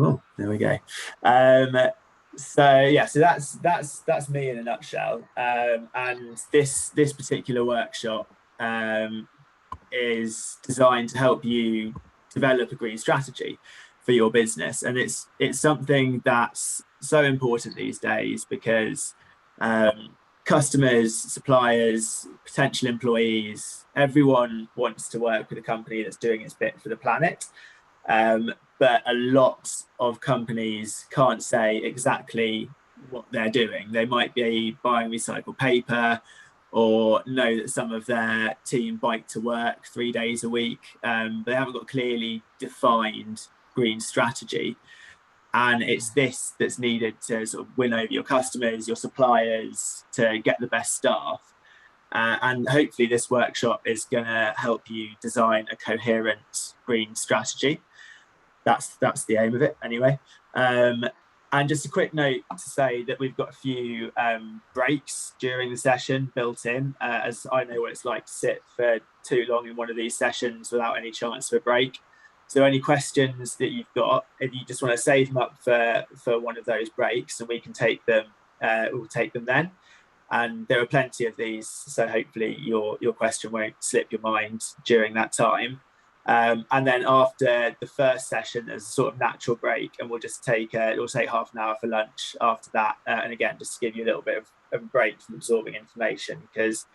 Oh, there we go. Um, so that's me in a nutshell. And this particular workshop um, is designed to help you develop a green strategy for your business, and it's something that's so important these days because customers, suppliers, potential employees, everyone wants to work with a company that's doing its bit for the planet. But a lot of companies can't say exactly what they're doing. They might be buying recycled paper or know that some of their team bike to work 3 days a week. But they haven't got clearly defined green strategy. And it's this that's needed to sort of win over your customers, your suppliers, to get the best staff. And hopefully, this workshop is going to help you design a coherent green strategy. That's the aim of it anyway. And just a quick note to say that we've got a few breaks during the session built in, as I know what it's like to sit for too long in one of these sessions without any chance for a break. So any questions that you've got, if you just want to save them up for one of those breaks, and we can take them, we'll take them then. And there are plenty of these, so hopefully your question won't slip your mind during that time. And then after the first session, there's a sort of natural break, and we'll just take it'll take half an hour for lunch after that. And again, just to give you a little bit of a break from absorbing information, because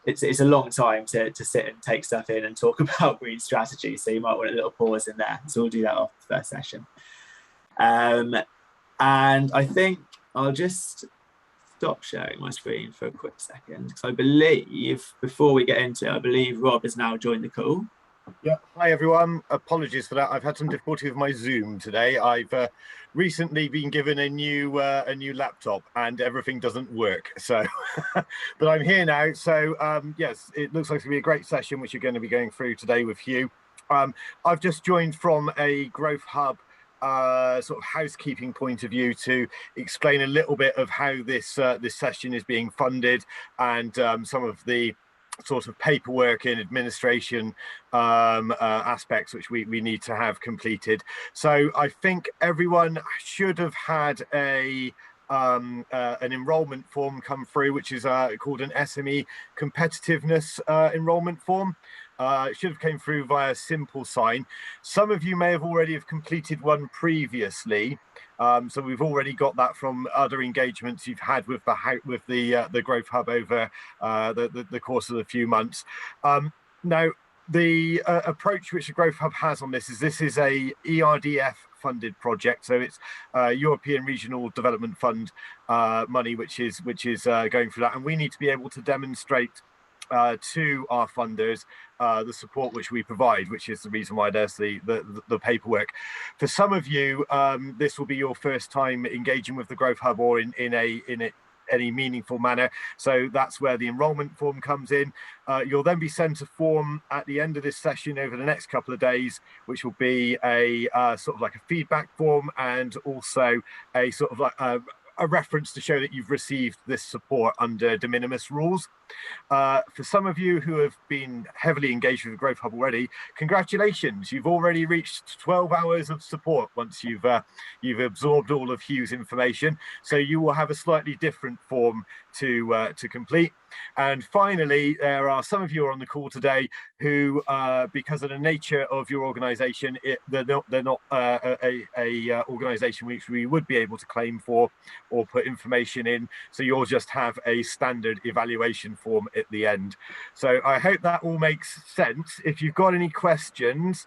it's a long time to sit and take stuff in and talk about green strategy. So you might want a little pause in there. So we'll do that after the first session. And I think I'll just stop sharing my screen for a quick second, because I believe before we get into it, I believe Rob has now joined the call. Yeah, hi everyone. Apologies for that. I've had some difficulty with my Zoom today. I've recently been given a new laptop, and everything doesn't work. So, but I'm here now. So yes, it looks like it's gonna be a great session, which you're going to be going through today with Hugh. I've just joined from a Growth Hub sort of housekeeping point of view to explain a little bit of how this session is being funded, and some of the sort of paperwork and administration aspects which we need to have completed. So I think everyone should have had an enrollment form come through, which is called an SME competitiveness enrollment form. It should have came through via Simple Sign. Some of you may have already have completed one previously. So we've already got that from other engagements you've had with the Growth Hub over the course of a few months. Now, the approach which the Growth Hub has on this is a ERDF funded project, so it's European Regional Development Fund money which is going through that, and we need to be able to demonstrate to our funders the support which we provide, which is the reason why there's the paperwork. For some of you, this will be your first time engaging with the Growth Hub or in any meaningful manner, so that's where the enrollment form comes in. You'll then be sent a form at the end of this session over the next couple of days, which will be a sort of like a feedback form, and also a sort of like a reference to show that you've received this support under de minimis rules. For some of you who have been heavily engaged with the Growth Hub already, congratulations, you've already reached 12 hours of support once you've absorbed all of Hugh's information, so you will have a slightly different form to complete. And finally, there are some of you on the call today who, because of the nature of your organization, they're not a organization which we would be able to claim for or put information in, so you'll just have a standard evaluation form at the end. So I hope that all makes sense. If you've got any questions,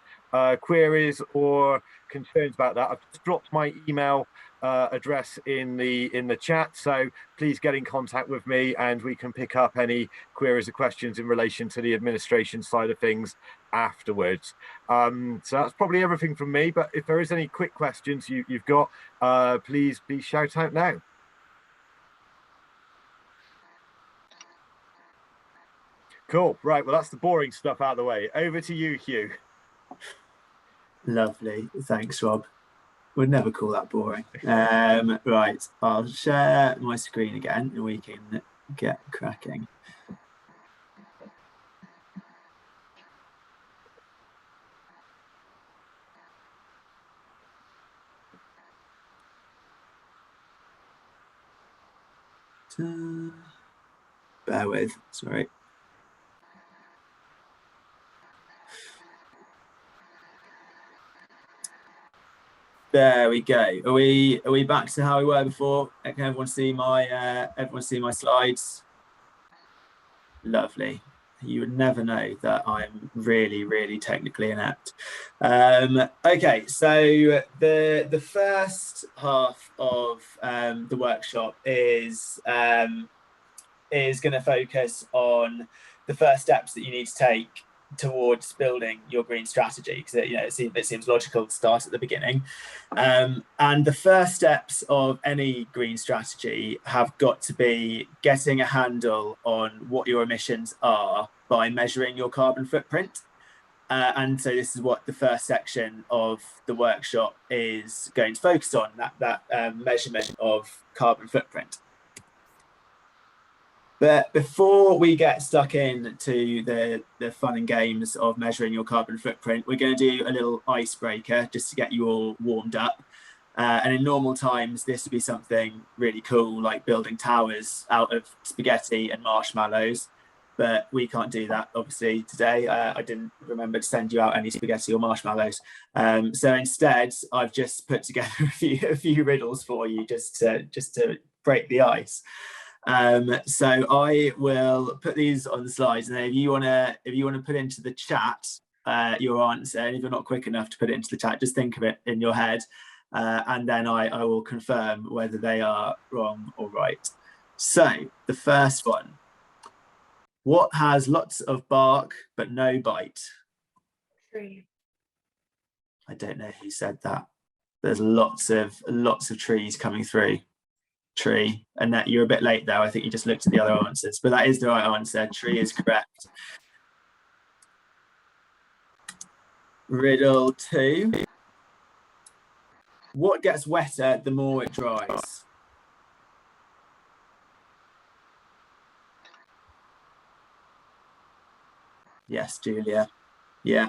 queries or concerns about that, I've just dropped my email address in the chat, so please get in contact with me and we can pick up any queries or questions in relation to the administration side of things afterwards. So that's probably everything from me, but if there is any quick questions you've got, please shout out now. Cool. Right, well, that's the boring stuff out of the way. Over to you, Hugh. Lovely. Thanks, Rob. Would never call that boring. Right, I'll share my screen again and we can get cracking. Bear with, sorry. There we go. Are we back to how we were before? Can everyone see my slides? Lovely. You would never know that I'm really, really technically inept. Okay, so the first half of the workshop is going to focus on the first steps that you need to take towards building your green strategy, because it seems logical to start at the beginning. And the first steps of any green strategy have got to be getting a handle on what your emissions are by measuring your carbon footprint. And so this is what the first section of the workshop is going to focus on, that measurement of carbon footprint. But before we get stuck into the fun and games of measuring your carbon footprint, we're going to do a little icebreaker just to get you all warmed up. And in normal times, this would be something really cool, like building towers out of spaghetti and marshmallows. But we can't do that, obviously, today. I didn't remember to send you out any spaghetti or marshmallows. So instead, I've just put together a few riddles for you just to break the ice. So I will put these on the slides, and then if you want to put into the chat your answer, and if you're not quick enough to put it into the chat, just think of it in your head, and then I will confirm whether they are wrong or right. So the first one: what has lots of bark but no bite? Tree. I don't know who said that. There's lots of trees coming through. Tree, and that you're a bit late there. I think you just looked at the other answers, but that is the right answer. Tree is correct. Riddle 2. What gets wetter the more it dries? Yes, Julia. Yeah.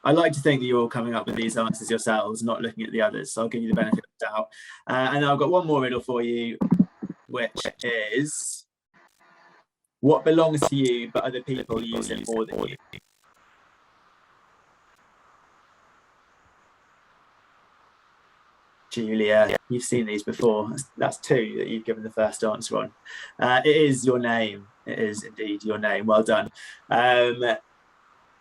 I like to think that you're all coming up with these answers yourselves, not looking at the others. So I'll give you the benefit of the doubt. And I've got one more riddle for you, which is: what belongs to you, but other people use it more than you? Julia, you've seen these before. That's 2 that you've given the first answer on. It is your name. It is indeed your name. Well done.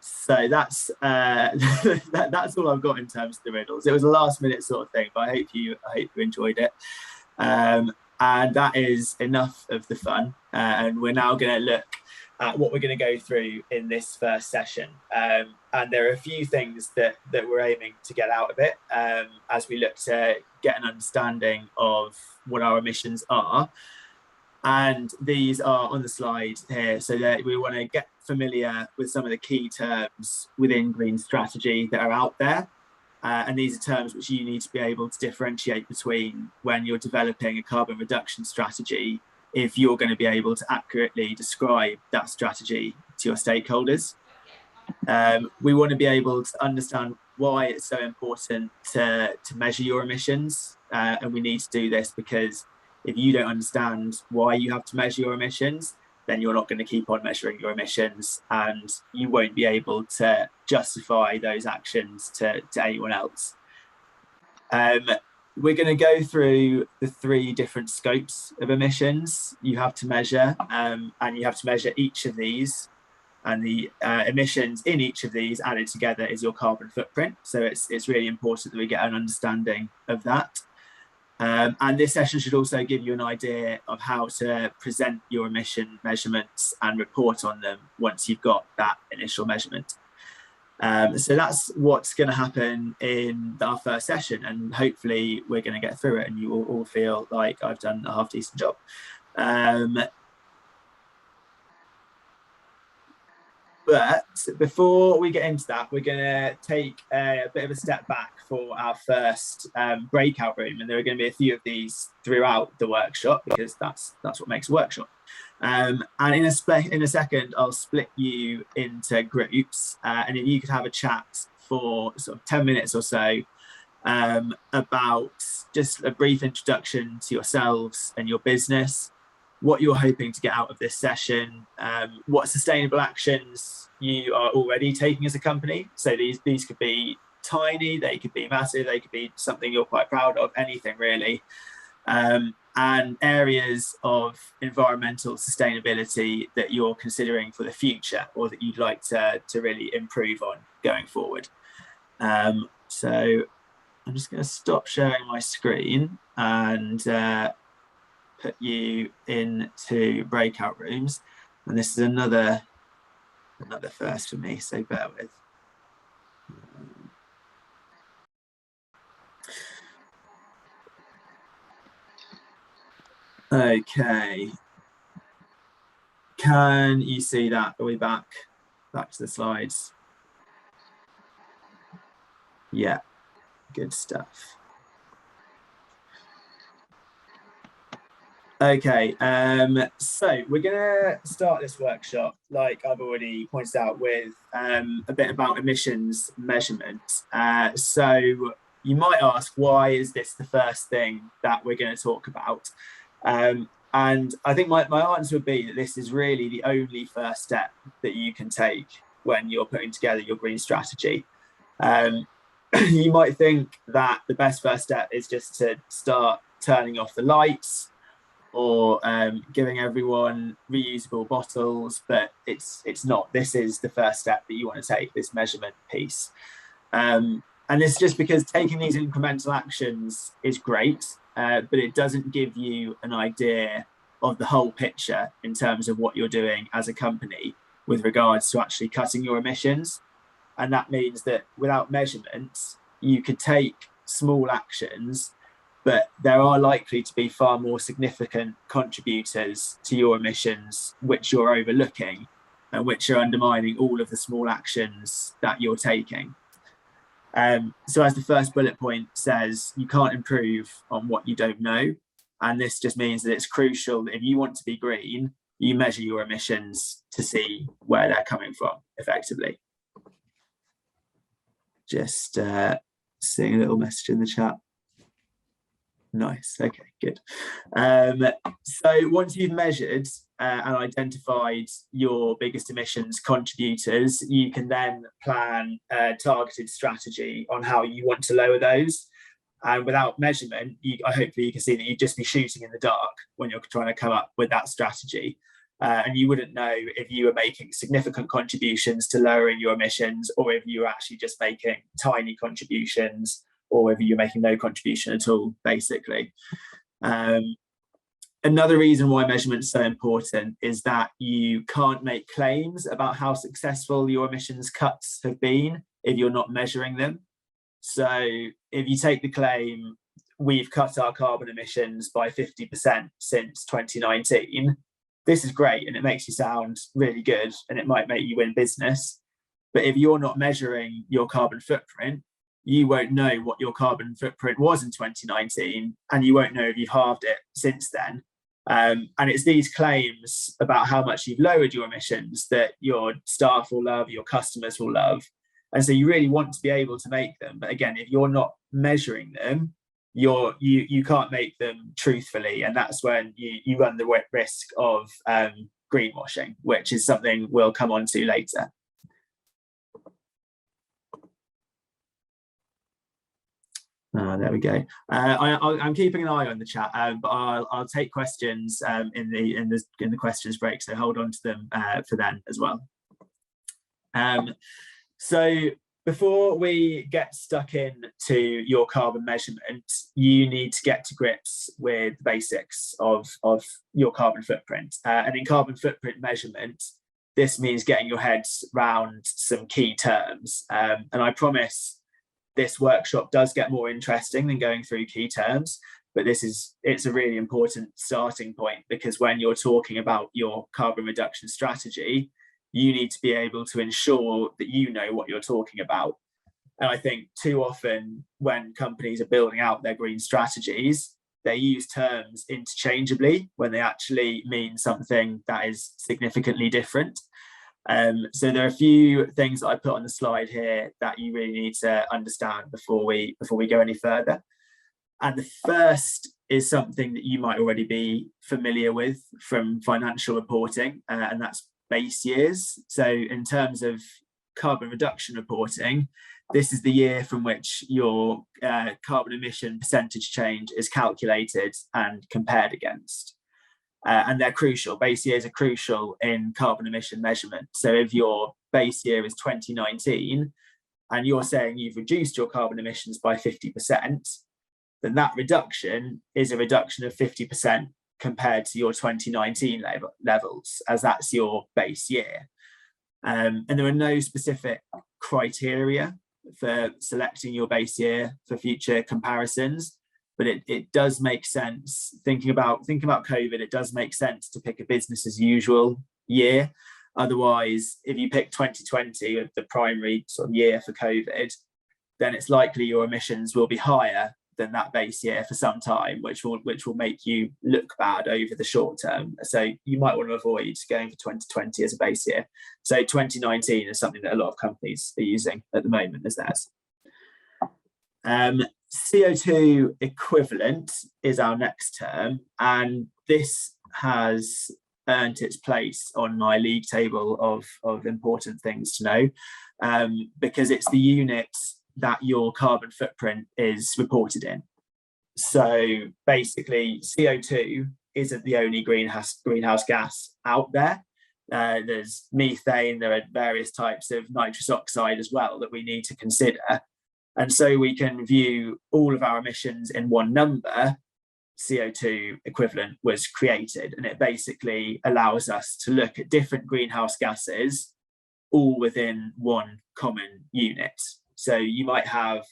So that's that's all I've got in terms of the riddles. It was a last minute sort of thing, but I hope you enjoyed it. And that is enough of the fun. And we're now going to look at what we're going to go through in this first session. And there are a few things that we're aiming to get out of it as we look to get an understanding of what our emissions are. And these are on the slide here, so that we want to get familiar with some of the key terms within green strategy that are out there. And these are terms which you need to be able to differentiate between when you're developing a carbon reduction strategy, if you're going to be able to accurately describe that strategy to your stakeholders. We want to be able to understand why it's so important to measure your emissions. And we need to do this because if you don't understand why you have to measure your emissions, then you're not going to keep on measuring your emissions, and you won't be able to justify those actions to anyone else. We're going to go through the 3 different scopes of emissions you have to measure, and you have to measure each of these, and the emissions in each of these added together is your carbon footprint. So it's really important that we get an understanding of that. And this session should also give you an idea of how to present your emission measurements and report on them once you've got that initial measurement. So that's what's going to happen in our first session, and hopefully we're going to get through it and you will all feel like I've done a half decent job. But before we get into that, we're going to take a bit of a step back for our first breakout room, and there are going to be a few of these throughout the workshop because that's what makes a workshop. And in a second, I'll split you into groups, and if you could have a chat for sort of 10 minutes or so, about just a brief introduction to yourselves and your business, what you're hoping to get out of this session, what sustainable actions you are already taking as a company. So these could be tiny, they could be massive, they could be something you're quite proud of, anything really. And areas of environmental sustainability that you're considering for the future, or that you'd like to really improve on going forward. So I'm just going to stop sharing my screen and put you into breakout rooms. And this is another first for me, so bear with. Okay. Can you see that? Are we back to the slides? Yeah, good stuff. Okay, so we're gonna start this workshop, like I've already pointed out, with a bit about emissions measurement. So you might ask, why is this the first thing that we're going to talk about? And I think my answer would be that this is really the only first step that you can take when you're putting together your green strategy. You might think that the best first step is just to start turning off the lights, or giving everyone reusable bottles, but it's not. This is the first step that you want to take, this measurement piece. And it's just because taking these incremental actions is great, but it doesn't give you an idea of the whole picture in terms of what you're doing as a company with regards to actually cutting your emissions. And that means that without measurements, you could take small actions, but there are likely to be far more significant contributors to your emissions, which you're overlooking and which are undermining all of the small actions that you're taking. So as the first bullet point says, you can't improve on what you don't know. And this just means that it's crucial that if you want to be green, you measure your emissions to see where they're coming from effectively. Just seeing a little message in the chat. Nice. Okay, good. So once you've measured and identified your biggest emissions contributors, you can then plan a targeted strategy on how you want to lower those. And without measurement, hopefully you can see that you'd just be shooting in the dark when you're trying to come up with that strategy. And you wouldn't know if you were making significant contributions to lowering your emissions, or if you were actually just making tiny contributions, or whether you're making no contribution at all, basically. Another reason why measurement is so important is that you can't make claims about how successful your emissions cuts have been if you're not measuring them. So if you take the claim, we've cut our carbon emissions by 50% since 2019, this is great and it makes you sound really good and it might make you win business. But if you're not measuring your carbon footprint, you won't know what your carbon footprint was in 2019, and you won't know if you've halved it since then. And it's these claims about how much you've lowered your emissions that your staff will love, your customers will love. And so you really want to be able to make them. But again, if you're not measuring them, you can't make them truthfully. And that's when you run the risk of greenwashing, which is something we'll come on to later. There we go. I'm keeping an eye on the chat, but I'll take questions in the questions break. So hold on to them for then as well. So before we get stuck into your carbon measurement, you need to get to grips with the basics of your carbon footprint. And in carbon footprint measurement, this means getting your heads around some key terms. And I promise this workshop does get more interesting than going through key terms, but it's a really important starting point, because when you're talking about your carbon reduction strategy, you need to be able to ensure that you know what you're talking about. And I think too often when companies are building out their green strategies, they use terms interchangeably when they actually mean something that is significantly different. So there are a few things that I put on the slide here that you really need to understand before we go any further. And the first is something that you might already be familiar with from financial reporting, and that's base years. So in terms of carbon reduction reporting, this is the year from which your carbon emission percentage change is calculated and compared against. And they're crucial. Base years are crucial in carbon emission measurement. So if your base year is 2019 and you're saying you've reduced your carbon emissions by 50%, then that reduction is a reduction of 50% compared to your 2019 levels, as that's your base year. And there are no specific criteria for selecting your base year for future comparisons. But it does make sense, thinking about COVID, it does make sense to pick a business as usual year. Otherwise, if you pick 2020, the primary sort of year for COVID, then it's likely your emissions will be higher than that base year for some time, which will make you look bad over the short term. So you might want to avoid going for 2020 as a base year. So 2019 is something that a lot of companies are using at the moment as theirs. CO2 equivalent is our next term, and this has earned its place on my league table of important things to know, because it's the unit that your carbon footprint is reported in. So basically, CO2 isn't the only greenhouse gas out there. There's methane, there are various types of nitrous oxide as well that we need to consider. And so we can view all of our emissions in one number. CO2 equivalent was created, and it basically allows us to look at different greenhouse gases all within one common unit. So you might have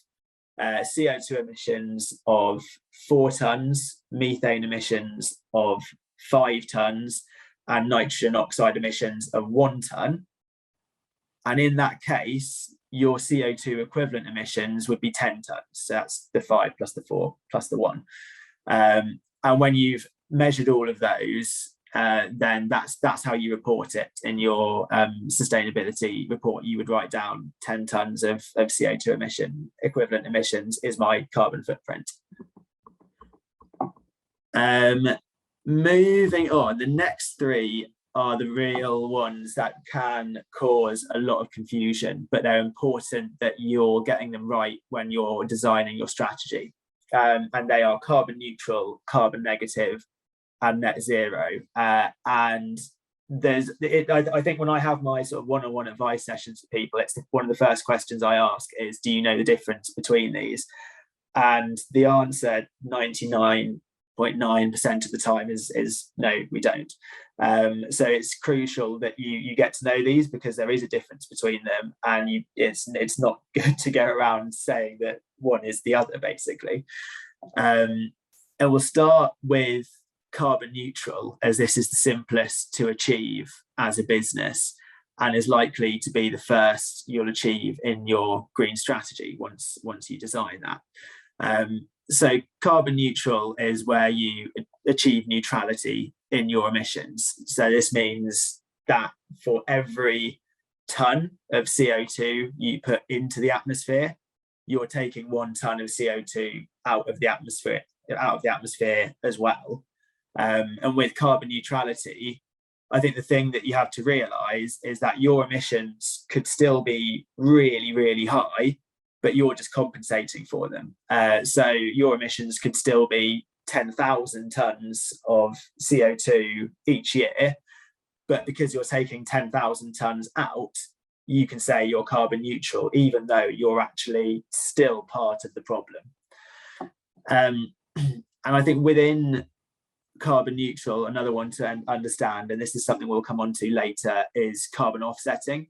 CO2 emissions of 4 tons, methane emissions of 5 tons, and nitrogen oxide emissions of 1 ton. And in that case, your CO2 equivalent emissions would be 10 tons. So that's the 5 plus the 4 plus the 1. And when you've measured all of those, then that's how you report it in your sustainability report. You would write down 10 tons of CO2 emission equivalent emissions is my carbon footprint. Moving on, the next 3 are the real ones that can cause a lot of confusion, but they're important that you're getting them right when you're designing your strategy. And they are carbon neutral, carbon negative, and net zero. And I think when I have my sort of one-on-one advice sessions with people, it's one of the first questions I ask is, do you know the difference between these? And the answer 99.9% of the time is no, we don't. So it's crucial that you get to know these, because there is a difference between them, and it's not good to go around saying that one is the other, basically. And we'll start with carbon neutral, as this is the simplest to achieve as a business and is likely to be the first you'll achieve in your green strategy once you design that. So carbon neutral is where you achieve neutrality in your emissions. So this means that for every ton of CO2 you put into the atmosphere, you're taking 1 ton of CO2 out of the atmosphere as well. And with carbon neutrality, I think the thing that you have to realise is that your emissions could still be really, really high, but you're just compensating for them. So your emissions could still be 10,000 tonnes of CO2 each year, but because you're taking 10,000 tonnes out, you can say you're carbon neutral, even though you're actually still part of the problem. And I think within carbon neutral, another one to understand, and this is something we'll come on to later, is carbon offsetting.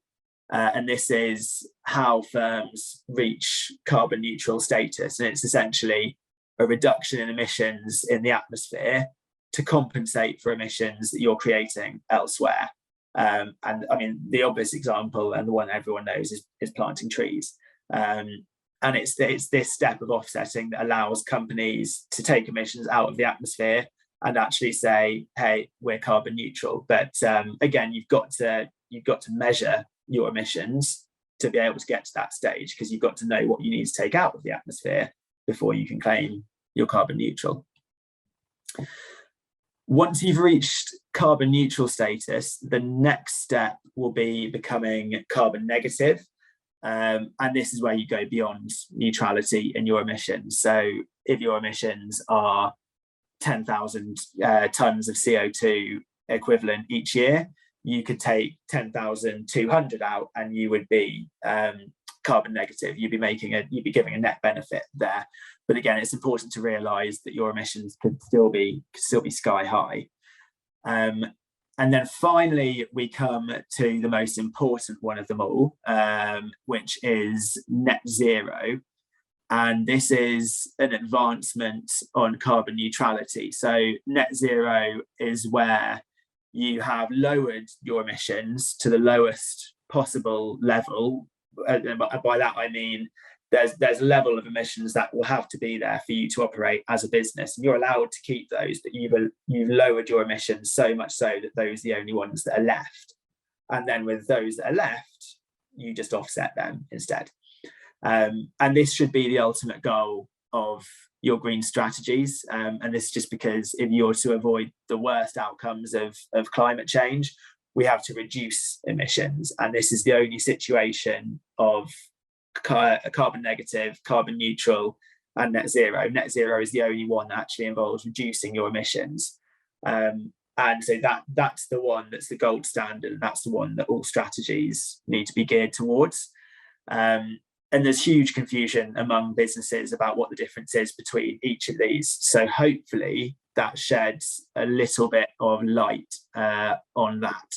And this is how firms reach carbon neutral status. And it's essentially a reduction in emissions in the atmosphere to compensate for emissions that you're creating elsewhere. And I mean, the obvious example, and the one everyone knows, is planting trees. And it's this step of offsetting that allows companies to take emissions out of the atmosphere and actually say, hey, we're carbon neutral. But again, you've got to you've got to measure your emissions to be able to get to that stage, because you've got to know what you need to take out of the atmosphere before you can claim you're carbon neutral. Once you've reached carbon neutral status, the next step will be becoming carbon negative. And this is where you go beyond neutrality in your emissions. So if your emissions are 10,000 tons of CO2 equivalent each year, you could take 10,200 out and you would be carbon negative. You'd be giving a net benefit there. But again, it's important to realise that your emissions could still be sky high. And then finally, we come to the most important one of them all, which is net zero. And this is an advancement on carbon neutrality. So net zero is where you have lowered your emissions to the lowest possible level. And by that, I mean, there's a level of emissions that will have to be there for you to operate as a business, and you're allowed to keep those, but you've lowered your emissions so much so that those are the only ones that are left. And then with those that are left, you just offset them instead. And this should be the ultimate goal of your green strategies. And this is just because if you're to avoid the worst outcomes of climate change, we have to reduce emissions. And this is the only situation of carbon negative, carbon neutral, and net zero. Net zero is the only one that actually involves reducing your emissions. And so that's the one that's the gold standard, and that's the one that all strategies need to be geared towards. And there's huge confusion among businesses about what the difference is between each of these. So hopefully that sheds a little bit of light on that.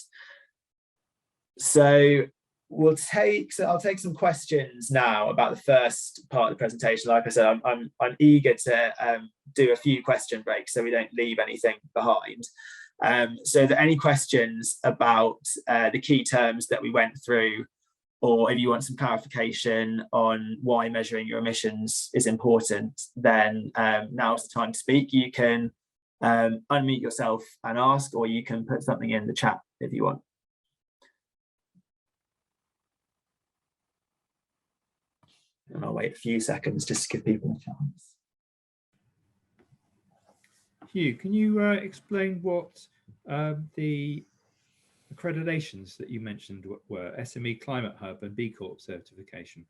So I'll take some questions now about the first part of the presentation. Like I said, I'm eager to do a few question breaks so we don't leave anything behind. So are there any questions about the key terms that we went through, or if you want some clarification on why measuring your emissions is important, then now's the time to speak. You can unmute yourself and ask, or you can put something in the chat if you want. And I'll wait a few seconds just to give people a chance. Hugh, can you explain what the accreditations that you mentioned were? SME Climate Hub and B Corp certification.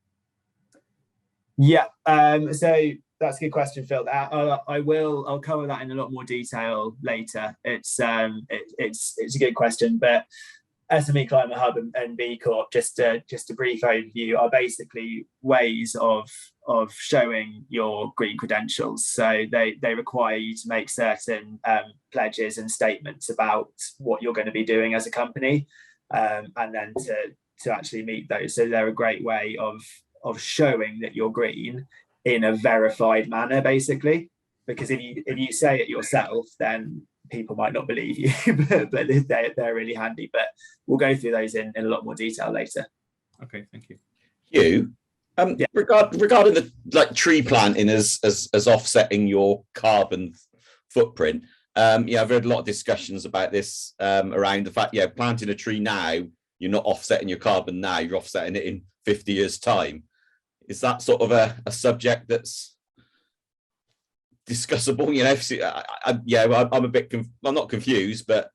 Yeah, so that's a good question, Phil. I'll cover that in a lot more detail later. It's a good question, but SME Climate Hub and B Corp, just a brief overview, are basically ways of showing your green credentials. So they require you to make certain pledges and statements about what you're going to be doing as a company, and then to actually meet those. So they're a great way of showing that you're green in a verified manner, basically. Because if you say it yourself, then people might not believe you, but they're really handy. But we'll go through those in a lot more detail later. Okay, thank you. Hugh, Yeah. regarding the tree planting as offsetting your carbon footprint, I've heard a lot of discussions about this around the fact, planting a tree now, you're not offsetting your carbon now, you're offsetting it in 50 years' time. Is that sort of a subject that's discussable? I'm a bit I'm not confused, but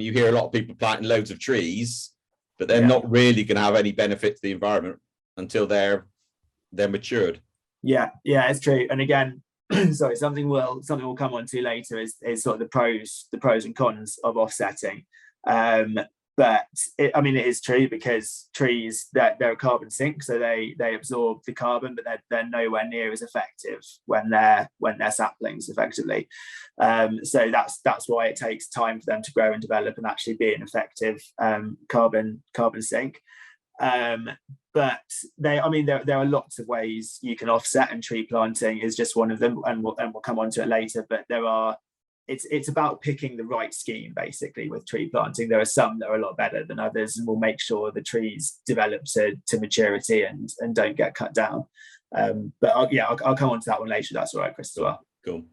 you hear a lot of people planting loads of trees, but they're not really going to have any benefit to the environment until they're matured. Yeah, it's true. And again, sorry, something we'll come on to later is sort of the pros and cons of offsetting. But it is true, because trees, they're a carbon sink, so they absorb the carbon, but they're nowhere near as effective when they're saplings, effectively. So that's why it takes time for them to grow and develop and actually be an effective carbon sink. But there are lots of ways you can offset, and tree planting is just one of them, and we'll come on to it later. But it's about picking the right scheme, basically, with tree planting. There are some that are a lot better than others, and we'll make sure the trees develop to maturity and don't get cut down. But I'll come on to that one later. That's all right, Crystal. Cool.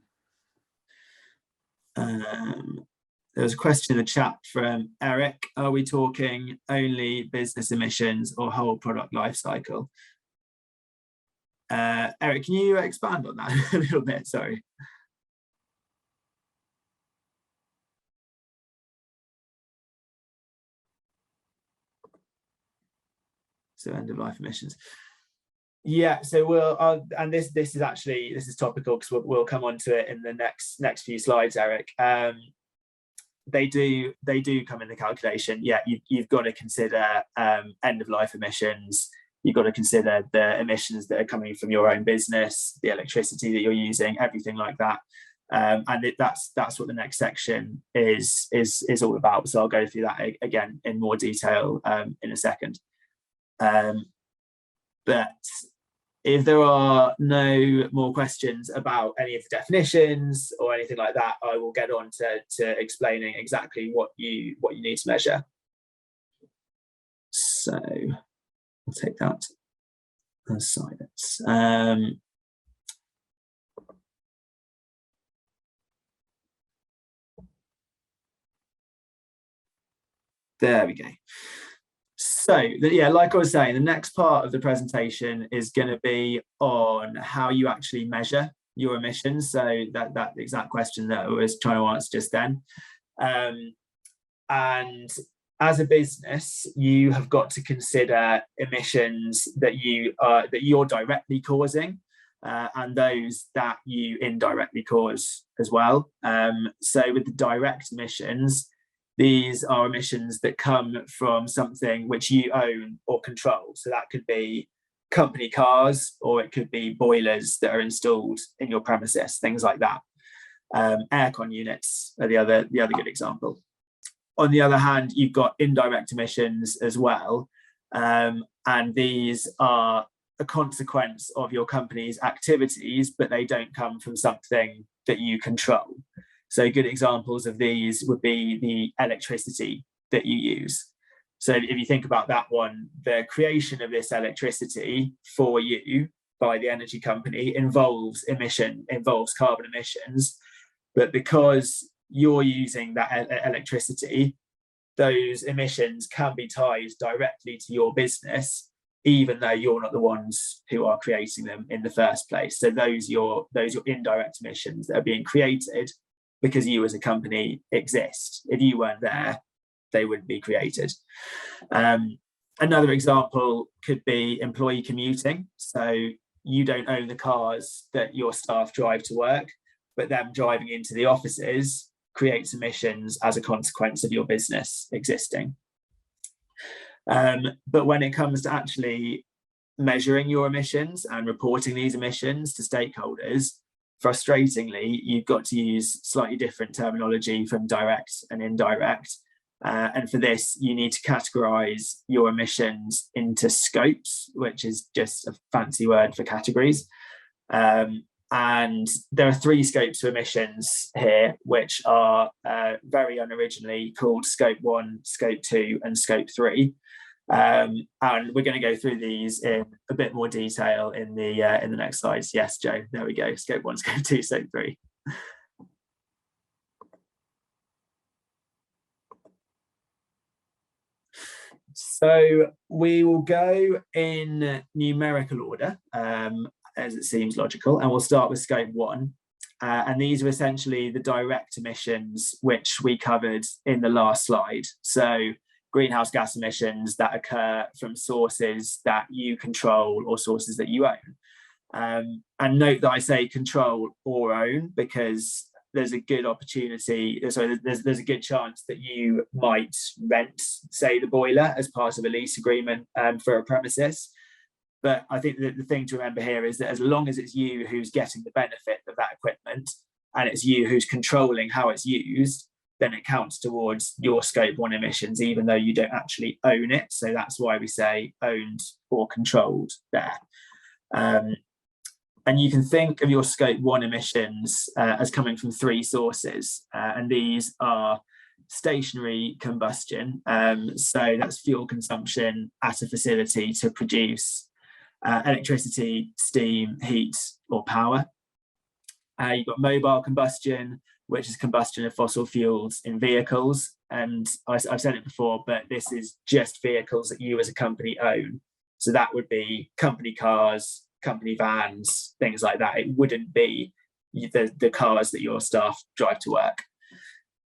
There was a question in the chat from Eric. Are we talking only business emissions or whole product life cycle? Eric, can you expand on that a little bit? Sorry. So end of life emissions. Yeah, so we'll and this is topical because we'll come on to it in the next few slides, Eric. They do come in the calculation. Yeah, you've got to consider end of life emissions. You've got to consider the emissions that are coming from your own business, the electricity that you're using, everything like that. And that's what the next section is all about. So I'll go through that again in more detail in a second. But if there are no more questions about any of the definitions or anything like that, I will get on to explaining exactly what you need to measure. So I'll take that as silence. There we go. So yeah, like I was saying, the next part of the presentation is going to be on how you actually measure your emissions. So that exact question that I was trying to answer just then. And as a business, you have got to consider emissions that you're directly causing, and those that you indirectly cause as well. So with the direct emissions, these are emissions that come from something which you own or control. So that could be company cars, or it could be boilers that are installed in your premises, things like that. Aircon units are the other good example. On the other hand, you've got indirect emissions as well, and these are a consequence of your company's activities, but they don't come from something that you control. So good examples of these would be the electricity that you use. So if you think about that one, the creation of this electricity for you by the energy company involves carbon emissions, but because you're using that electricity, those emissions can be tied directly to your business, even though you're not the ones who are creating them in the first place. So those are your indirect emissions that are being created because you as a company exist. If you weren't there, they wouldn't be created. Another example could be employee commuting. So you don't own the cars that your staff drive to work, but them driving into the offices creates emissions as a consequence of your business existing. But when it comes to actually measuring your emissions and reporting these emissions to stakeholders, frustratingly, you've got to use slightly different terminology from direct and indirect. And for this, you need to categorize your emissions into scopes, which is just a fancy word for categories. And there are 3 scopes of emissions here, which are very unoriginally called Scope 1, Scope 2, and Scope 3. And we're going to go through these in a bit more detail in the next slides. Yes, Joe, there we go. Scope 1, Scope 2, Scope 3. So we will go in numerical order, as it seems logical, and we'll start with Scope 1. And these are essentially the direct emissions which we covered in the last slide. So greenhouse gas emissions that occur from sources that you control or sources that you own. And note that I say control or own because there's a good opportunity, so there's a good chance that you might rent, say, the boiler as part of a lease agreement for a premises. But I think that the thing to remember here is that as long as it's you who's getting the benefit of that equipment and it's you who's controlling how it's used, then it counts towards your Scope 1 emissions, even though you don't actually own it. So that's why we say owned or controlled there. And you can think of your Scope 1 emissions as coming from 3 sources. And these are stationary combustion. So that's fuel consumption at a facility to produce electricity, steam, heat, or power. You've got mobile combustion, which is combustion of fossil fuels in vehicles. And I've said it before, but this is just vehicles that you as a company own. So that would be company cars, company vans, things like that. It wouldn't be the cars that your staff drive to work.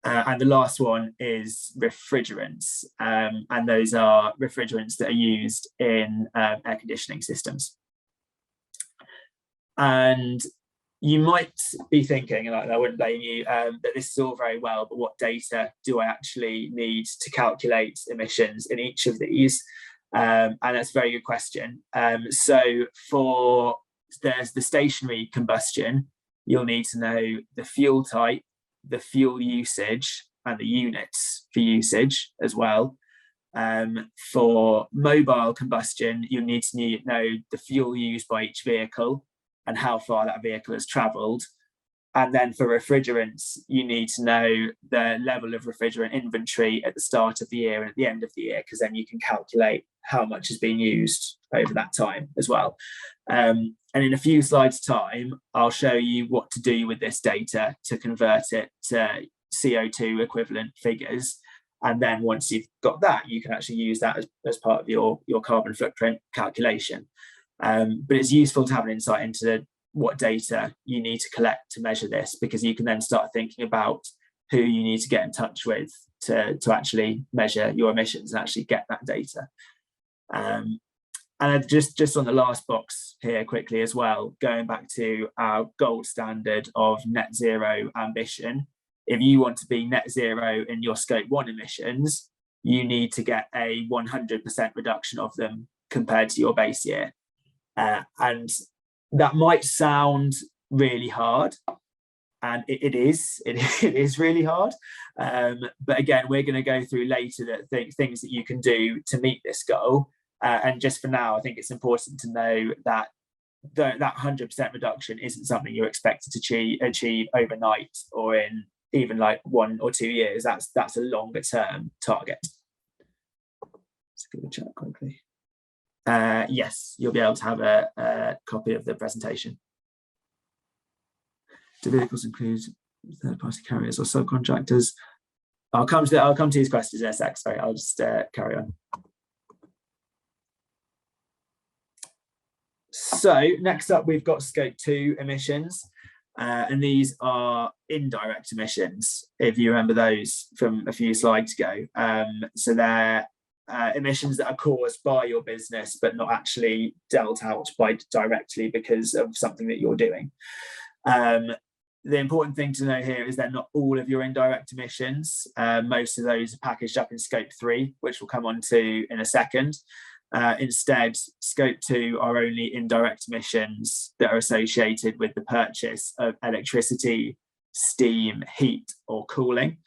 And the last one is refrigerants. And those are refrigerants that are used in air conditioning systems. And you might be thinking, and I wouldn't blame you, that this is all very well, but what data do I actually need to calculate emissions in each of these? And that's a very good question. So there's the stationary combustion, you'll need to know the fuel type, the fuel usage, and the units for usage as well. For mobile combustion, you'll need to know the fuel used by each vehicle and how far that vehicle has travelled. And then for refrigerants, you need to know the level of refrigerant inventory at the start of the year and at the end of the year, because then you can calculate how much has been used over that time as well. And in a few slides' time, I'll show you what to do with this data to convert it to CO2 equivalent figures. And then once you've got that, you can actually use that as part of your carbon footprint calculation. But it's useful to have an insight into what data you need to collect to measure this, because you can then start thinking about who you need to get in touch with to actually measure your emissions and actually get that data. And just on the last box here quickly as well, going back to our gold standard of net zero ambition, if you want to be net zero in your scope 1 emissions, you need to get a 100% reduction of them compared to your base year. And that might sound really hard, and it is really hard. But again, we're going to go through later that things that you can do to meet this goal. And just for now, I think it's important to know that that 100% reduction isn't something you're expected to achieve overnight or in even like 1 or 2 years. That's a longer term target. Let's give a chat quickly. Yes, you'll be able to have a copy of the presentation. Do vehicles include third-party carriers or subcontractors? I'll come to these questions in a sec. Sorry, I'll just carry on. So next up, we've got scope 2 emissions, and these are indirect emissions, if you remember those from a few slides ago. So they're emissions that are caused by your business, but not actually dealt out by directly because of something that you're doing. The important thing to know here is they're not all of your indirect emissions. Most of those are packaged up in scope 3, which we'll come on to in a second. Instead, scope 2 are only indirect emissions that are associated with the purchase of electricity, steam, heat, or cooling.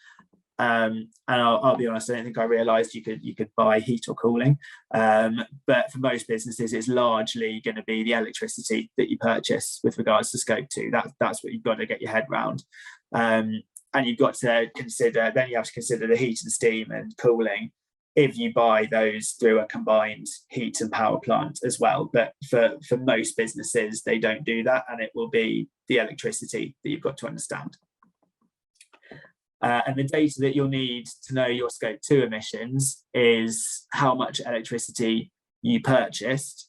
And I'll be honest, I don't think I realised you could buy heat or cooling. But for most businesses, it's largely going to be the electricity that you purchase with regards to scope 2. That's what you've got to get your head around. And you've got to consider, then you have to consider the heat and steam and cooling if you buy those through a combined heat and power plant as well. But for most businesses, they don't do that, and it will be the electricity that you've got to understand. And the data that you'll need to know your scope 2 emissions is how much electricity you purchased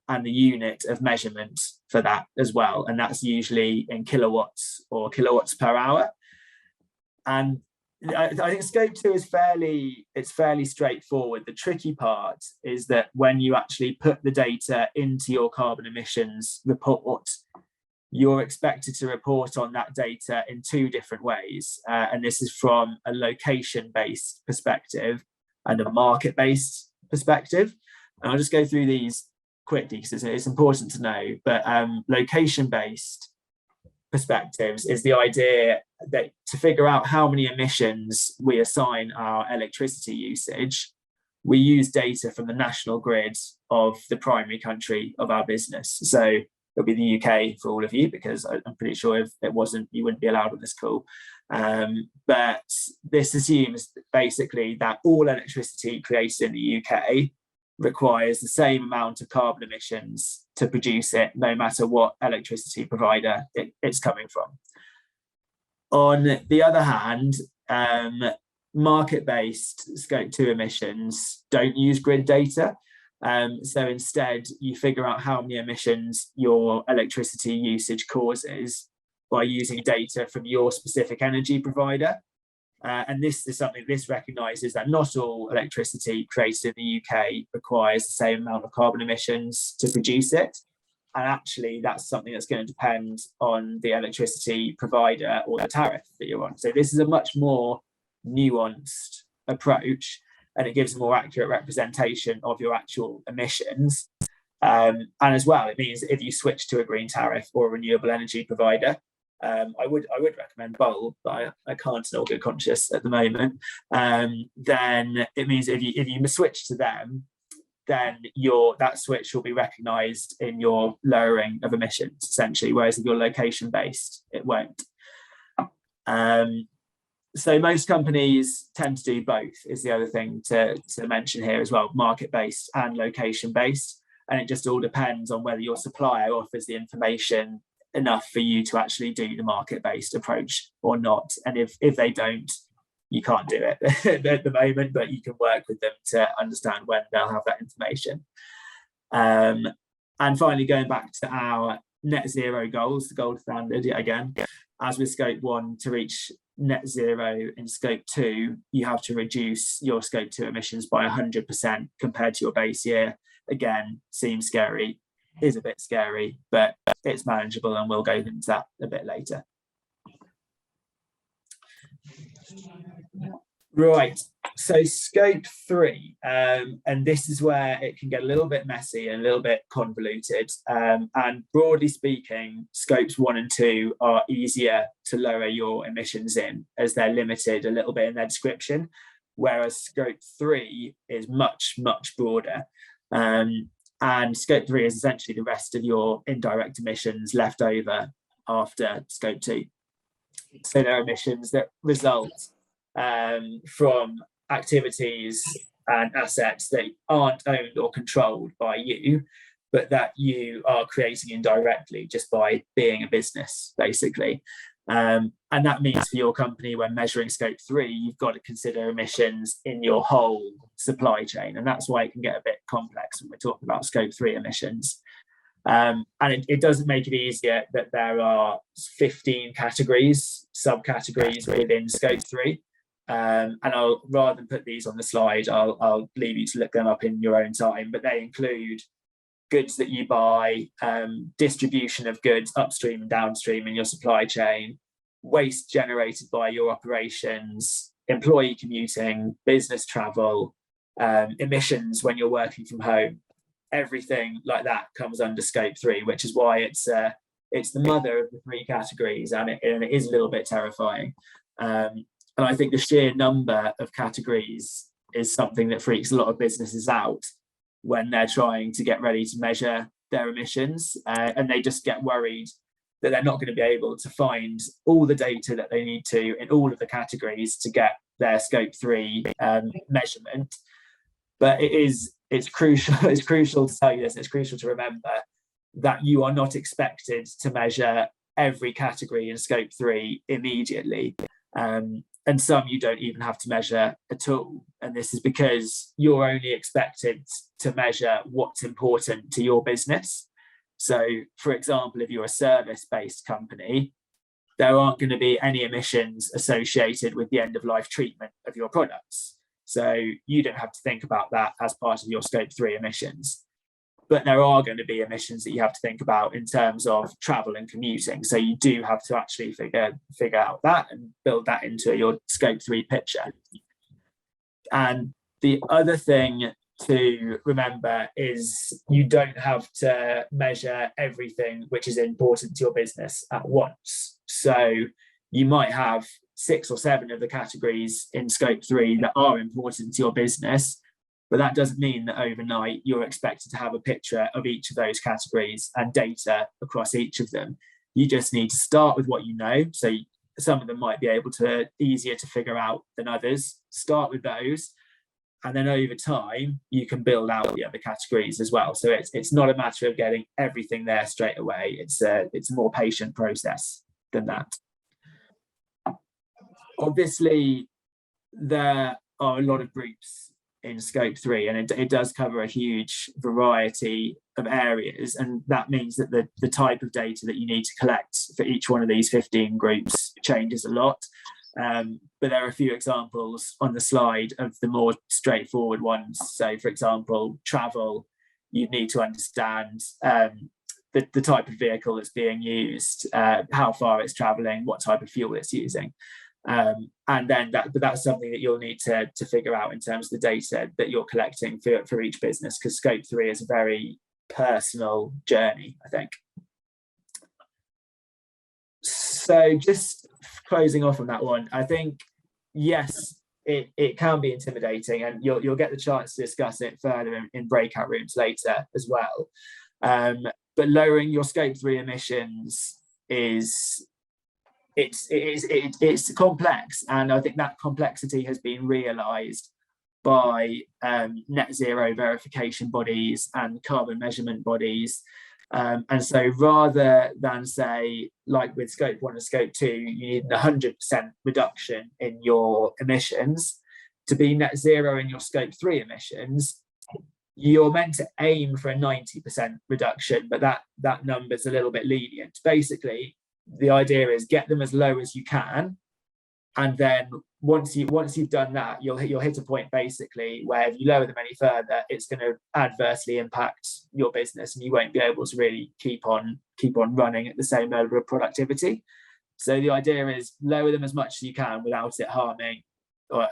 and the unit of measurement for that as well. And that's usually in kilowatts or kilowatts per hour. And I think scope 2 is fairly straightforward. The tricky part is that when you actually put the data into your carbon emissions report, you're expected to report on that data in 2 different ways. And this is from a location-based perspective and a market-based perspective. And I'll just go through these quickly because it's important to know. But location-based perspectives is the idea that to figure out how many emissions we assign our electricity usage, we use data from the national grid of the primary country of our business. So it'll be the UK for all of you, because I'm pretty sure if it wasn't, you wouldn't be allowed on this call. But this assumes basically that all electricity created in the UK requires the same amount of carbon emissions to produce it, no matter what electricity provider it's coming from. On the other hand, market-based Scope 2 emissions don't use grid data. So instead, you figure out how many emissions your electricity usage causes by using data from your specific energy provider. And this is something, this recognises that not all electricity created in the UK requires the same amount of carbon emissions to produce it. And actually, that's something that's going to depend on the electricity provider or the tariff that you're on. So this is a much more nuanced approach, and it gives a more accurate representation of your actual emissions. And as well, it means if you switch to a green tariff or a renewable energy provider, I would recommend Bulb, but I can't in all good conscience at the moment. Then it means if you switch to them, then that switch will be recognised in your lowering of emissions, essentially, whereas if you're location based, it won't. So most companies tend to do both, is the other thing to mention here as well, market-based and location-based. And it just all depends on whether your supplier offers the information enough for you to actually do the market-based approach or not. And if they don't, you can't do it at the moment, but you can work with them to understand when they'll have that information. And finally, going back to our net zero goals, the gold standard, yet again, as with Scope 1, to reach net zero in Scope 2, you have to reduce your Scope 2 emissions by 100% compared to your base year. Again, seems scary, is a bit scary, but it's manageable, and we'll go into that a bit later. Right, so Scope 3, and this is where it can get a little bit messy and a little bit convoluted. And broadly speaking, Scopes 1 and 2 are easier to lower your emissions in, as they're limited a little bit in their description, whereas Scope 3 is much, much broader. And Scope 3 is essentially the rest of your indirect emissions left over after Scope 2. So there are emissions that result from activities and assets that aren't owned or controlled by you, but that you are creating indirectly just by being a business, basically. And that means for your company, when measuring Scope 3, you've got to consider emissions in your whole supply chain. And that's why it can get a bit complex when we're talking about Scope 3 emissions. And it doesn't make it easier that there are 15 categories, subcategories within Scope 3. And I'll, rather than put these on the slide, I'll leave you to look them up in your own time, but they include goods that you buy, distribution of goods upstream and downstream in your supply chain, waste generated by your operations, employee commuting, business travel, emissions when you're working from home. Everything like that comes under Scope 3, which is why it's the mother of the three categories, and it is a little bit terrifying. And I think the sheer number of categories is something that freaks a lot of businesses out when they're trying to get ready to measure their emissions, and they just get worried that they're not going to be able to find all the data that they need to in all of the categories to get their Scope 3 measurement. But it's crucial to tell you this, it's crucial to remember that you are not expected to measure every category in Scope 3 immediately. And some you don't even have to measure at all. And this is because you're only expected to measure what's important to your business. So, for example, if you're a service-based company, there aren't going to be any emissions associated with the end-of-life treatment of your products. So you don't have to think about that as part of your Scope 3 emissions. But there are going to be emissions that you have to think about in terms of travel and commuting. So you do have to actually figure out that and build that into your Scope 3 picture. And the other thing to remember is you don't have to measure everything which is important to your business at once. So you might have 6 or 7 of the categories in Scope 3 that are important to your business, but that doesn't mean that overnight you're expected to have a picture of each of those categories and data across each of them. You just need to start with what you know. So some of them might be easier to figure out than others. Start with those, and then over time you can build out the other categories as well. So it's not a matter of getting everything there straight away. It's a more patient process than that. Obviously, there are a lot of groups in scope 3, and it does cover a huge variety of areas, and that means that the type of data that you need to collect for each one of these 15 groups changes a lot. But there are a few examples on the slide of the more straightforward ones. So, for example, travel, you need to understand the type of vehicle that's being used, how far it's traveling, what type of fuel it's using. And then that's something that you'll need to figure out in terms of the data that you're collecting for each business, because scope 3 is a very personal journey, I think. So just closing off on that one, I think, yes, it can be intimidating, and you'll get the chance to discuss it further in breakout rooms later as well. But lowering your scope 3 emissions it's complex, and I think that complexity has been realised by net zero verification bodies and carbon measurement bodies. And so rather than say, like with scope 1 and scope 2, you need a 100% reduction in your emissions to be net zero in your scope 3 emissions, you're meant to aim for a 90% reduction, but that number's a little bit lenient. Basically, the idea is get them as low as you can, and then once you've done that, you'll hit a point basically where if you lower them any further, it's going to adversely impact your business, and you won't be able to really keep on running at the same level of productivity. So the idea is lower them as much as you can without it harming, or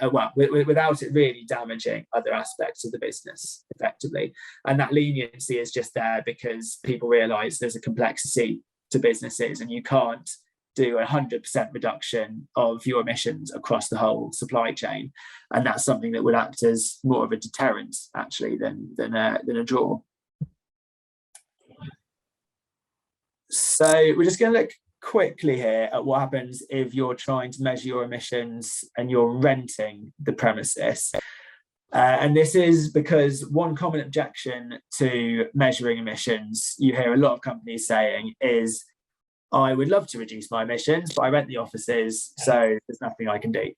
without it really damaging other aspects of the business effectively. And that leniency is just there because people realise there's a complexity to businesses, and you can't do a 100% reduction of your emissions across the whole supply chain, and that's something that would act as more of a deterrent actually than a draw. So we're just going to look quickly here at what happens if you're trying to measure your emissions and you're renting the premises. And this is because one common objection to measuring emissions you hear a lot of companies saying is, I would love to reduce my emissions, but I rent the offices, so there's nothing I can do.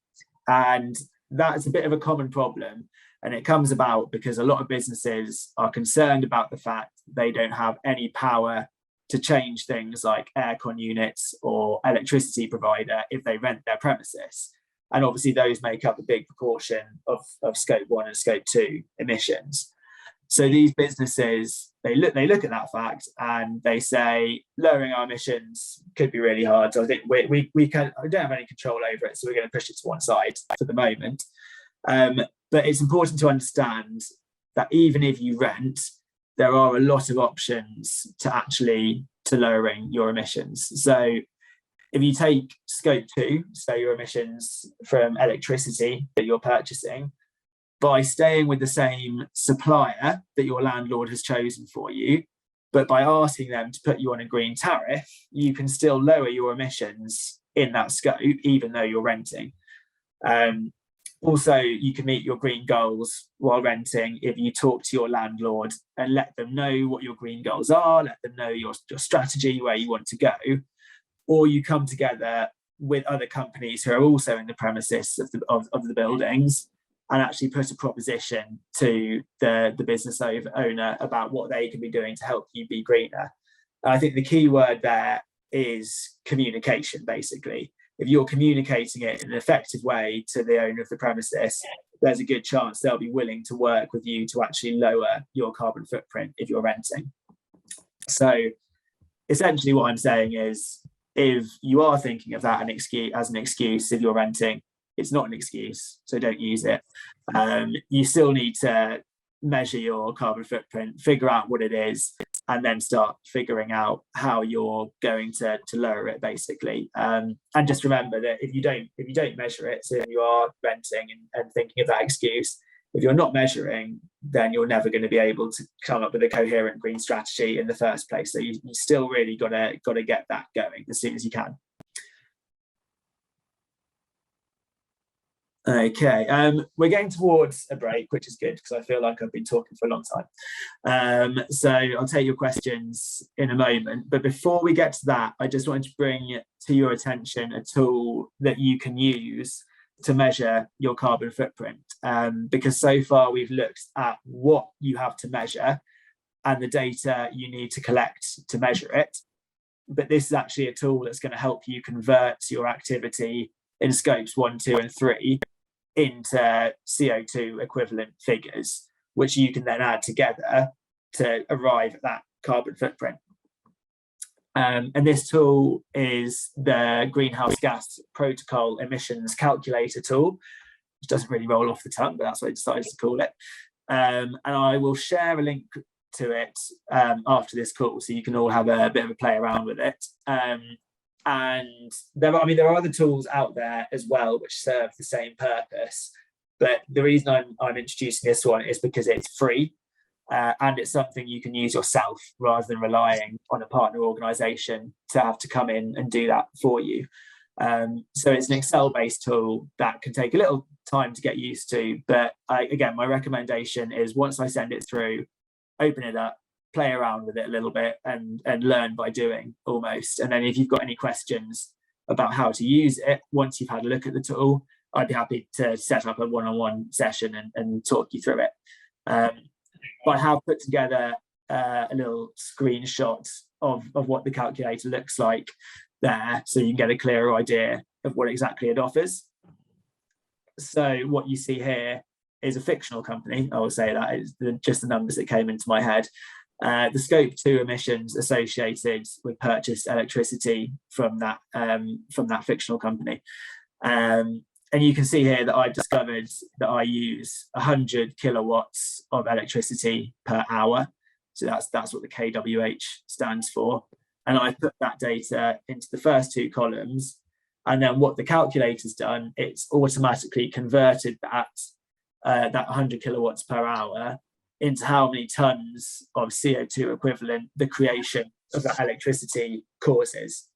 And that's a bit of a common problem. And it comes about because a lot of businesses are concerned about the fact they don't have any power to change things like aircon units or electricity provider if they rent their premises. And obviously those make up a big proportion of scope 1 and scope 2 emissions. So these businesses, they look at that fact and they say lowering our emissions could be really hard. So I think we don't have any control over it, so we're going to push it to one side for the moment. But it's important to understand that even if you rent, there are a lot of options to lowering your emissions. So if you take scope 2, so your emissions from electricity that you're purchasing, by staying with the same supplier that your landlord has chosen for you, but by asking them to put you on a green tariff, you can still lower your emissions in that scope, even though you're renting. Also, you can meet your green goals while renting if you talk to your landlord and let them know what your green goals are, let them know your strategy, where you want to go, or you come together with other companies who are also in the premises of the buildings and actually put a proposition to the business owner about what they can be doing to help you be greener. I think the key word there is communication, basically. If you're communicating it in an effective way to the owner of the premises, there's a good chance they'll be willing to work with you to actually lower your carbon footprint if you're renting. So essentially what I'm saying is, if you are thinking of that as an excuse if you're renting, it's not an excuse, so don't use it. You still need to measure your carbon footprint, figure out what it is, and then start figuring out how you're going to lower it, basically. And just remember that if you don't measure it, so if you are renting and thinking of that excuse, if you're not measuring, then you're never going to be able to come up with a coherent green strategy in the first place. So you still really got to get that going as soon as you can. Okay, we're getting towards a break, which is good because I feel like I've been talking for a long time. So I'll take your questions in a moment. But before we get to that, I just wanted to bring to your attention a tool that you can use to measure your carbon footprint. Because so far we've looked at what you have to measure and the data you need to collect to measure it. But this is actually a tool that's going to help you convert your activity in scopes 1, 2, and 3 into CO2 equivalent figures, which you can then add together to arrive at that carbon footprint. And this tool is the Greenhouse Gas Protocol Emissions Calculator tool, which doesn't really roll off the tongue, but that's what I decided to call it. And I will share a link to it after this call, so you can all have a bit of a play around with it. And there are other tools out there as well which serve the same purpose, but the reason I'm introducing this one is because it's free and it's something you can use yourself rather than relying on a partner organization to have to come in and do that for you. So it's an Excel-based tool that can take a little time to get used to, but again, my recommendation is once I send it through, open it up, play around with it a little bit and learn by doing almost. And then if you've got any questions about how to use it, once you've had a look at the tool, I'd be happy to set up a one-on-one session and talk you through it. But I have put together a little screenshot of what the calculator looks like there, so you can get a clearer idea of what exactly it offers. So what you see here is a fictional company. I will say that is just the numbers that came into my head. The scope 2 emissions associated with purchased electricity from that fictional company, and you can see here that I've discovered that I use 100 kilowatts of electricity per hour. So that's what the kWh stands for, and I put that data into the first 2 columns, and then what the calculator's done, it's automatically converted that 100 kilowatts per hour into how many tons of CO2 equivalent the creation of that electricity causes.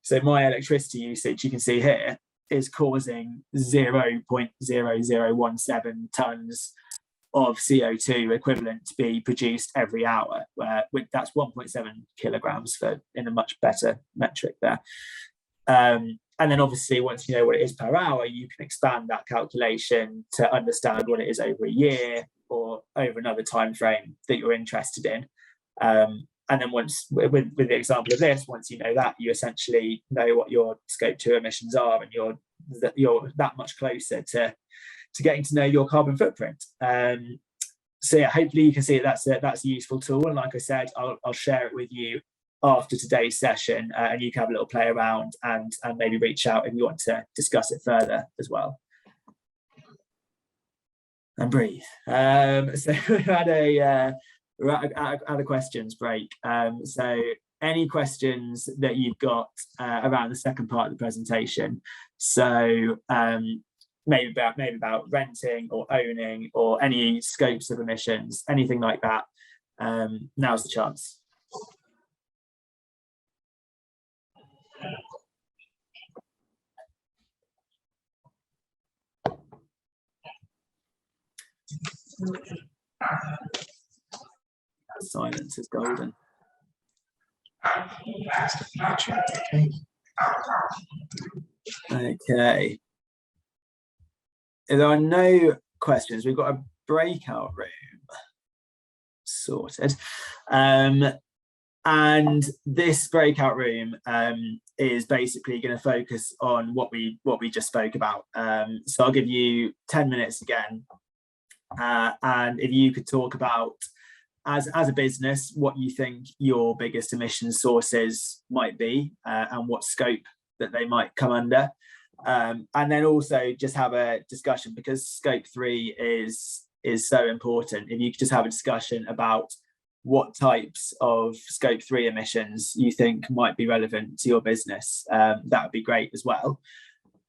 So my electricity usage, you can see here, is causing 0.0017 tons of CO2 equivalent to be produced every hour. That's 1.7 kilograms in a much better metric there. And then obviously, once you know what it is per hour, you can expand that calculation to understand what it is over a year or over another time frame that you're interested in. And then once, with the example of this, once you know that, you essentially know what your scope 2 emissions are, and you're that much closer to getting to know your carbon footprint. So yeah, hopefully you can see that's a useful tool. And like I said, I'll share it with you after today's session, and you can have a little play around and maybe reach out if you want to discuss it further as well. And breathe. So we had a questions break. So any questions that you've got around the second part of the presentation? So maybe about renting or owning or any scopes of emissions, anything like that. Now's the chance. Silence is golden. Okay. If there are no questions, we've got a breakout room sorted. And this breakout room is basically going to focus on what we just spoke about. So I'll give you 10 minutes again. And if you could talk about, as a business, what you think your biggest emission sources might be, and what scope that they might come under. And then also just have a discussion, because scope 3 is so important. If you could just have a discussion about what types of scope 3 emissions you think might be relevant to your business, that would be great as well.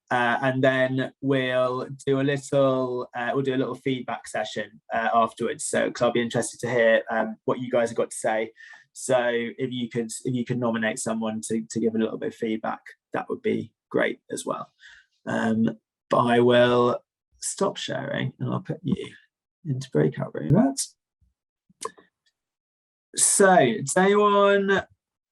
And then we'll do a little feedback session afterwards. So, because I'll be interested to hear what you guys have got to say. So if you could nominate someone to give a little bit of feedback, that would be great as well. but I will stop sharing and I'll put you into breakout room. So does anyone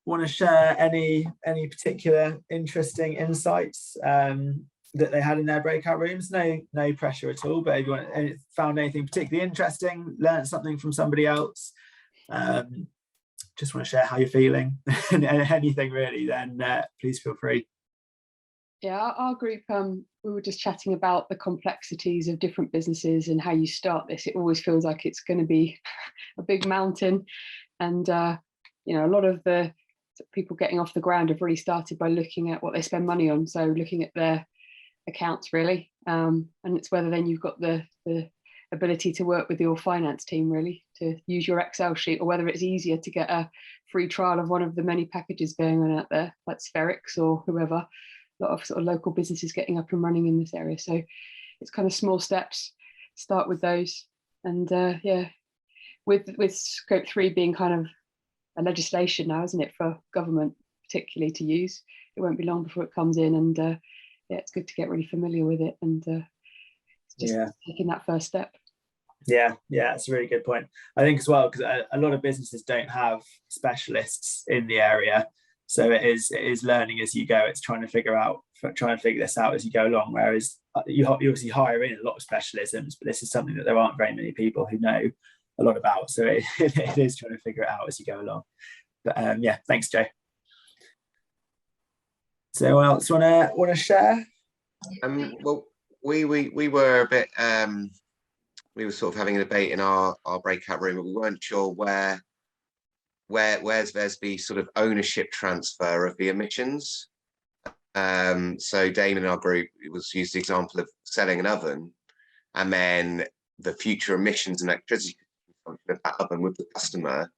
want to share any particular interesting insights that they had in their breakout rooms? No pressure at all, but if you found anything particularly interesting, learned something from somebody else, just want to share how you're feeling, anything really, then please feel free. Yeah, our group, we were just chatting about the complexities of different businesses and how you start this. It always feels like it's going to be a big mountain, and you know, a lot of the people getting off the ground have really started by looking at what they spend money on, so looking at their accounts really, and it's whether then you've got the ability to work with your finance team really to use your Excel sheet, or whether it's easier to get a free trial of one of the many packages going on out there like Spherix or whoever. A lot of sort of local businesses getting up and running in this area, so it's kind of small steps, start with those. And yeah, with scope 3 being kind of a legislation now, isn't it, for government particularly to use, it won't be long before it comes in, and yeah, it's good to get really familiar with it, and it's just taking that first step. Yeah, it's a really good point. I think as well, because a lot of businesses don't have specialists in the area, so it is learning as you go. It's trying to figure this out as you go along. Whereas you obviously hire in a lot of specialisms, but this is something that there aren't very many people who know a lot about. So it is trying to figure it out as you go along. But yeah, thanks, Joe. So anyone else want to share? Well, we were a bit we were sort of having a debate in our breakout room, but we weren't sure where's there's the sort of ownership transfer of the emissions. So Damon in our group used the example of selling an oven, and then the future emissions and electricity of that oven with the customer.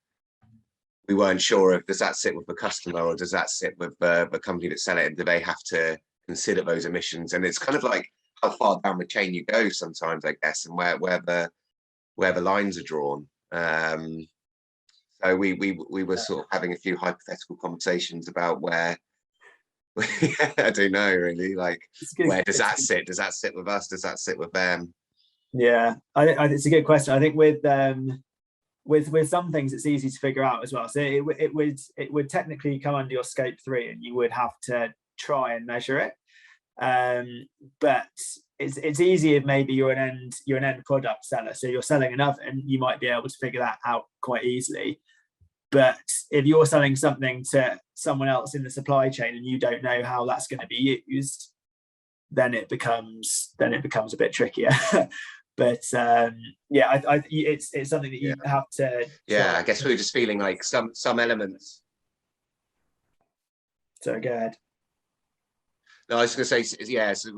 We weren't sure if does that sit with the customer or does that sit with the company that sell it, and do they have to consider those emissions? And it's kind of like how far down the chain you go sometimes, I guess, and where the lines are drawn. So we were sort of having a few hypothetical conversations about where I don't know really, like where does that sit? Does that sit with us? Does that sit with them? Yeah, it's a good question. I think with some things it's easy to figure out as well. So it would technically come under your scope 3, and you would have to try and measure it. But it's easy if maybe you're an end product seller, so you're selling an oven, you might be able to figure that out quite easily. But if you're selling something to someone else in the supply chain and you don't know how that's going to be used, then it becomes a bit trickier. But yeah, it's something that you have to. Yeah, I guess we were just feeling like some elements. So go ahead. No, I was going to say, yeah, so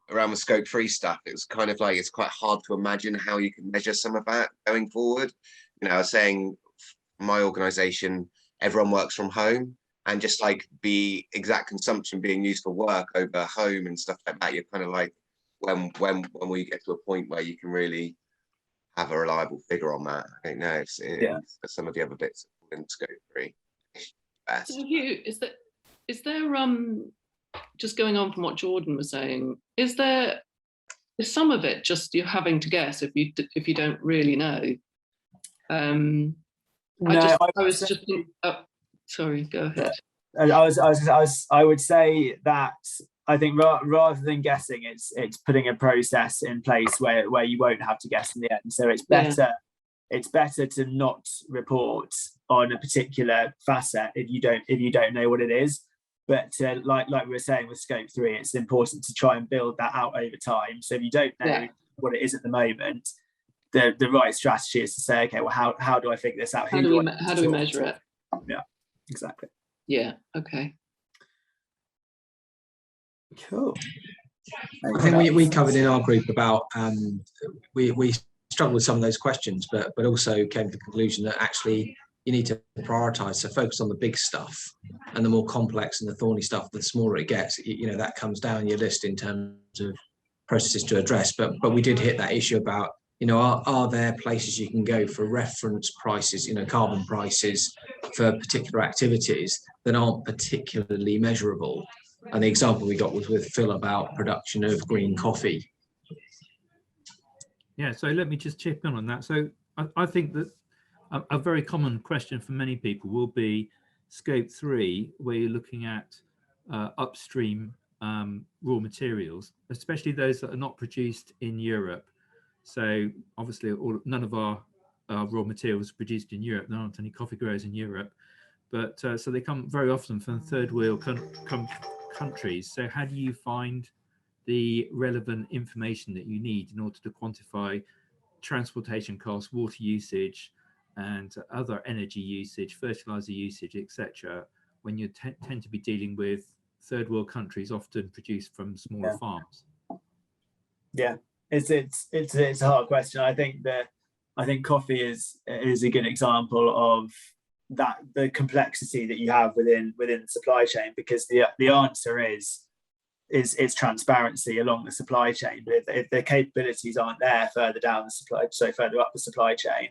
around the scope 3 stuff, it was kind of like it's quite hard to imagine how you can measure some of that going forward. You know, I was saying my organisation, everyone works from home, and just like the exact consumption being used for work over home and stuff like that, you're kind of like, when we get to a point where you can really have a reliable figure on that. I don't know if some of the other bits in scope 3. So Hugh, is there just going on from what Jordan was saying, is some of it just you're having to guess if you don't really know? Sorry, go ahead. I would say that I think rather than guessing, it's putting a process in place where you won't have to guess in the end. So it's better. Yeah. It's better to not report on a particular facet if you don't know what it is. But like we were saying with scope 3, it's important to try and build that out over time. So if you don't know what it is at the moment, the right strategy is to say, okay, well, how do I figure this out? How do we measure it? Yeah, exactly. Yeah. Okay. Cool. I think we covered in our group about we struggled with some of those questions, but also came to the conclusion that actually you need to prioritize, so focus on the big stuff, and the more complex and the thorny stuff, the smaller it gets. You know, that comes down your list in terms of processes to address. But we did hit that issue about, you know, are there places you can go for reference prices, you know, carbon prices for particular activities that aren't particularly measurable, And the example we got was with Phil about production of green coffee. Yeah, so let me just chip in on that. So I think that a very common question for many people will be scope 3, where you're looking at upstream raw materials, especially those that are not produced in Europe. So obviously none of our raw materials are produced in Europe. There aren't any coffee growers in Europe, but so they come very often from third world countries. So how do you find the relevant information that you need in order to quantify transportation costs, water usage, and other energy usage, fertilizer usage, etc., when you tend to be dealing with third world countries often produced from smaller farms? Yeah, it's a hard question. I think coffee is a good example of that, the complexity that you have within the supply chain, because the answer is transparency along the supply chain. But if the capabilities aren't there further down the supply, so further up the supply chain,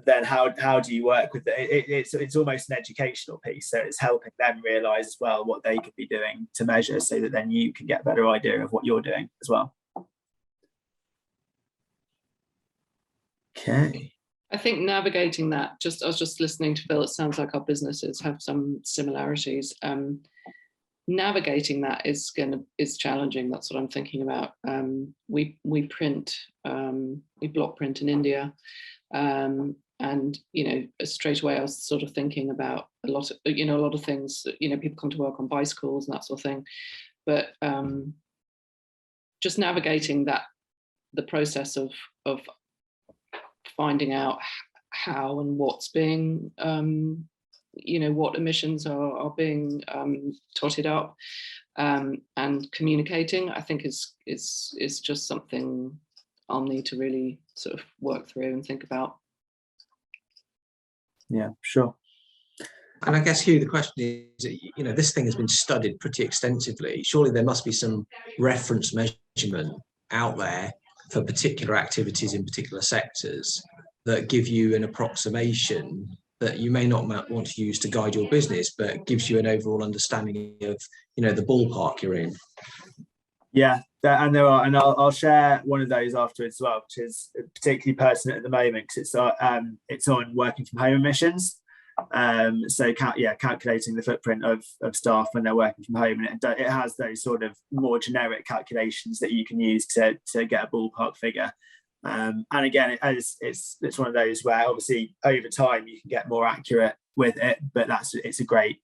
then how do you work with it? It's almost an educational piece. So it's helping them realize as well what they could be doing to measure, so that then you can get a better idea of what you're doing as well. Okay. I think navigating that, I was just listening to Phil, it sounds like our businesses have some similarities. Navigating that is challenging. That's what I'm thinking about. We print, we block print in India, and straight away I was sort of thinking about a lot of things. People come to work on bicycles and that sort of thing, but just navigating the process of finding out how and what's being what emissions are being totted up, and communicating, I think is just something I'll need to really sort of work through and think about. Yeah, sure. And I guess, Hugh, the question is, this thing has been studied pretty extensively. Surely there must be some reference measurement out there for particular activities in particular sectors that give you an approximation that you may not want to use to guide your business, but gives you an overall understanding of, the ballpark you're in. Yeah, and there are, and I'll share one of those afterwards as well, which is particularly pertinent at the moment, because it's on working from home emissions. So calculating the footprint of staff when they're working from home, and it has those sort of more generic calculations that you can use to get a ballpark figure. And again, it's one of those where obviously over time you can get more accurate with it, but it's a great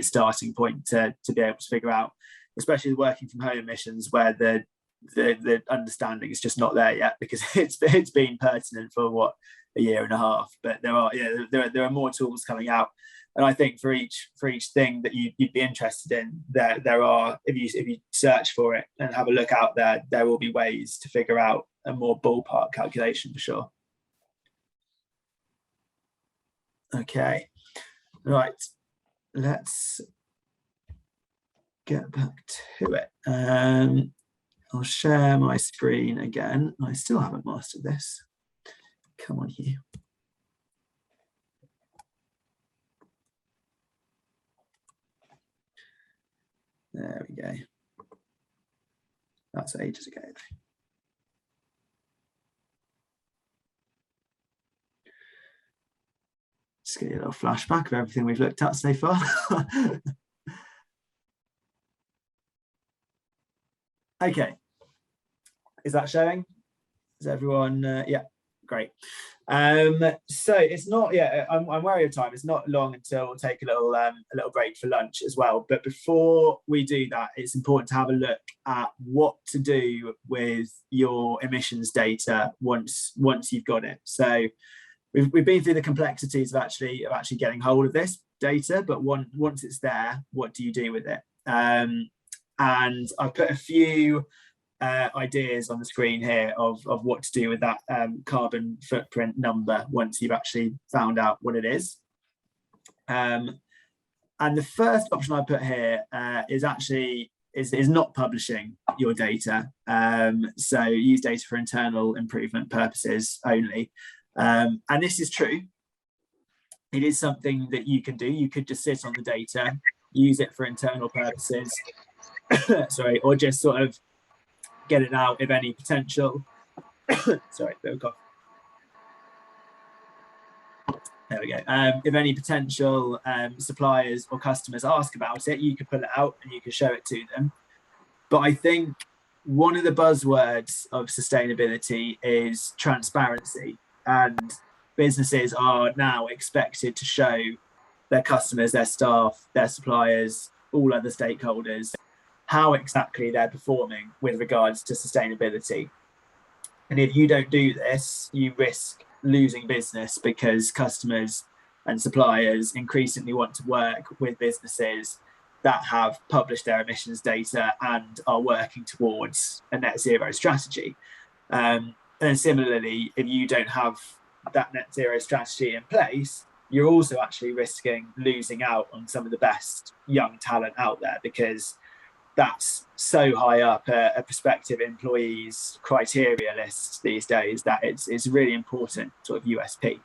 starting point to be able to figure out, especially the working from home emissions, where the understanding is just not there yet, because it's been pertinent for a year and a half. But there are more tools coming out, and I think for each thing that you'd be interested in, there are, if you search for it and have a look out there will be ways to figure out a more ballpark calculation for sure. Okay, right, let's get back to it. I'll share my screen again. I still haven't mastered this. Come on, Hugh. There we go. That's ages ago. Just get a little flashback of everything we've looked at so far. Okay. Is that showing? Is everyone? Yeah, great. So it's not. Yeah, I'm wary of time. It's not long until we'll take a little break for lunch as well. But before we do that, it's important to have a look at what to do with your emissions data once you've got it. So we've been through the complexities of actually getting hold of this data, but once it's there, what do you do with it? And I've put a few ideas on the screen here of what to do with that carbon footprint number once you've actually found out what it is. And the first option I put here is not publishing your data. So use data for internal improvement purposes only. And this is true. It is something that you can do. You could just sit on the data use it for internal purposes, sorry, or just sort of get it out if any potential, sorry, bit of cough. There we go. If any potential suppliers or customers ask about it, you can pull it out and you can show it to them. But I think one of the buzzwords of sustainability is transparency, and businesses are now expected to show their customers, their staff, their suppliers, all other stakeholders, how exactly they're performing with regards to sustainability. And if you don't do this, you risk losing business, because customers and suppliers increasingly want to work with businesses that have published their emissions data and are working towards a net zero strategy. And similarly, if you don't have that net zero strategy in place, you're also actually risking losing out on some of the best young talent out there, because that's so high up a prospective employee's criteria list these days that it's really important sort of USP.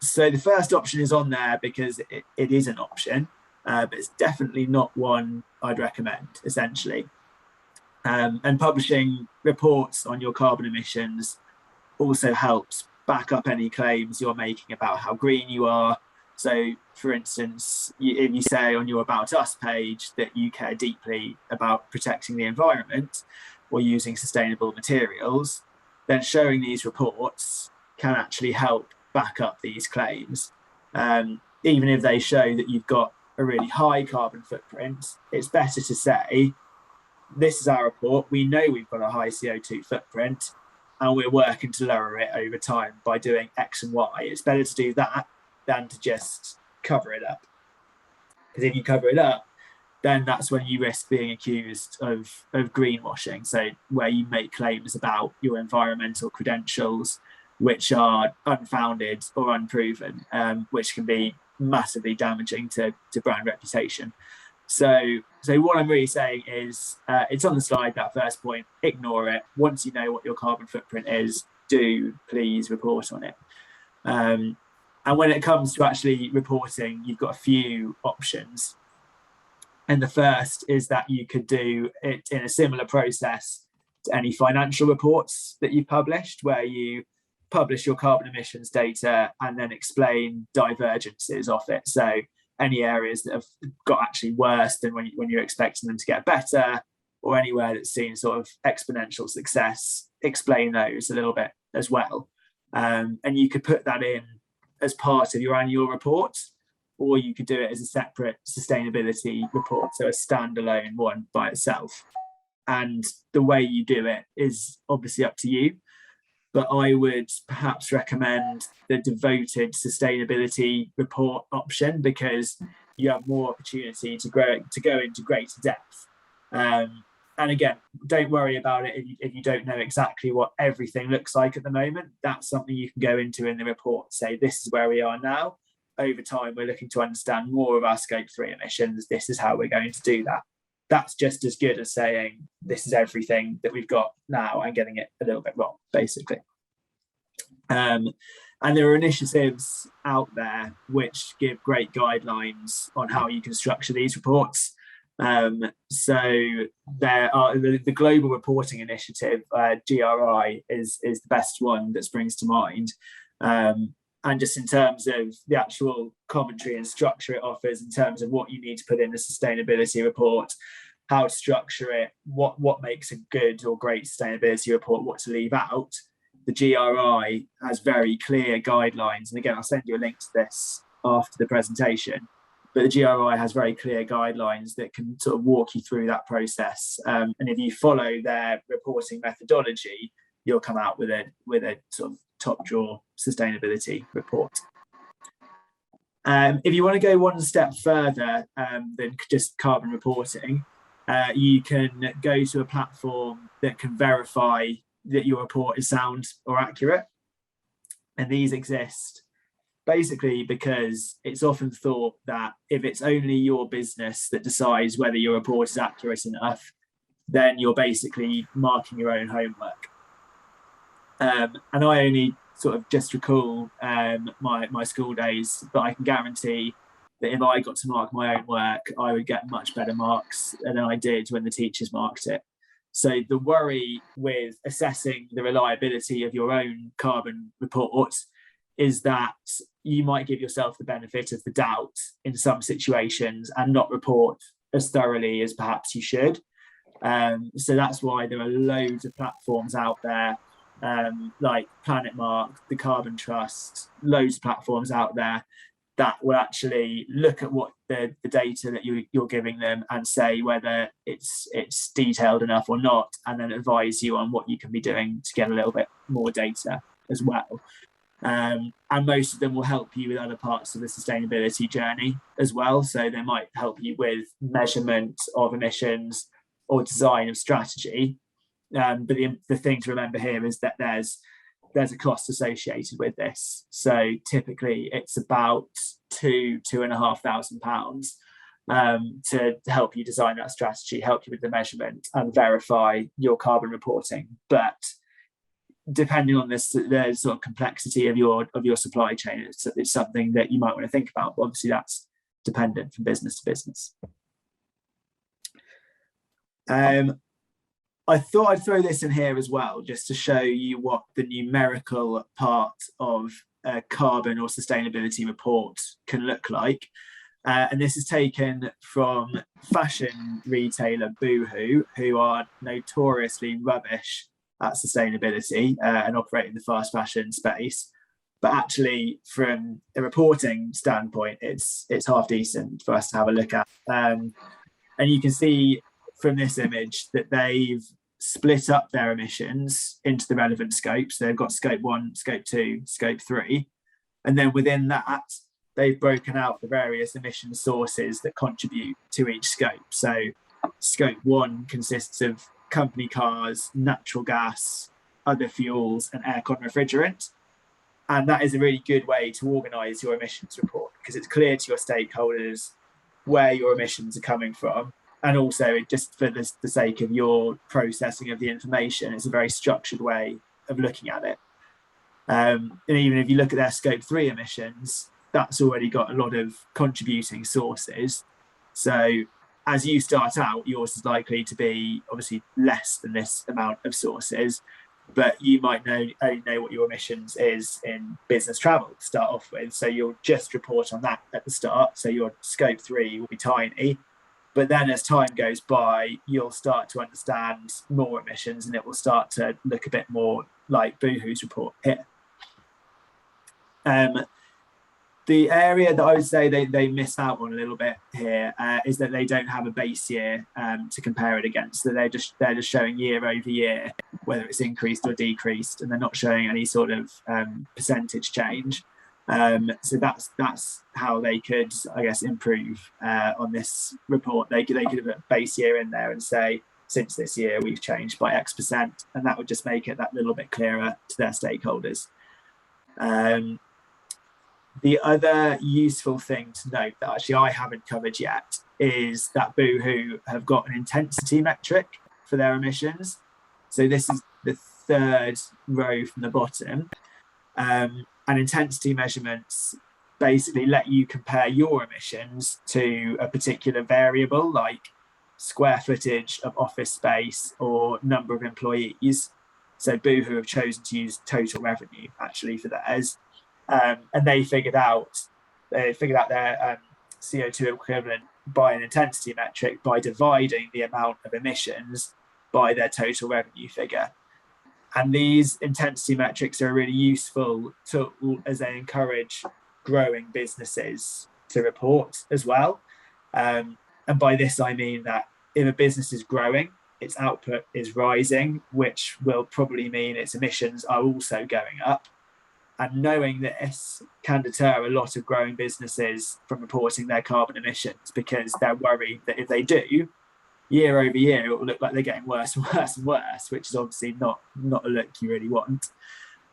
So the first option is on there because it is an option, but it's definitely not one I'd recommend, essentially. And publishing reports on your carbon emissions also helps back up any claims you're making about how green you are. So, for instance, if you say on your About Us page that you care deeply about protecting the environment or using sustainable materials, then showing these reports can actually help back up these claims. Even if they show that you've got a really high carbon footprint, it's better to say, this is our report, we know we've got a high CO2 footprint, and we're working to lower it over time by doing X and Y. It's better to do that than to just cover it up. Because if you cover it up, then that's when you risk being accused of greenwashing. So where you make claims about your environmental credentials, which are unfounded or unproven, which can be massively damaging to brand reputation. So what I'm really saying is, it's on the slide, that first point, ignore it. Once you know what your carbon footprint is, do please report on it. And when it comes to actually reporting, you've got a few options. And the first is that you could do it in a similar process to any financial reports that you've published, where you publish your carbon emissions data and then explain divergences of it. So any areas that have got actually worse than when you're expecting them to get better, or anywhere that's seen sort of exponential success, explain those a little bit as well. And you could put that in as part of your annual report, or you could do it as a separate sustainability report, so a standalone one by itself. And the way you do it is obviously up to you, but I would perhaps recommend the devoted sustainability report option, because you have more opportunity to go into greater depth. And again, don't worry about it if you don't know exactly what everything looks like at the moment. That's something you can go into in the report. Say, this is where we are now. Over time, we're looking to understand more of our scope 3 emissions. This is how we're going to do that. That's just as good as saying, this is everything that we've got now and getting it a little bit wrong, basically. And there are initiatives out there which give great guidelines on how you can structure these reports. So there are the Global Reporting Initiative, GRI, is the best one that springs to mind. And just in terms of the actual commentary and structure it offers, in terms of what you need to put in a sustainability report, how to structure it, what makes a good or great sustainability report, what to leave out, the GRI has very clear guidelines. And again, I'll send you a link to this after the presentation. But the GRI has very clear guidelines that can sort of walk you through that process. And if you follow their reporting methodology, you'll come out with a sort of top drawer sustainability report. If you want to go one step further than just carbon reporting, you can go to a platform that can verify that your report is sound or accurate. And these exist basically because it's often thought that if it's only your business that decides whether your report is accurate enough, then you're basically marking your own homework. And I only sort of just recall my school days, but I can guarantee that if I got to mark my own work, I would get much better marks than I did when the teachers marked it. So the worry with assessing the reliability of your own carbon report is that you might give yourself the benefit of the doubt in some situations and not report as thoroughly as perhaps you should. So that's why there are loads of platforms out there, like Planet Mark, the Carbon Trust, loads of platforms out there that will actually look at what the data that you're giving them and say whether it's detailed enough or not, and then advise you on what you can be doing to get a little bit more data as well. And most of them will help you with other parts of the sustainability journey as well. So they might help you with measurement of emissions or design of strategy. But the thing to remember here is that there's a cost associated with this. So typically it's about £2,500 to help you design that strategy, help you with the measurement and verify your carbon reporting. But depending on the sort of complexity of your supply chain, it's something that you might want to think about. But obviously that's dependent from business to business. I thought I'd throw this in here as well, just to show you what the numerical part of a carbon or sustainability report can look like. And this is taken from fashion retailer Boohoo, who are notoriously rubbish at sustainability and operate in the fast fashion space. But actually, from a reporting standpoint, it's half decent for us to have a look at. And you can see from this image that they've split up their emissions into the relevant scopes. They've got scope 1, scope 2, scope 3. And then within that, they've broken out the various emission sources that contribute to each scope. So scope 1 consists of company cars, natural gas, other fuels, and aircon refrigerant. And that is a really good way to organise your emissions report, because it's clear to your stakeholders where your emissions are coming from. And also, just for the sake of your processing of the information, it's a very structured way of looking at it. And even if you look at their scope 3 emissions, that's already got a lot of contributing sources. So as you start out, yours is likely to be obviously less than this amount of sources, but you might only know what your emissions is in business travel to start off with. So you'll just report on that at the start. So your scope 3 will be tiny. But then as time goes by, you'll start to understand more emissions and it will start to look a bit more like Boohoo's report here. The area that I would say they miss out on a little bit here is that they don't have a base year to compare it against. So they're just showing year over year, whether it's increased or decreased, and they're not showing any sort of percentage change. So that's how they could, I guess, improve on this report. They could have a base year in there and say, since this year we've changed by X%, and that would just make it that little bit clearer to their stakeholders. The other useful thing to note that actually I haven't covered yet is that Boohoo have got an intensity metric for their emissions. So this is the third row from the bottom. And intensity measurements basically let you compare your emissions to a particular variable like square footage of office space or number of employees. So Boohoo have chosen to use total revenue actually for theirs. And they figured out their CO2 equivalent by an intensity metric by dividing the amount of emissions by their total revenue figure. And these intensity metrics are a really useful tool as they encourage growing businesses to report as well. And by this, I mean that if a business is growing, its output is rising, which will probably mean its emissions are also going up. And knowing this can deter a lot of growing businesses from reporting their carbon emissions, because they're worried that if they do, year over year, it will look like they're getting worse and worse and worse, which is obviously not a look you really want.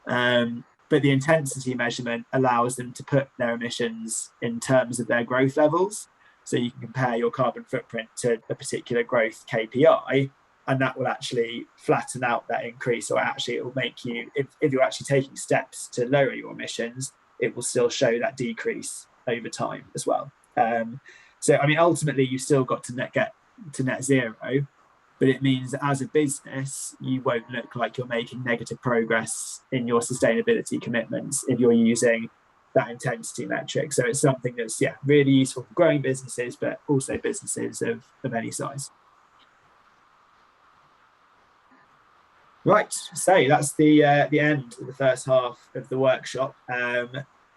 But the intensity measurement allows them to put their emissions in terms of their growth levels. So you can compare your carbon footprint to a particular growth KPI, and that will actually flatten out that increase, or actually it will make you, if you're actually taking steps to lower your emissions, it will still show that decrease over time as well. So I mean, ultimately, you've still got to get to net zero, but it means that as a business, you won't look like you're making negative progress in your sustainability commitments if you're using that intensity metric. So it's something that's really useful for growing businesses, but also businesses of any size. Right, so that's the end of the first half of the workshop.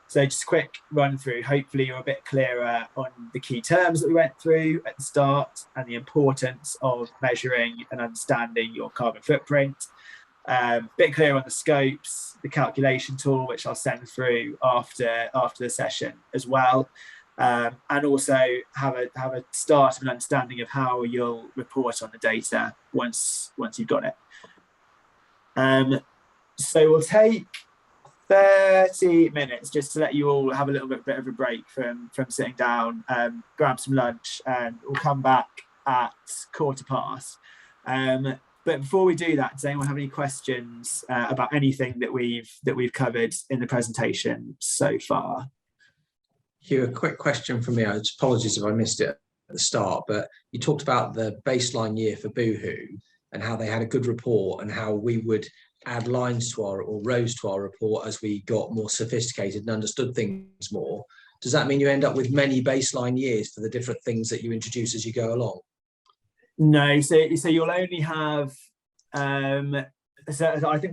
So just a quick run through. Hopefully you're a bit clearer on the key terms that we went through at the start and the importance of measuring and understanding your carbon footprint. A bit clearer on the scopes, the calculation tool, which I'll send through after the session as well. And also have a start of an understanding of how you'll report on the data once you've got it. So we'll take 30 minutes just to let you all have a little bit of a break from sitting down, grab some lunch, and we'll come back at past. But before we do that, does anyone have any questions about anything that we've covered in the presentation so far? Hugh, a quick question from me. Apologies if I missed it at the start, but you talked about the baseline year for Boohoo and how they had a good report and how we would add lines to or rows to our report as we got more sophisticated and understood things more. Does that mean you end up with many baseline years for the different things that you introduce as you go along? No, so you'll only have so I think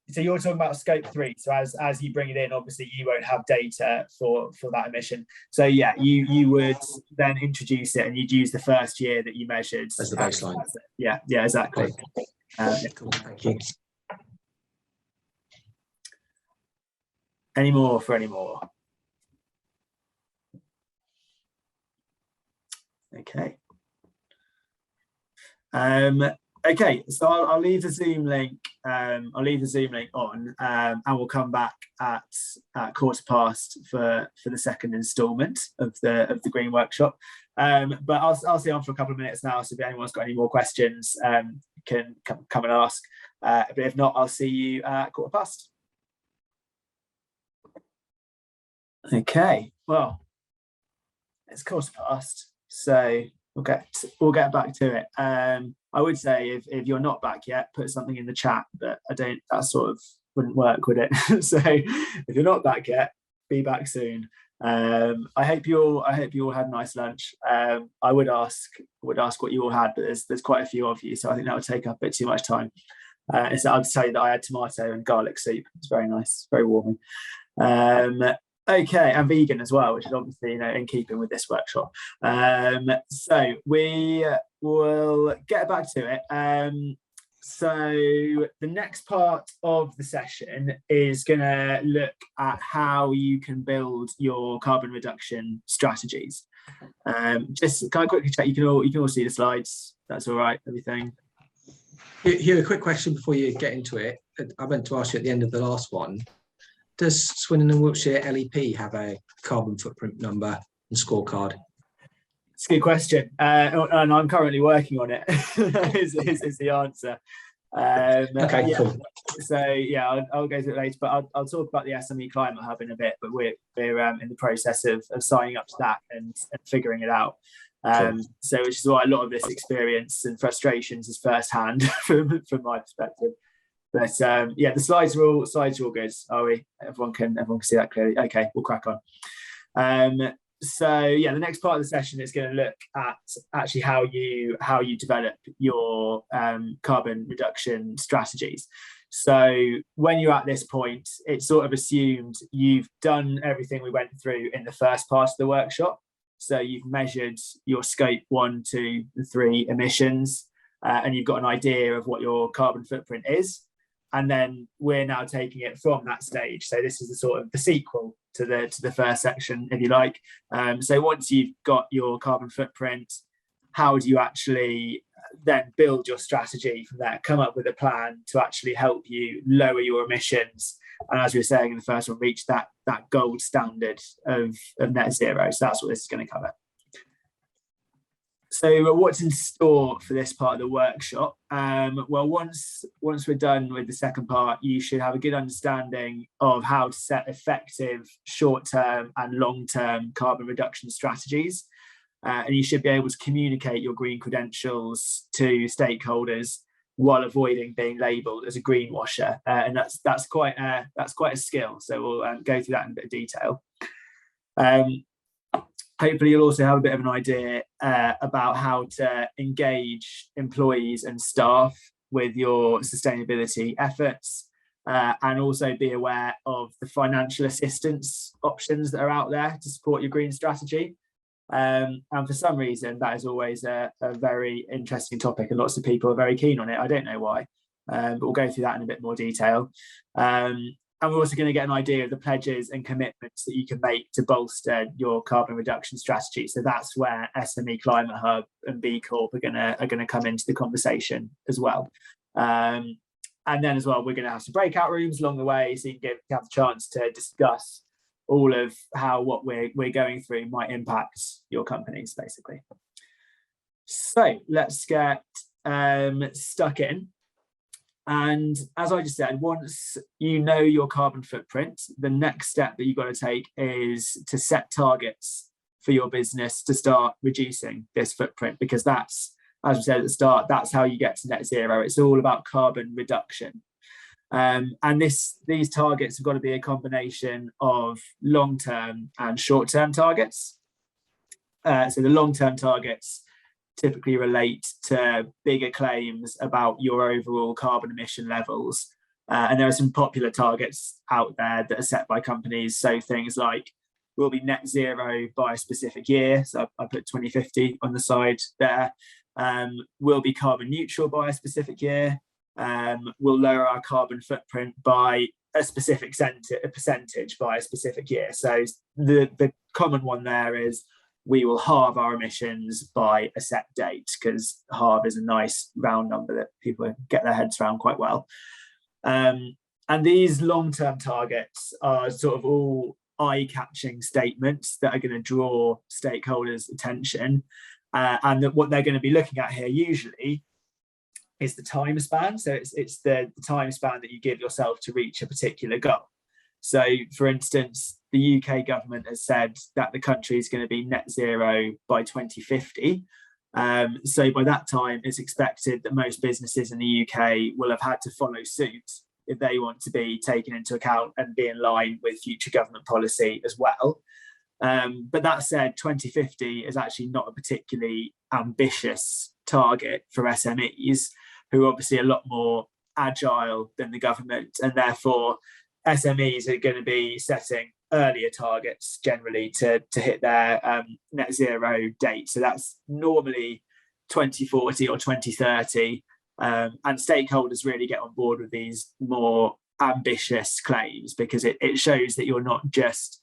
so you're talking about scope 3. So as you bring it in, obviously you won't have data for that emission. So yeah, you would then introduce it and you'd use the first year that you measured as the baseline. Yeah, exactly. Cool. Thank you. Any more? Okay. Okay, so I'll leave the Zoom link. I'll leave the Zoom link on, and we'll come back at past for the second instalment of the Green Workshop. But I'll stay on for a couple of minutes now. So if anyone's got any more questions, can come and ask. But if not, I'll see you at past. Okay, well, it's past, so we'll get back to it. I would say if you're not back yet, put something in the chat, but that sort of wouldn't work, would it? So if you're not back yet, be back soon. I hope you all had a nice lunch. I would ask what you all had, but there's quite a few of you, so I think that would take up a bit too much time. So I'd say that I had tomato and garlic soup. It's very nice, very warming. Okay, and vegan as well, which is obviously in keeping with this workshop. So we will get back to it. So the next part of the session is going to look at how you can build your carbon reduction strategies. Just can I quickly check? You can all see the slides. That's all right. Everything. Hugh, a quick question before you get into it. I meant to ask you at the end of the last one. Does Swindon and Wiltshire LEP have a carbon footprint number and scorecard? It's a good question, and I'm currently working on it. is the answer. Okay, yeah. cool. So yeah, I'll go through it later, but I'll talk about the SME Climate Hub in a bit. But we're in the process of signing up to that and figuring it out. Cool. So which is why a lot of this experience and frustrations is firsthand from my perspective. But yeah, the slides are all good, are we? Everyone can see that clearly. Okay, we'll crack on. So yeah, the next part of the session is going to look at actually how you develop your carbon reduction strategies. So when you're at this point, it's sort of assumed you've done everything we went through in the first part of the workshop. So you've measured your scope 1, 2, 3 emissions, and you've got an idea of what your carbon footprint is. And then we're now taking it from that stage. So this is the sort of the sequel to the first section, if you like. So once you've got your carbon footprint, how do you actually then build your strategy from there? Come up with a plan to actually help you lower your emissions. And as we were saying in the first one, reach that gold standard of net zero. So that's what this is going to cover. So what's in store for this part of the workshop? Well, once we're done with the second part, you should have a good understanding of how to set effective short-term and long-term carbon reduction strategies. And you should be able to communicate your green credentials to stakeholders while avoiding being labelled as a greenwasher. And that's quite a skill. So we'll go through that in a bit of detail. Hopefully you'll also have a bit of an idea about how to engage employees and staff with your sustainability efforts, and also be aware of the financial assistance options that are out there to support your green strategy. And for some reason, that is always a very interesting topic, and lots of people are very keen on it. I don't know why, but we'll go through that in a bit more detail. And we're also going to get an idea of the pledges and commitments that you can make to bolster your carbon reduction strategy. So that's where SME Climate Hub and B Corp are going to come into the conversation as well. And then as well, we're going to have some breakout rooms along the way, so you can have the chance to discuss all of how what we're going through might impact your companies, basically. So let's get stuck in. And as I just said, once you know your carbon footprint, the next step that you've got to take is to set targets for your business to start reducing this footprint, because that's, as we said at the start, that's how you get to net zero. It's all about carbon reduction. And these targets have got to be a combination of long-term and short-term targets. So the long-term targets typically relate to bigger claims about your overall carbon emission levels. And there are some popular targets out there that are set by companies. So things like, we'll be net zero by a specific year. So I put 2050 on the side there. We'll be carbon neutral by a specific year. We'll lower our carbon footprint by a specific percentage by a specific year. So the common one there is, we will halve our emissions by a set date, because halve is a nice round number that people get their heads around quite well. And these long-term targets are sort of all eye-catching statements that are going to draw stakeholders' attention. And that what they're going to be looking at here usually is the time span. So it's the time span that you give yourself to reach a particular goal. So, for instance, the UK government has said that the country is going to be net zero by 2050. So by that time, it's expected that most businesses in the UK will have had to follow suit if they want to be taken into account and be in line with future government policy as well. But that said, 2050 is actually not a particularly ambitious target for SMEs, who are obviously a lot more agile than the government, and therefore SMEs are going to be setting earlier targets generally to hit their net zero date. So that's normally 2040 or 2030. And stakeholders really get on board with these more ambitious claims, because it shows that you're not just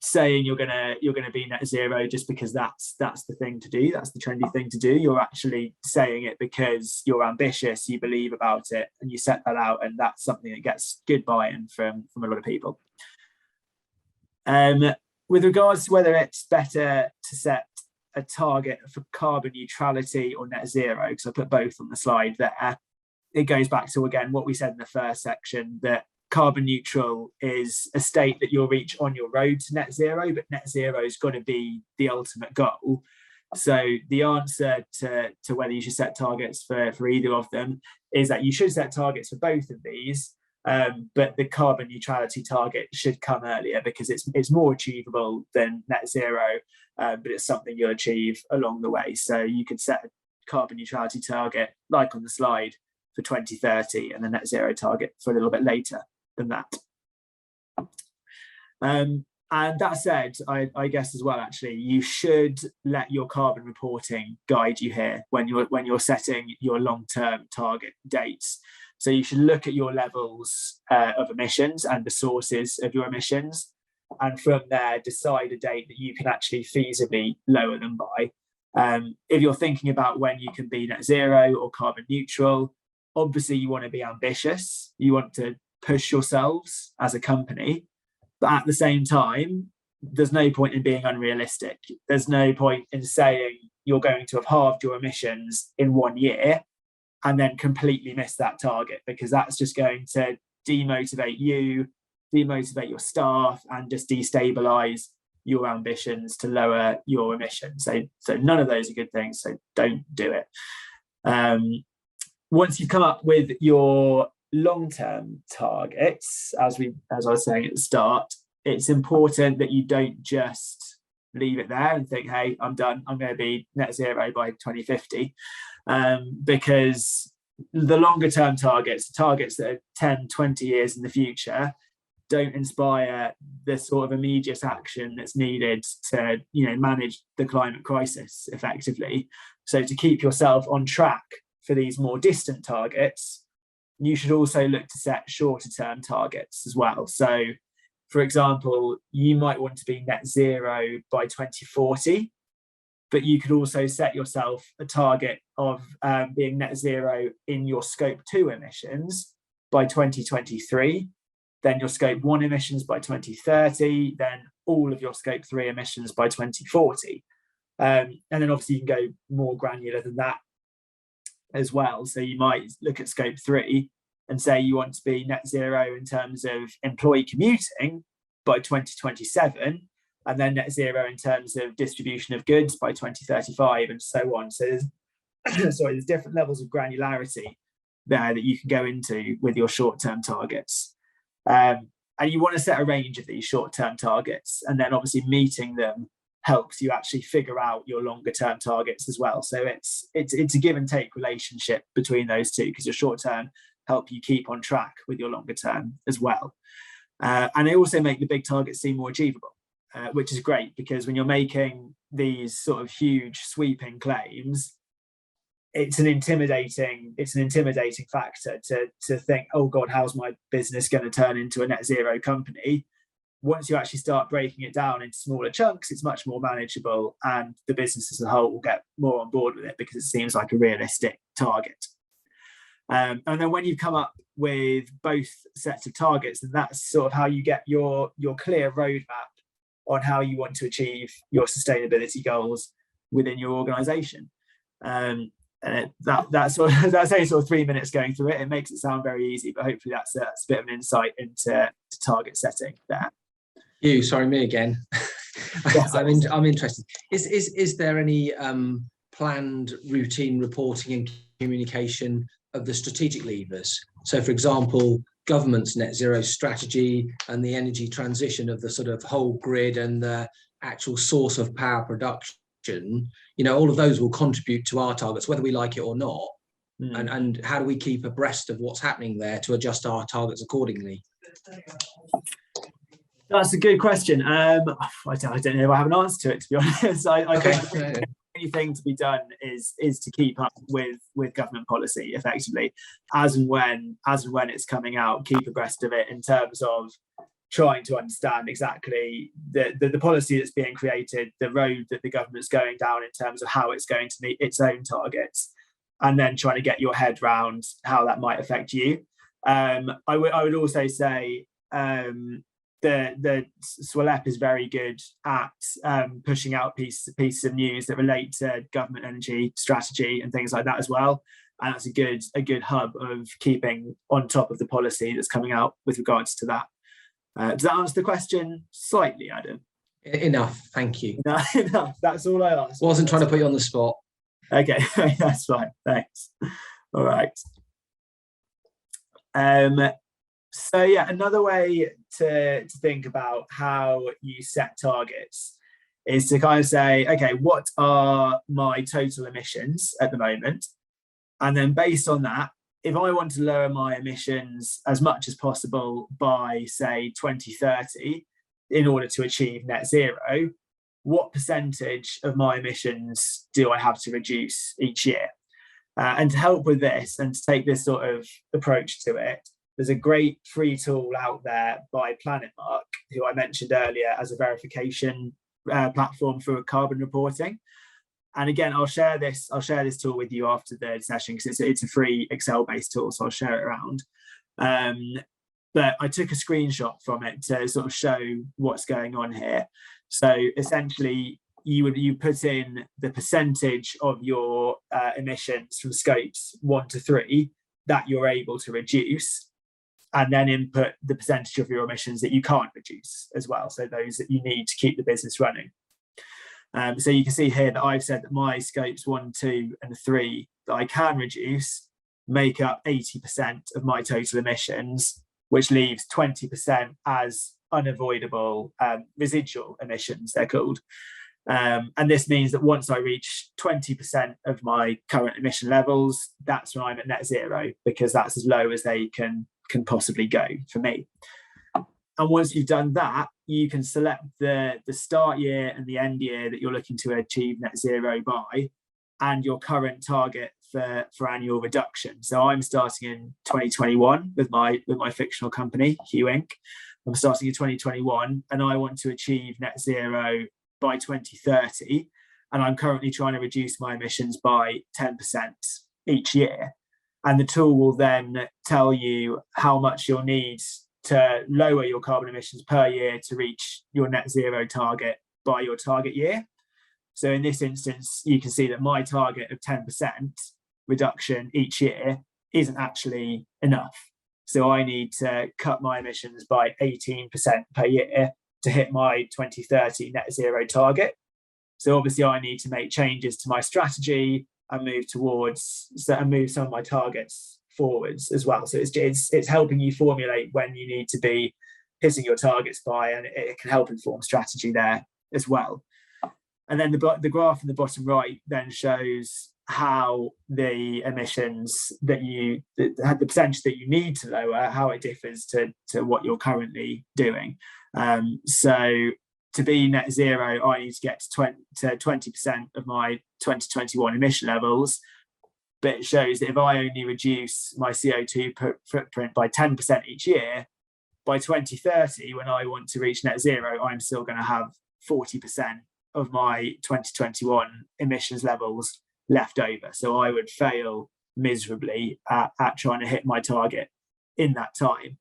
saying you're gonna be net zero just because that's the thing to do, that's the trendy thing to do. You're actually saying it because you're ambitious, you believe about it, and you set that out, and that's something that gets good buy-in from a lot of people. With regards to whether it's better to set a target for carbon neutrality or net zero, because I put both on the slide there, it goes back to, again, what we said in the first section, that carbon neutral is a state that you'll reach on your road to net zero, but net zero has got to be the ultimate goal. So the answer to whether you should set targets for either of them is that you should set targets for both of these, but the carbon neutrality target should come earlier, because it's more achievable than net zero, but it's something you'll achieve along the way. So you could set a carbon neutrality target, like on the slide, for 2030, and the net zero target for a little bit later than that. And that said, I guess as well, actually, you should let your carbon reporting guide you here when you're setting your long-term target dates. So you should look at your levels of emissions and the sources of your emissions, and from there decide a date that you can actually feasibly lower them by. If you're thinking about when you can be net zero or carbon neutral, obviously you want to be ambitious, you want to push yourselves as a company, but at the same time, there's no point in being unrealistic. There's no point in saying you're going to have halved your emissions in 1 year and then completely miss that target, because that's just going to demotivate you, demotivate your staff, and just destabilize your ambitions to lower your emissions. So none of those are good things, so don't do it. Once you've come up with your long-term targets, as I was saying at the start, it's important that you don't just leave it there and think, hey, I'm done, I'm going to be net zero by 2050, because the longer term targets, the targets that are 10, 20 years in the future, don't inspire the sort of immediate action that's needed to, manage the climate crisis effectively. So to keep yourself on track for these more distant targets, you should also look to set shorter term targets as well. So for example, you might want to be net zero by 2040, but you could also set yourself a target of being net zero in your scope 2 emissions by 2023, then your scope 1 emissions by 2030, then all of your scope 3 emissions by 2040. And then obviously you can go more granular than that as well. So you might look at scope 3 and say you want to be net zero in terms of employee commuting by 2027, and then net zero in terms of distribution of goods by 2035, and so on. So there's different levels of granularity there that you can go into with your short-term targets. And you want to set a range of these short-term targets, and then obviously meeting them helps you actually figure out your longer-term targets as well. So it's a give and take relationship between those two, because your short-term help you keep on track with your longer term as well. And they also make the big targets seem more achievable, which is great, because when you're making these sort of huge sweeping claims, it's an intimidating factor to think, oh God, how's my business going to turn into a net zero company? Once you actually start breaking it down into smaller chunks, it's much more manageable, and the business as a whole will get more on board with it because it seems like a realistic target. And then when you come up with both sets of targets, then that's sort of how you get your clear roadmap on how you want to achieve your sustainability goals within your organisation. And that's only sort of 3 minutes going through it. It makes it sound very easy, but hopefully that's a bit of an insight into target setting there. Hugh, sorry, me again. I'm interested. Is there any planned routine reporting and communication of the strategic levers? So for example, government's net zero strategy and the energy transition of the sort of whole grid and the actual source of power production, all of those will contribute to our targets, whether we like it or not. And how do we keep abreast of what's happening there to adjust our targets accordingly? That's a good question. I don't know if I have an answer to it, to be honest. I think the only thing to be done is to keep up with government policy effectively, as and when it's coming out, keep abreast of it in terms of trying to understand exactly the policy that's being created, the road that the government's going down in terms of how it's going to meet its own targets, and then trying to get your head around how that might affect you. I would also say the SWLEP is very good at pushing out pieces of news that relate to government energy strategy and things like that as well. And that's a good hub of keeping on top of the policy that's coming out with regards to that. Does that answer the question slightly, Adam? Enough, thank you. Enough. That's all I asked. Wasn't trying to put you on the spot. Okay, that's fine. Thanks. All right. So yeah, another way to think about how you set targets is to kind of say, okay, what are my total emissions at the moment? And then based on that, if I want to lower my emissions as much as possible by, say, 2030, in order to achieve net zero, what percentage of my emissions do I have to reduce each year? And to help with this and to take this sort of approach to it, there's a great free tool out there by PlanetMark, who I mentioned earlier, as a verification platform for carbon reporting. And again, I'll share this tool with you after the session because it's a free Excel-based tool, so I'll share it around. But I took a screenshot from it to sort of show what's going on here. So essentially, you put in the percentage of your emissions from scopes 1 to 3 that you're able to reduce, and then input the percentage of your emissions that you can't reduce as well, so those that you need to keep the business running. So you can see here that I've said that my scopes 1, 2 and 3 that I can reduce make up 80% of my total emissions, which leaves 20% as unavoidable residual emissions, they're called. And this means that once I reach 20% of my current emission levels, that's when I'm at net zero, because that's as low as they can possibly go for me. And once you've done that, you can select the start year and the end year that you're looking to achieve net zero by, and your current target for annual reduction. So I'm starting in 2021 with my fictional company, Hugh Inc. I'm starting in 2021, and I want to achieve net zero by 2030, and I'm currently trying to reduce my emissions by 10% each year. And the tool will then tell you how much you'll need to lower your carbon emissions per year to reach your net zero target by your target year. So in this instance, you can see that my target of 10% reduction each year isn't actually enough. So I need to cut my emissions by 18% per year to hit my 2030 net zero target. So obviously I need to make changes to my strategy and move some of my targets forwards as well. So it's helping you formulate when you need to be hitting your targets by, and it can help inform strategy there as well. And then the graph in the bottom right then shows how the emissions the percentage that you need to lower, how it differs to what you're currently doing. So to be net zero, I need to get to 20% of my 2021 emission levels. But it shows that if I only reduce my CO2 footprint by 10% each year, by 2030, when I want to reach net zero, I'm still going to have 40% of my 2021 emissions levels left over. So I would fail miserably at trying to hit my target in that time.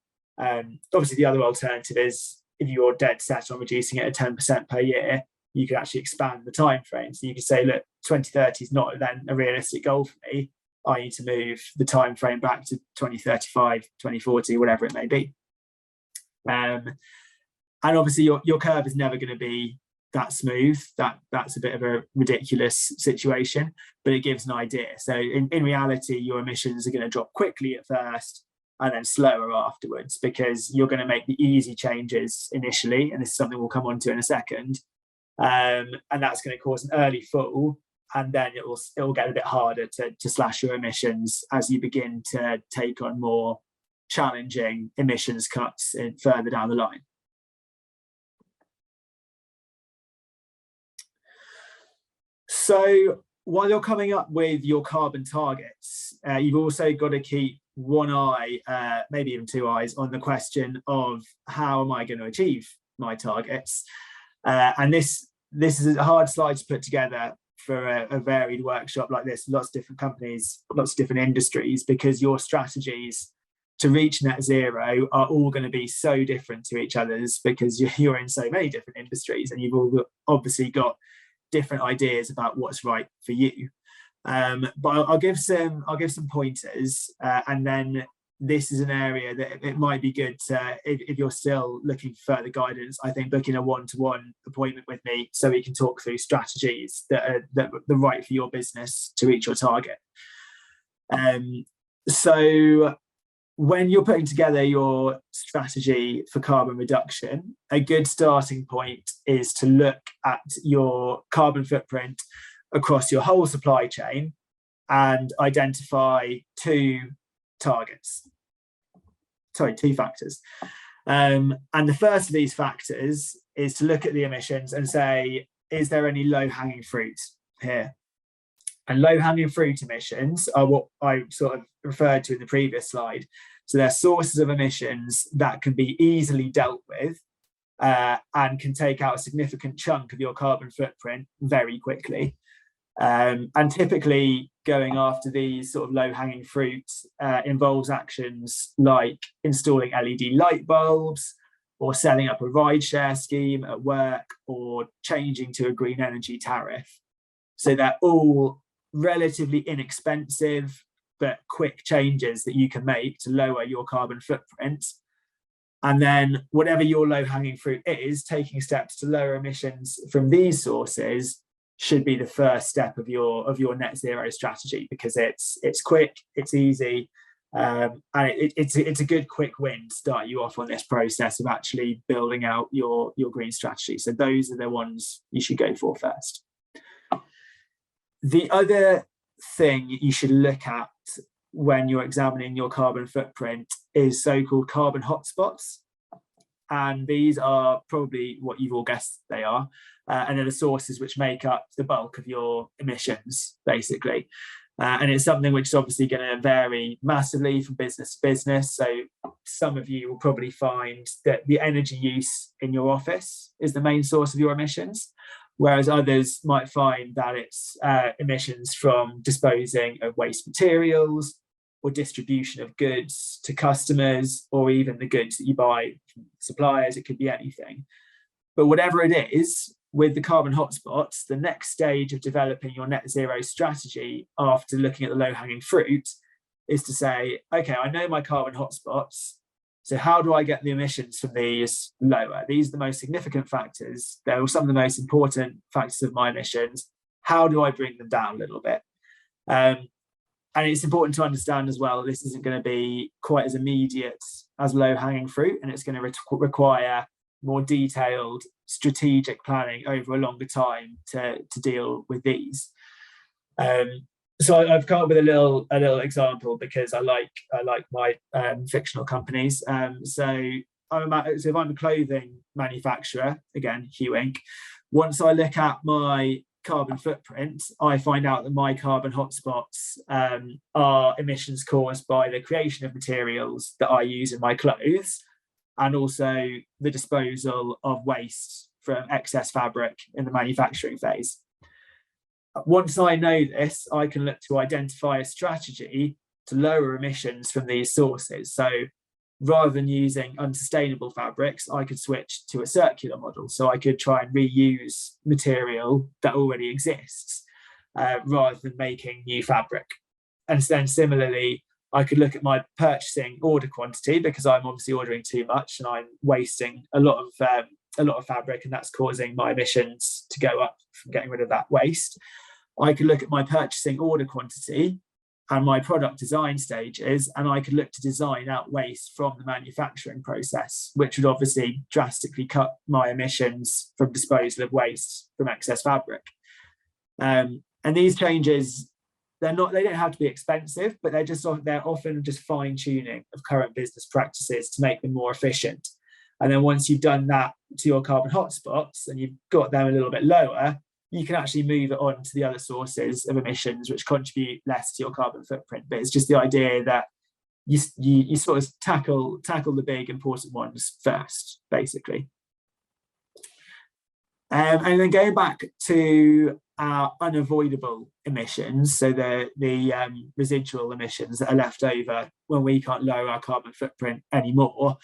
Obviously, the other alternative is if you're dead set on reducing it at 10% per year, you can actually expand the time frame. So you can say, look, 2030 is not then a realistic goal for me. I need to move the time frame back to 2035, 2040, whatever it may be. And obviously your curve is never going to be that smooth. That's a bit of a ridiculous situation, but it gives an idea. So in reality, your emissions are going to drop quickly at first and then slower afterwards, because you're going to make the easy changes initially, and this is something we'll come on to in a second. And that's going to cause an early fall, and then it will get a bit harder to slash your emissions as you begin to take on more challenging emissions cuts further down the line. So while you're coming up with your carbon targets, you've also got to keep one eye, maybe even two eyes, on the question of how am I going to achieve my targets? And this is a hard slide to put together for a varied workshop like this, lots of different companies, lots of different industries, because your strategies to reach net zero are all going to be so different to each other's, because you're in so many different industries and you've all obviously got different ideas about what's right for you. But I'll give some pointers, and then this is an area that it might be good to, if you're still looking for further guidance, I think booking a one-to-one appointment with me so we can talk through strategies that are right for your business to reach your target. So when you're putting together your strategy for carbon reduction, a good starting point is to look at your carbon footprint across your whole supply chain and identify two factors. And the first of these factors is to look at the emissions and say, is there any low-hanging fruit here? And low-hanging fruit emissions are what I sort of referred to in the previous slide. So they're sources of emissions that can be easily dealt with and can take out a significant chunk of your carbon footprint very quickly. And typically going after these sort of low-hanging fruit involves actions like installing LED light bulbs, or setting up a rideshare scheme at work, or changing to a green energy tariff. So they're all relatively inexpensive but quick changes that you can make to lower your carbon footprint. And then whatever your low-hanging fruit is, taking steps to lower emissions from these sources should be the first step of your net zero strategy, because it's quick, it's easy, and it's a good quick win to start you off on this process of actually building out your green strategy. So those are the ones you should go for first. The other thing you should look at when you're examining your carbon footprint is so-called carbon hotspots. And these are probably what you've all guessed they are. And they're the sources which make up the bulk of your emissions, basically. And it's something which is obviously going to vary massively from business to business. So some of you will probably find that the energy use in your office is the main source of your emissions, whereas others might find that it's emissions from disposing of waste materials, or distribution of goods to customers, or even the goods that you buy from suppliers. It could be anything. But whatever it is, with the carbon hotspots, the next stage of developing your net zero strategy after looking at the low-hanging fruit is to say, okay, I know my carbon hotspots, so how do I get the emissions from these lower? These are the most significant factors. They're some of the most important factors of my emissions. How do I bring them down a little bit? And it's important to understand as well, this isn't going to be quite as immediate as low-hanging fruit, and it's going to require more detailed strategic planning over a longer time to deal with these. So I've come up with a little example, because I like my fictional companies. So if I'm a clothing manufacturer, again, Hugh Inc., once I look at my carbon footprint, I find out that my carbon hotspots are emissions caused by the creation of materials that I use in my clothes, and also the disposal of waste from excess fabric in the manufacturing phase. Once I know this, I can look to identify a strategy to lower emissions from these sources. So rather than using unsustainable fabrics, I could switch to a circular model. So I could try and reuse material that already exists rather than making new fabric. And then similarly, I could look at my purchasing order quantity, because I'm obviously ordering too much and I'm wasting a lot of fabric, and that's causing my emissions to go up from getting rid of that waste. I could look at my purchasing order quantity and my product design stages, and I could look to design out waste from the manufacturing process, which would obviously drastically cut my emissions from disposal of waste from excess fabric. And these changes, they don't have to be expensive, but they're often just fine-tuning of current business practices to make them more efficient. And then once you've done that to your carbon hotspots and you've got them a little bit lower, you can actually move it on to the other sources of emissions which contribute less to your carbon footprint. But it's just the idea that you sort of tackle the big important ones first, basically. And then going back to our unavoidable emissions, so the residual emissions that are left over when we can't lower our carbon footprint anymore.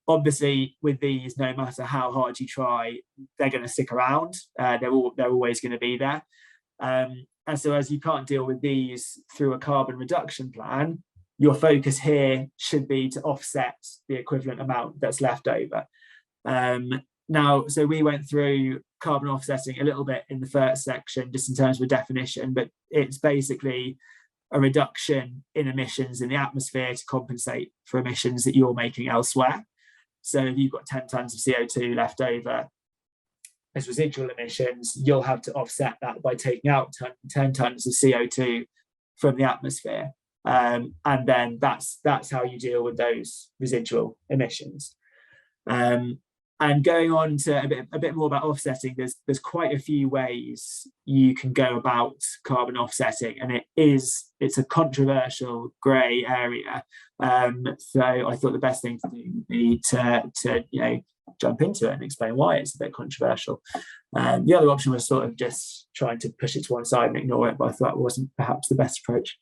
Obviously, with these, no matter how hard you try, they're going to stick around. They're always going to be there. And so as you can't deal with these through a carbon reduction plan, your focus here should be to offset the equivalent amount that's left over. Now, so we went through carbon offsetting a little bit in the first section, just in terms of a definition, but it's basically a reduction in emissions in the atmosphere to compensate for emissions that you're making elsewhere. So if you've got 10 tons of CO2 left over as residual emissions, you'll have to offset that by taking out 10 tons of CO2 from the atmosphere. And then that's how you deal with those residual emissions. And going on to a bit more about offsetting, there's quite a few ways you can go about carbon offsetting, and it's a controversial grey area. So I thought the best thing to do would be to jump into it and explain why it's a bit controversial. The other option was sort of just trying to push it to one side and ignore it, but I thought it wasn't perhaps the best approach.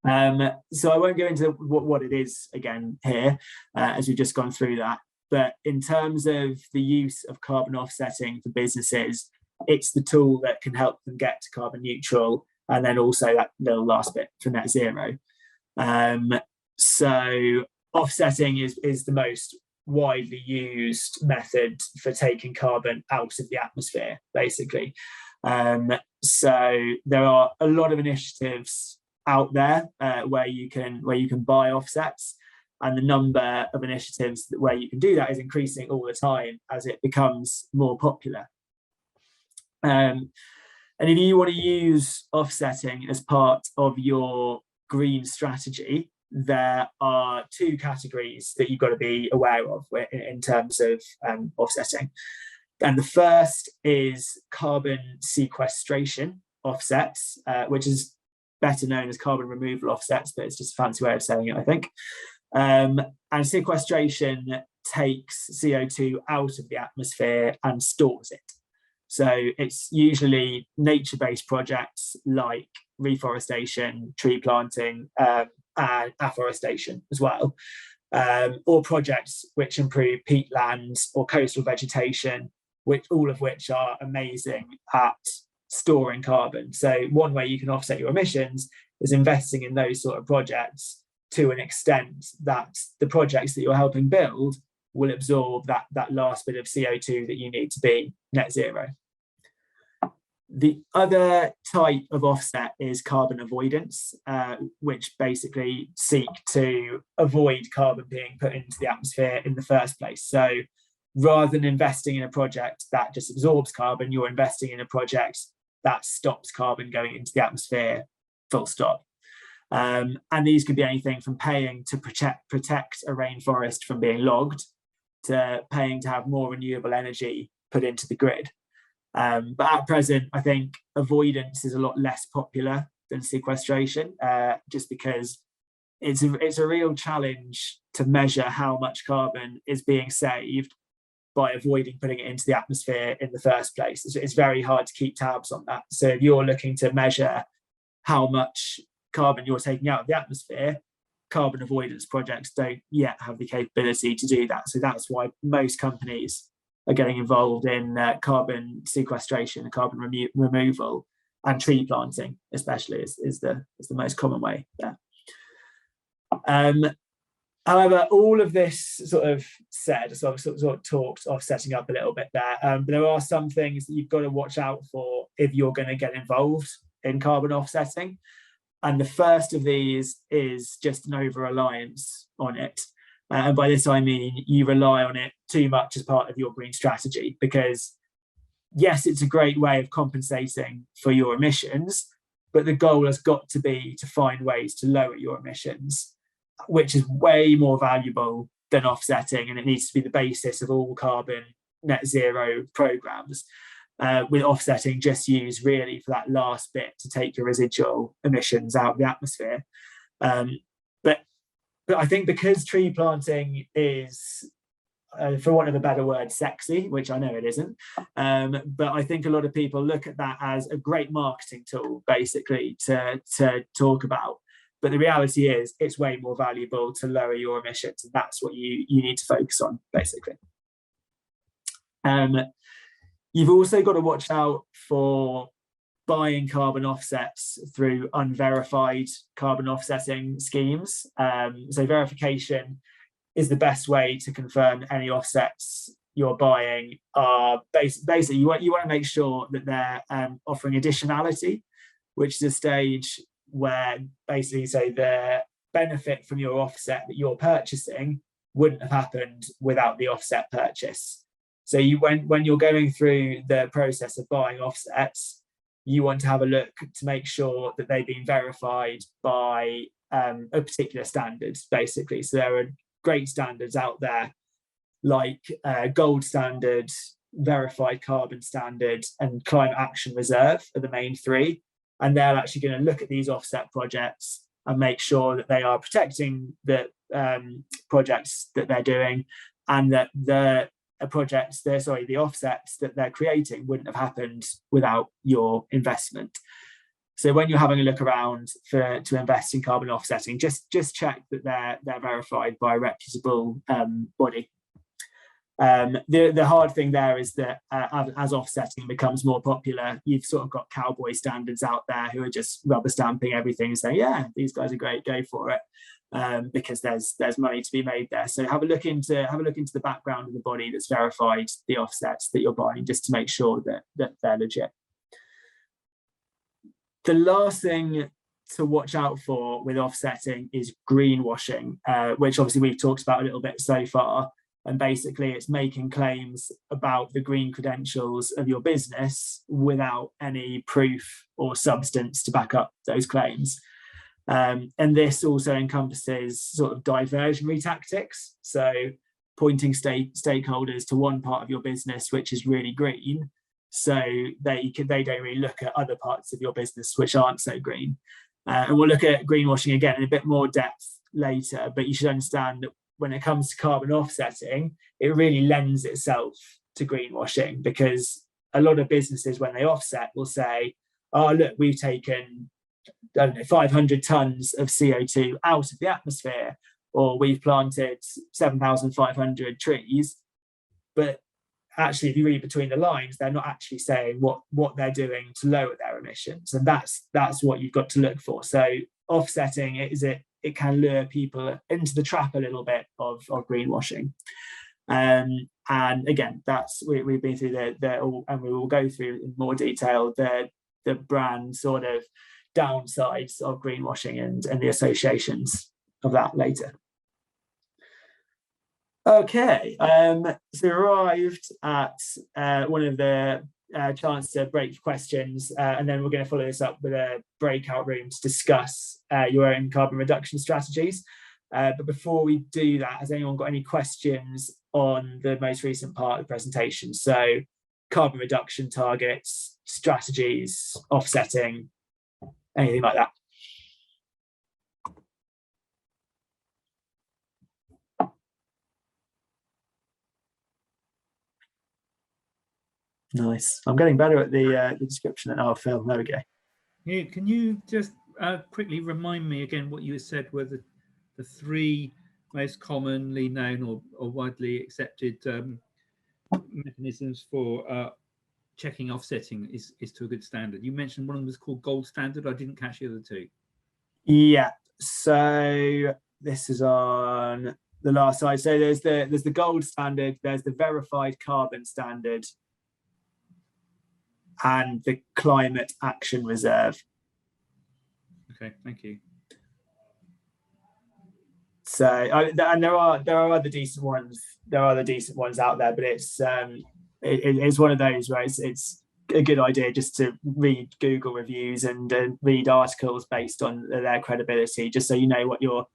So I won't go into what it is again here, as we've just gone through that. But in terms of the use of carbon offsetting for businesses, it's the tool that can help them get to carbon neutral, and then also that little last bit for net zero. So offsetting is the most widely used method for taking carbon out of the atmosphere, basically. So there are a lot of initiatives out there where you can buy offsets, and the number of initiatives where you can do that is increasing all the time as it becomes more popular. And if you want to use offsetting as part of your green strategy, there are two categories that you've got to be aware of in terms of offsetting. And the first is carbon sequestration offsets, which is better known as carbon removal offsets, but it's just a fancy way of saying it, I think. And sequestration takes CO2 out of the atmosphere and stores it. So it's usually nature-based projects like reforestation, tree planting, and afforestation as well, or projects which improve peatlands or coastal vegetation, all of which are amazing at storing carbon. So one way you can offset your emissions is investing in those sort of projects to an extent that the projects that you're helping build will absorb that last bit of CO2 that you need to be net zero. The other type of offset is carbon avoidance, which basically seek to avoid carbon being put into the atmosphere in the first place. So rather than investing in a project that just absorbs carbon, you're investing in a project that stops carbon going into the atmosphere, full stop. And these could be anything from paying to protect a rainforest from being logged, to paying to have more renewable energy put into the grid. But at present, I think avoidance is a lot less popular than sequestration, just because it's a real challenge to measure how much carbon is being saved by avoiding putting it into the atmosphere in the first place. It's very hard to keep tabs on that. So if you're looking to measure how much carbon you're taking out of the atmosphere, carbon avoidance projects don't yet have the capability to do that. So that's why most companies are getting involved in carbon sequestration, carbon removal, and tree planting, especially is the most common way there. However, all of this sort of said, so I've sort of talked off setting up a little bit there, but there are some things that you've got to watch out for if you're going to get involved in carbon offsetting. And the first of these is just an over-reliance on it. And by this, I mean you rely on it too much as part of your green strategy, because yes, it's a great way of compensating for your emissions, but the goal has got to be to find ways to lower your emissions, which is way more valuable than offsetting. And it needs to be the basis of all carbon net zero programs, with offsetting just used really for that last bit to take your residual emissions out of the atmosphere. But I think because tree planting is, for want of a better word, sexy, which I know it isn't, but I think a lot of people look at that as a great marketing tool, basically, to talk about. But the reality is it's way more valuable to lower your emissions, and that's what you need to focus on, basically. You've also got to watch out for buying carbon offsets through unverified carbon offsetting schemes. So verification is the best way to confirm any offsets you're buying are basically you want to make sure that they're offering additionality, which is a stage where basically say the benefit from your offset that you're purchasing wouldn't have happened without the offset purchase. So when you're going through the process of buying offsets, you want to have a look to make sure that they've been verified by a particular standard, basically. So there are great standards out there like Gold Standard, Verified Carbon Standard, and Climate Action Reserve are the main three. And they're actually going to look at these offset projects and make sure that they are protecting the projects that they're doing, and that the offsets that they're creating wouldn't have happened without your investment. So when you're having a look around to invest in carbon offsetting, just check that they're verified by a reputable body. The hard thing there is that as offsetting becomes more popular, you've sort of got cowboy standards out there who are just rubber stamping everything and saying, yeah, these guys are great, go for it, because there's money to be made there. So have a look into the background of the body that's verified the offsets that you're buying, just to make sure that they're legit. The last thing to watch out for with offsetting is greenwashing, which obviously we've talked about a little bit so far. And basically it's making claims about the green credentials of your business without any proof or substance to back up those claims. And this also encompasses sort of diversionary tactics. So pointing stakeholders to one part of your business which is really green, so they don't really look at other parts of your business which aren't so green. And we'll look at greenwashing again in a bit more depth later, but you should understand that when it comes to carbon offsetting, it really lends itself to greenwashing, because a lot of businesses, when they offset, will say, oh, look, we've taken, I don't know, 500 tons of CO2 out of the atmosphere, or we've planted 7,500 trees. But actually, if you read between the lines, they're not actually saying what they're doing to lower their emissions. And that's what you've got to look for. So offsetting, it can lure people into the trap a little bit of greenwashing. And again, we've been through and we will go through in more detail the brand sort of downsides of greenwashing and the associations of that later. Okay, so arrived at one of the chance to break for questions, and then we're going to follow this up with a breakout room to discuss your own carbon reduction strategies. But before we do that, has anyone got any questions on the most recent part of the presentation? So carbon reduction targets, strategies, offsetting, anything like that? Nice. I'm getting better at the description than Phil. There we go. Yeah, can you just quickly remind me again what you said were the three most commonly known or widely accepted mechanisms for checking offsetting is to a good standard? You mentioned one of them was called gold standard. I didn't catch the other two. Yeah. So this is on the last slide. So there's the gold standard, there's the verified carbon standard, and the climate action reserve. Okay, thank you. So and there are other decent ones. There are other decent ones out there, but it's one of those where it's a good idea just to read Google reviews and read articles based on their credibility, just so you know what you're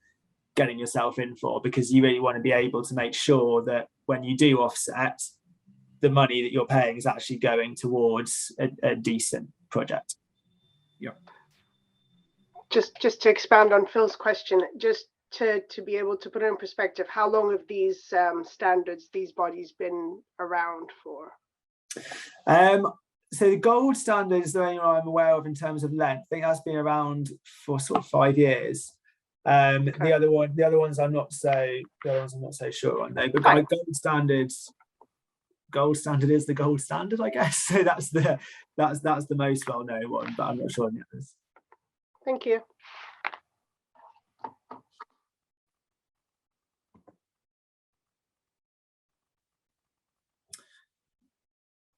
getting yourself in for, because you really want to be able to make sure that when you do offset, the money that you're paying is actually going towards a decent project. Yeah. Just to expand on Phil's question, just to be able to put it in perspective, how long have these standards, these bodies been around for? So the gold standard is the only one I'm aware of in terms of length. I think that's been around for sort of 5 years. Okay. The other ones I'm not so sure on though. But okay. Gold standard is the gold standard, I guess. So that's the most well-known one, but I'm not sure on the others. Thank you.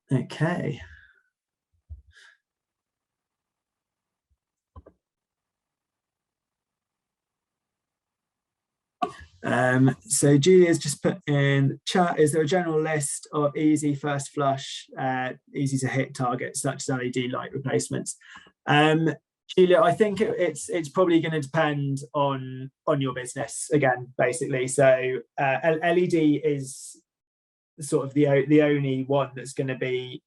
Okay. So Julia's just put in chat, is there a general list of easy first flush, easy to hit targets such as LED light replacements? Julia, I think it's probably going to depend on your business again, basically. So LED is sort of the only one that's going to be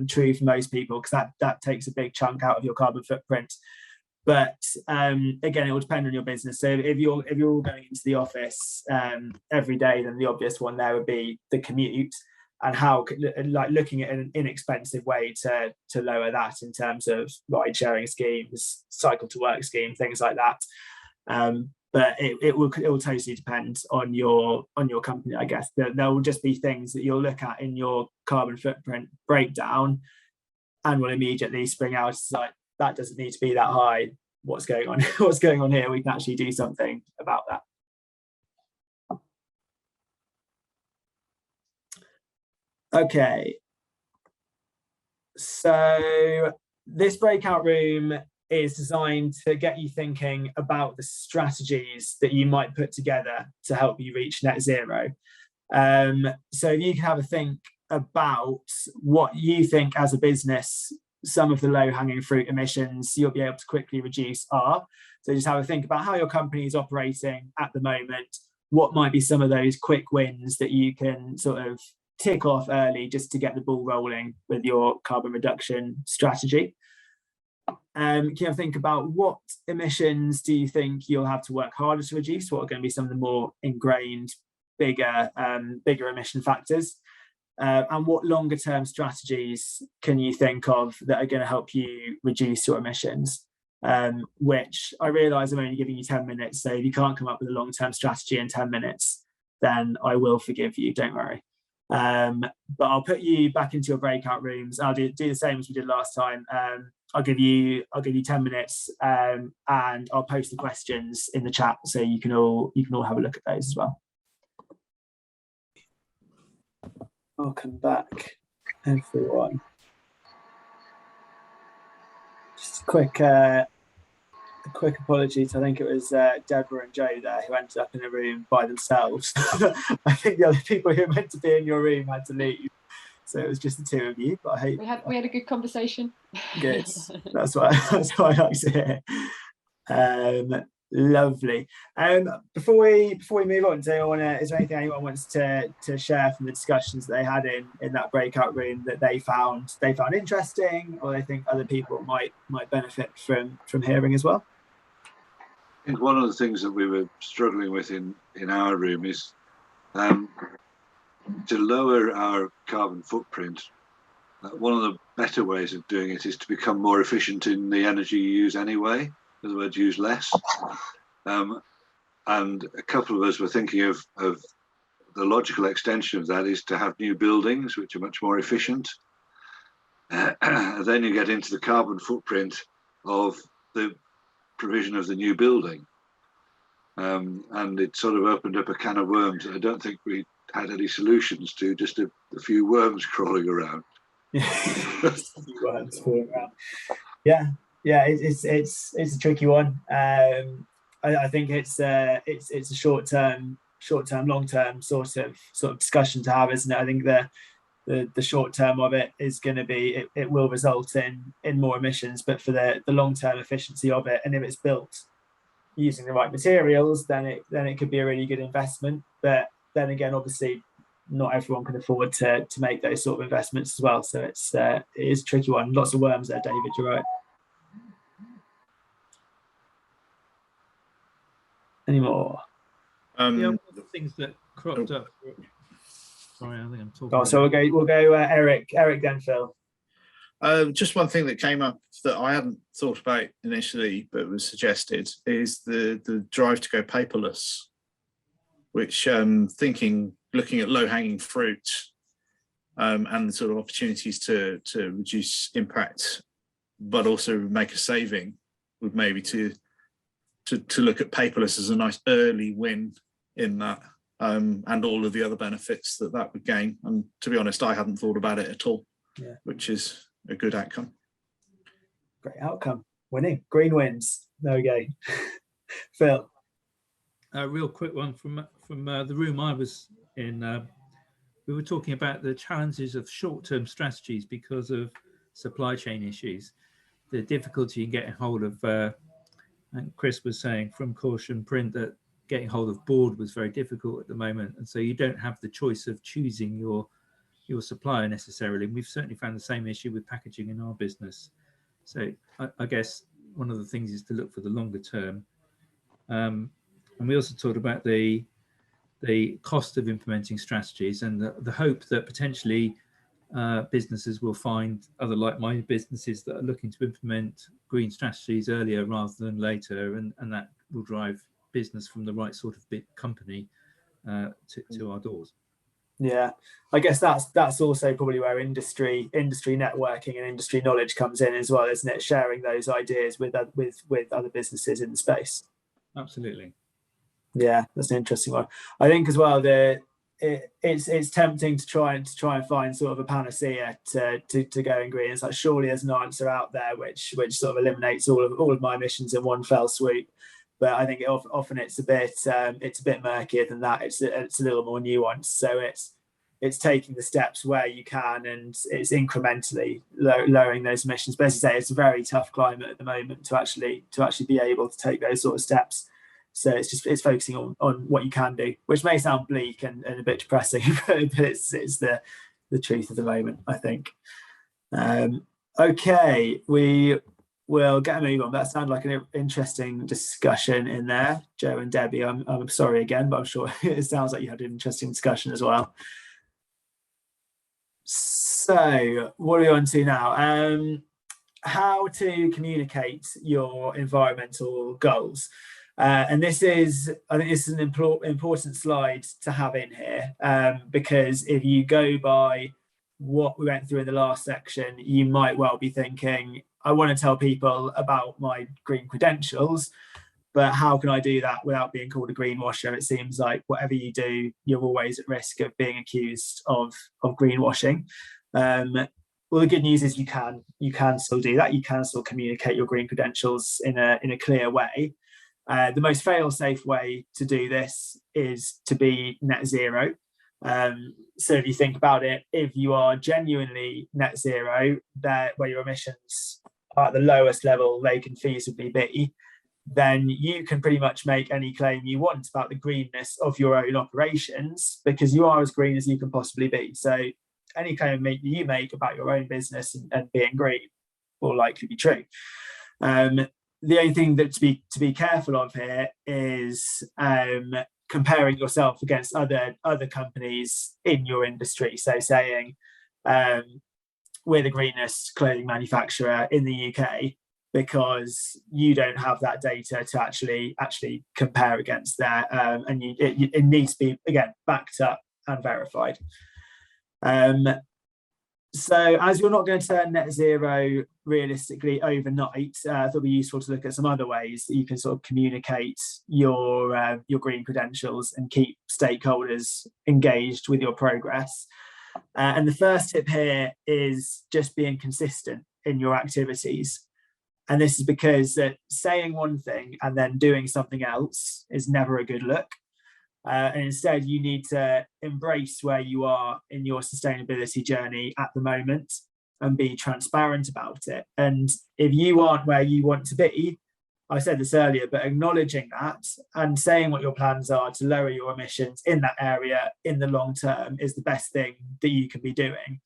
true for most people, because that takes a big chunk out of your carbon footprint. But again, it will depend on your business. So if you're all going into the office every day, then the obvious one there would be the commute, and how, like, looking at an inexpensive way to lower that in terms of ride sharing schemes, cycle to work scheme, things like that. But it will totally depend on your company, I guess. There will just be things that you'll look at in your carbon footprint breakdown and will immediately spring out like, that doesn't need to be that high. What's going on? What's going on here? We can actually do something about that. Okay. So this breakout room is designed to get you thinking about the strategies that you might put together to help you reach net zero. So if you can have a think about what you think as a business some of the low-hanging fruit emissions you'll be able to quickly reduce are. So just have a think about how your company is operating at the moment. What might be some of those quick wins that you can sort of tick off early just to get the ball rolling with your carbon reduction strategy. Can you think about what emissions do you think you'll have to work harder to reduce? What are going to be some of the more ingrained, bigger emission factors? And what longer term strategies can you think of that are going to help you reduce your emissions? Which I realise I'm only giving you 10 minutes, so if you can't come up with a long-term strategy in 10 minutes, then I will forgive you, don't worry. But I'll put you back into your breakout rooms. I'll do the same as we did last time. I'll give you 10 minutes, and I'll post the questions in the chat so you can all have a look at those as well. Welcome back, everyone. Just a quick apologies. I think it was Deborah and Joe there who ended up in a room by themselves. I think the other people who were meant to be in your room had to leave, so it was just the two of you. But I hope we had a good conversation. Good. That's what I like to hear. Lovely. Before we move on, is there anything anyone wants to share from the discussions that they had in that breakout room that they found interesting, or they think other people might benefit from hearing as well? I think one of the things that we were struggling with in our room is to lower our carbon footprint. One of the better ways of doing it is to become more efficient in the energy you use anyway. In other words, use less. And a couple of us were thinking of the logical extension of that is to have new buildings which are much more efficient. Then you get into the carbon footprint of the provision of the new building. And it sort of opened up a can of worms that I don't think we had any solutions to, just a few worms crawling around. Yeah, it's a tricky one. I think it's a short term, long term sort of discussion to have, isn't it? I think the short term of it is going to be it will result in more emissions, but for the long term efficiency of it, and if it's built using the right materials, then it could be a really good investment. But then again, obviously, not everyone can afford to make those sort of investments as well. So it is a tricky one. Lots of worms there, David. You're right. Any more? Yeah, one of the things that cropped up. Sorry, I think I'm talking. Oh, so we'll go Eric then Phil. Just one thing that came up that I hadn't thought about initially, but was suggested, is the drive to go paperless, which looking at low-hanging fruit and the sort of opportunities to reduce impact, but also make a saving, would maybe to look at paperless as a nice early win in that, and all of the other benefits that would gain. And to be honest, I hadn't thought about it at all, which is a good outcome. Great outcome. Winning. Green wins. There we go. Phil. A real quick one from the room I was in. We were talking about the challenges of short-term strategies because of supply chain issues, the difficulty in getting hold of, and Chris was saying from Caution Print that getting hold of board was very difficult at the moment, and so you don't have the choice of choosing your supplier necessarily. And we've certainly found the same issue with packaging in our business. So I guess one of the things is to look for the longer term. And we also talked about the cost of implementing strategies and the hope that potentially businesses will find other like-minded businesses that are looking to implement green strategies earlier rather than later, and that will drive business from the right sort of big company to our doors. Yeah, I guess that's also probably where industry networking and industry knowledge comes in as well, isn't it? Sharing those ideas with other businesses in the space. Absolutely. Yeah, that's an interesting one. I think as well it's tempting to try and find sort of a panacea to going green. It's like, surely there's an answer out there which sort of eliminates all of my emissions in one fell swoop. But I think often it's a bit murkier than that. It's a little more nuanced. So it's taking the steps where you can, and it's incrementally lowering those emissions. But as you say, it's a very tough climate at the moment to actually be able to take those sort of steps. So it's focusing on what you can do, which may sound bleak and a bit depressing, but it's the truth of the moment, I think. Okay, we will get a move on. That sounded like an interesting discussion in there, Joe and Debbie. I'm sorry again, but I'm sure it sounds like you had an interesting discussion as well. So what are we on to now? How to communicate your environmental goals. And I think this is an important slide to have in here, because if you go by what we went through in the last section, you might well be thinking, I want to tell people about my green credentials, but how can I do that without being called a greenwasher? It seems like whatever you do, you're always at risk of being accused of greenwashing. Well, the good news is you can still do that. You can still communicate your green credentials in a clear way. The most fail-safe way to do this is to be net zero. So if you think about it, if you are genuinely net zero, where your emissions are at the lowest level they can feasibly be, then you can pretty much make any claim you want about the greenness of your own operations, because you are as green as you can possibly be. So any claim you make about your own business and being green will likely be true. The only thing that to be careful of here is comparing yourself against other companies in your industry. So saying we're the greenest clothing manufacturer in the UK, because you don't have that data to actually compare against that, and it needs to be, again, backed up and verified. So as you're not going to turn net zero realistically overnight, I thought it'd be useful to look at some other ways that you can sort of communicate your green credentials and keep stakeholders engaged with your progress. And the first tip here is just being consistent in your activities. And this is because saying one thing and then doing something else is never a good look. And instead, you need to embrace where you are in your sustainability journey at the moment and be transparent about it. And if you aren't where you want to be, I said this earlier, but acknowledging that and saying what your plans are to lower your emissions in that area in the long term is the best thing that you can be doing,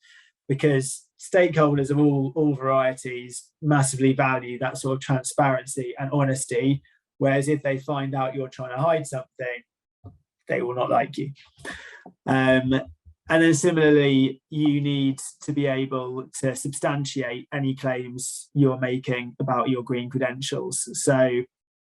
because stakeholders of all varieties massively value that sort of transparency and honesty. Whereas if they find out you're trying to hide something, they will not like you. And then similarly, you need to be able to substantiate any claims you're making about your green credentials. So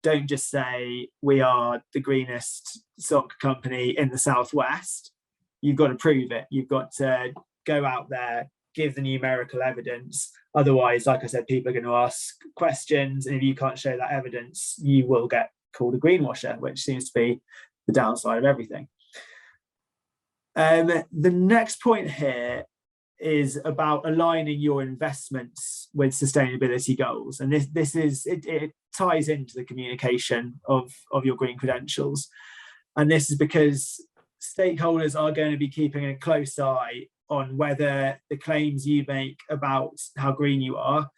don't just say we are the greenest sock company in the Southwest. You've got to prove it. You've got to go out there, give the numerical evidence. Otherwise, like I said, people are going to ask questions. And if you can't show that evidence, you will get called a greenwasher, which seems to be the downside of everything. The next point here is about aligning your investments with sustainability goals, and it ties into the communication of your green credentials. And this is because stakeholders are going to be keeping a close eye on whether the claims you make about how green you are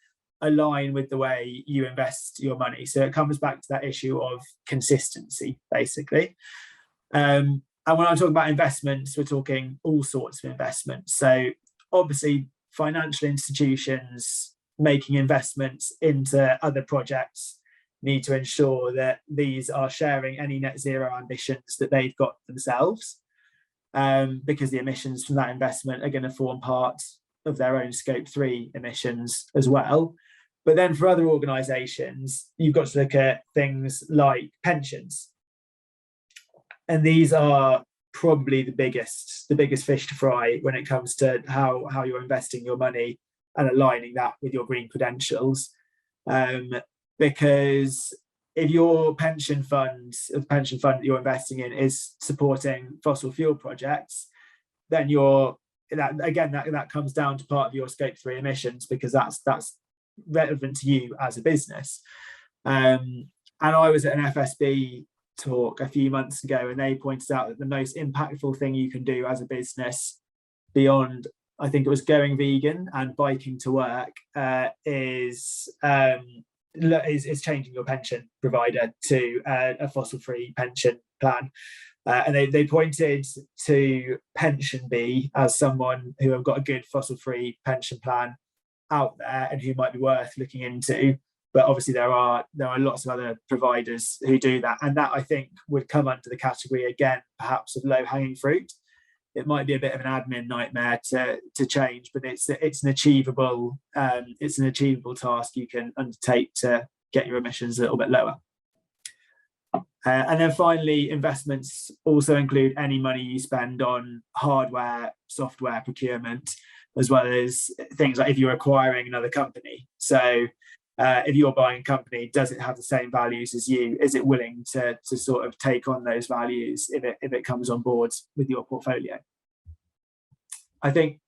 align with the way you invest your money. So it comes back to that issue of consistency, basically. And when I'm talking about investments, we're talking all sorts of investments. So obviously, financial institutions making investments into other projects need to ensure that these are sharing any net zero ambitions that they've got themselves, because the emissions from that investment are going to form part of their own scope 3 emissions as well. But then for other organisations, you've got to look at things like pensions. And these are probably the biggest fish to fry when it comes to how you're investing your money and aligning that with your green credentials. Because if your pension fund that you're investing in is supporting fossil fuel projects, then that comes down to part of your Scope 3 emissions, because that's relevant to you as a business. And I was at an FSB talk a few months ago, and they pointed out that the most impactful thing you can do as a business, beyond, I think it was going vegan and biking to work, is changing your pension provider to a fossil-free pension plan. And they pointed to PensionBee as someone who have got a good fossil-free pension plan out there and who might be worth looking into. But obviously there are lots of other providers who do that, and that I think would come under the category again, perhaps, of low-hanging fruit. It might be a bit of an admin nightmare to change, but it's an achievable task you can undertake to get your emissions a little bit lower. And then finally, investments also include any money you spend on hardware, software procurement, as well as things like if you're acquiring another company. So if you're buying a company, does it have the same values as you? Is it willing to sort of take on those values if it comes on board with your portfolio? I think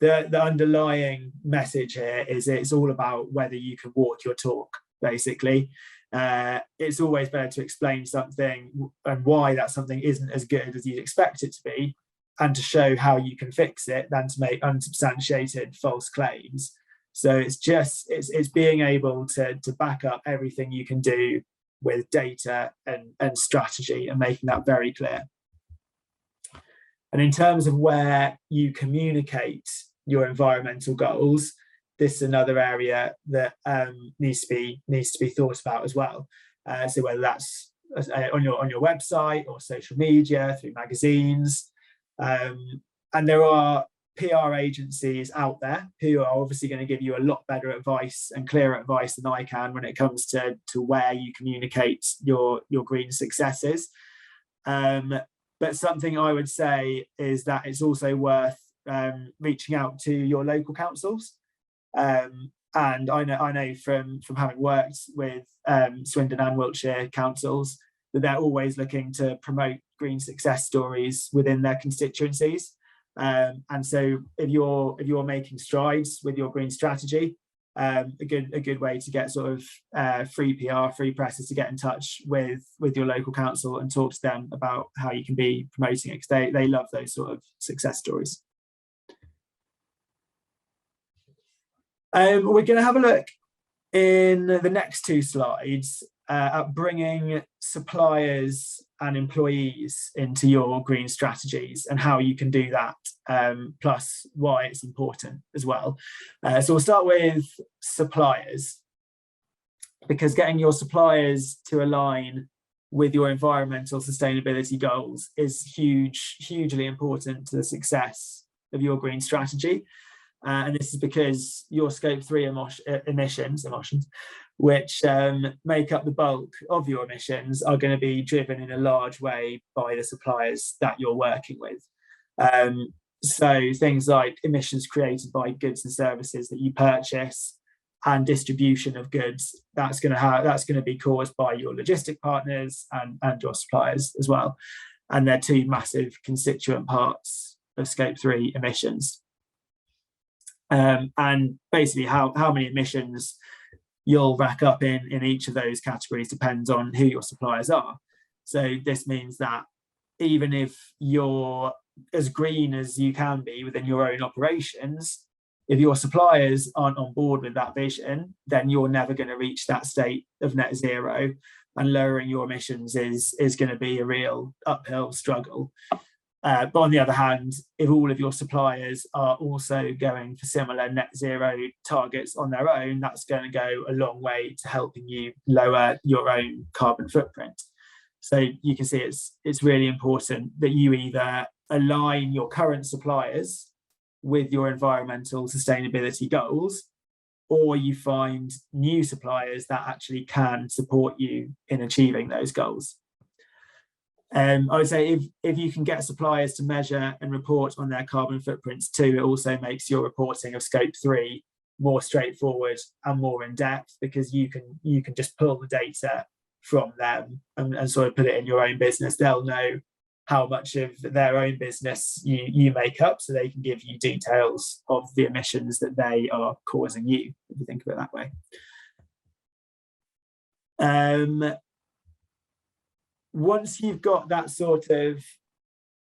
the underlying message here is it's all about whether you can walk your talk, basically. It's always better to explain something and why that something isn't as good as you'd expect it to be, and to show how you can fix it, than to make unsubstantiated false claims. So it's being able to back up everything you can do with data and strategy, and making that very clear. And in terms of where you communicate your environmental goals, this is another area that needs to be thought about as well. So whether that's on your website or social media, through magazines, and there are PR agencies out there who are obviously going to give you a lot better advice and clearer advice than I can when it comes to where you communicate your green successes. But something I would say is that it's also worth reaching out to your local councils. And I know from having worked with Swindon and Wiltshire councils that they're always looking to promote green success stories within their constituencies. And so if you're making strides with your green strategy, a good way to get sort of free PR, free press, is to get in touch with your local council and talk to them about how you can be promoting it, because they love those sort of success stories. We're going to have a look in the next two slides at bringing suppliers and employees into your green strategies and how you can do that, plus why it's important as well. So we'll start with suppliers, because getting your suppliers to align with your environmental sustainability goals is hugely important to the success of your green strategy. And this is because your Scope 3 emissions, which make up the bulk of your emissions, are going to be driven in a large way by the suppliers that you're working with. So things like emissions created by goods and services that you purchase, and distribution of goods, that's going to be caused by your logistic partners and your suppliers as well. And they're two massive constituent parts of Scope 3 emissions. And basically how many emissions you'll rack up in each of those categories depends on who your suppliers are. So this means that even if you're as green as you can be within your own operations, if your suppliers aren't on board with that vision, then you're never going to reach that state of net zero, and lowering your emissions is going to be a real uphill struggle. But on the other hand, if all of your suppliers are also going for similar net zero targets on their own, that's going to go a long way to helping you lower your own carbon footprint. So you can see it's really important that you either align your current suppliers with your environmental sustainability goals, or you find new suppliers that actually can support you in achieving those goals. I would say if you can get suppliers to measure and report on their carbon footprints too, it also makes your reporting of scope 3 more straightforward and more in depth, because you can just pull the data from them and sort of put it in your own business. They'll know how much of their own business you make up, so they can give you details of the emissions that they are causing you, if you think of it that way. Once you've got that sort of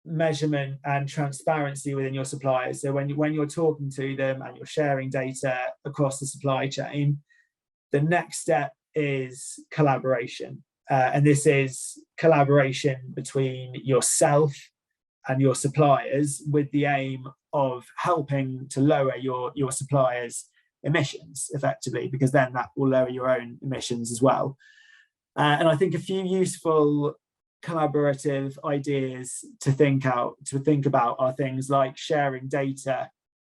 measurement and transparency within your suppliers, so when you're talking to them and you're sharing data across the supply chain, the next step is collaboration. And this is collaboration between yourself and your suppliers, with the aim of helping to lower your suppliers' emissions effectively, because then that will lower your own emissions as well. And I think a few useful collaborative ideas to think about are things like sharing data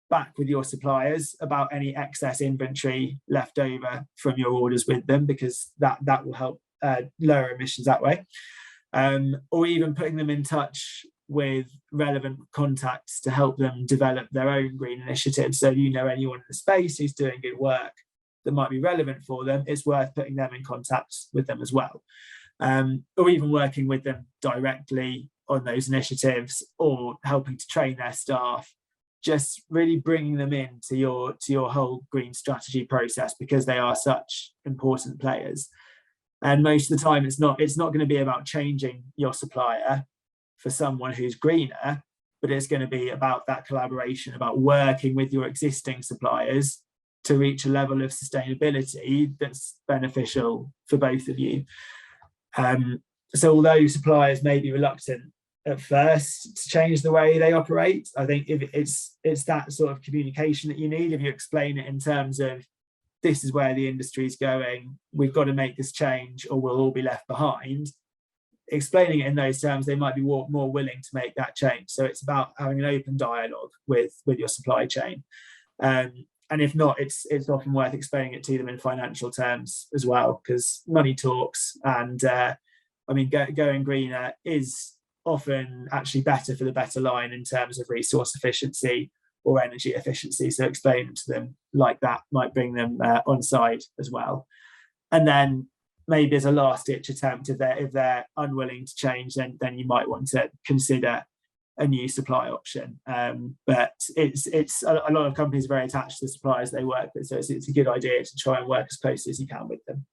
back with your suppliers about any excess inventory left over from your orders with them, because that will help lower emissions that way. Or even putting them in touch with relevant contacts to help them develop their own green initiatives. So if you know anyone in the space who's doing good work that might be relevant for them, it's worth putting them in contact with them as well. Or even working with them directly on those initiatives, or helping to train their staff, just really bringing them into your whole green strategy process, because they are such important players. And most of the time it's not going to be about changing your supplier for someone who's greener, but it's going to be about that collaboration, about working with your existing suppliers to reach a level of sustainability that's beneficial for both of you. So although suppliers may be reluctant at first to change the way they operate, I think if it's that sort of communication that you need. If you explain it in terms of, this is where the industry is going, we've got to make this change or we'll all be left behind, explaining it in those terms, they might be more willing to make that change. So it's about having an open dialogue with your supply chain. And if not, it's often worth explaining it to them in financial terms as well, because money talks. And going greener is often actually better for the better line in terms of resource efficiency or energy efficiency. So explaining to them like that might bring them on side as well. And then maybe as a last ditch attempt, if they're unwilling to change, then you might want to consider a new supply option. But it's a lot of companies are very attached to the suppliers they work with, so it's a good idea to try and work as closely as you can with them.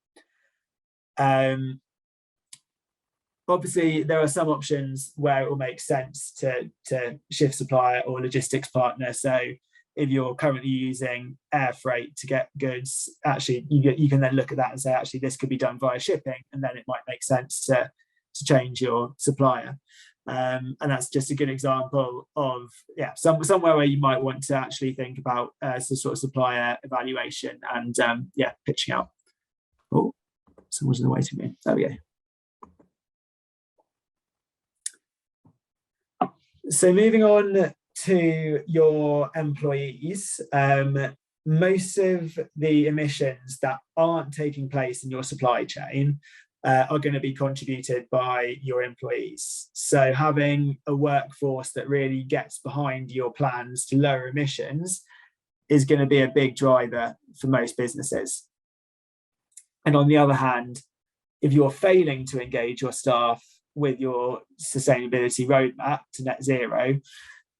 Obviously, there are some options where it will make sense to shift supplier or logistics partner. So if you're currently using air freight to get goods, actually you can then look at that and say, actually, this could be done via shipping, and then it might make sense to change your supplier. And that's just a good example of somewhere where you might want to actually think about some sort of supplier evaluation and pitching out. Oh, someone's in the waiting room. There we go. So moving on to your employees, most of the emissions that aren't taking place in your supply chain are going to be contributed by your employees. So having a workforce that really gets behind your plans to lower emissions is going to be a big driver for most businesses. And on the other hand, if you're failing to engage your staff with your sustainability roadmap to net zero,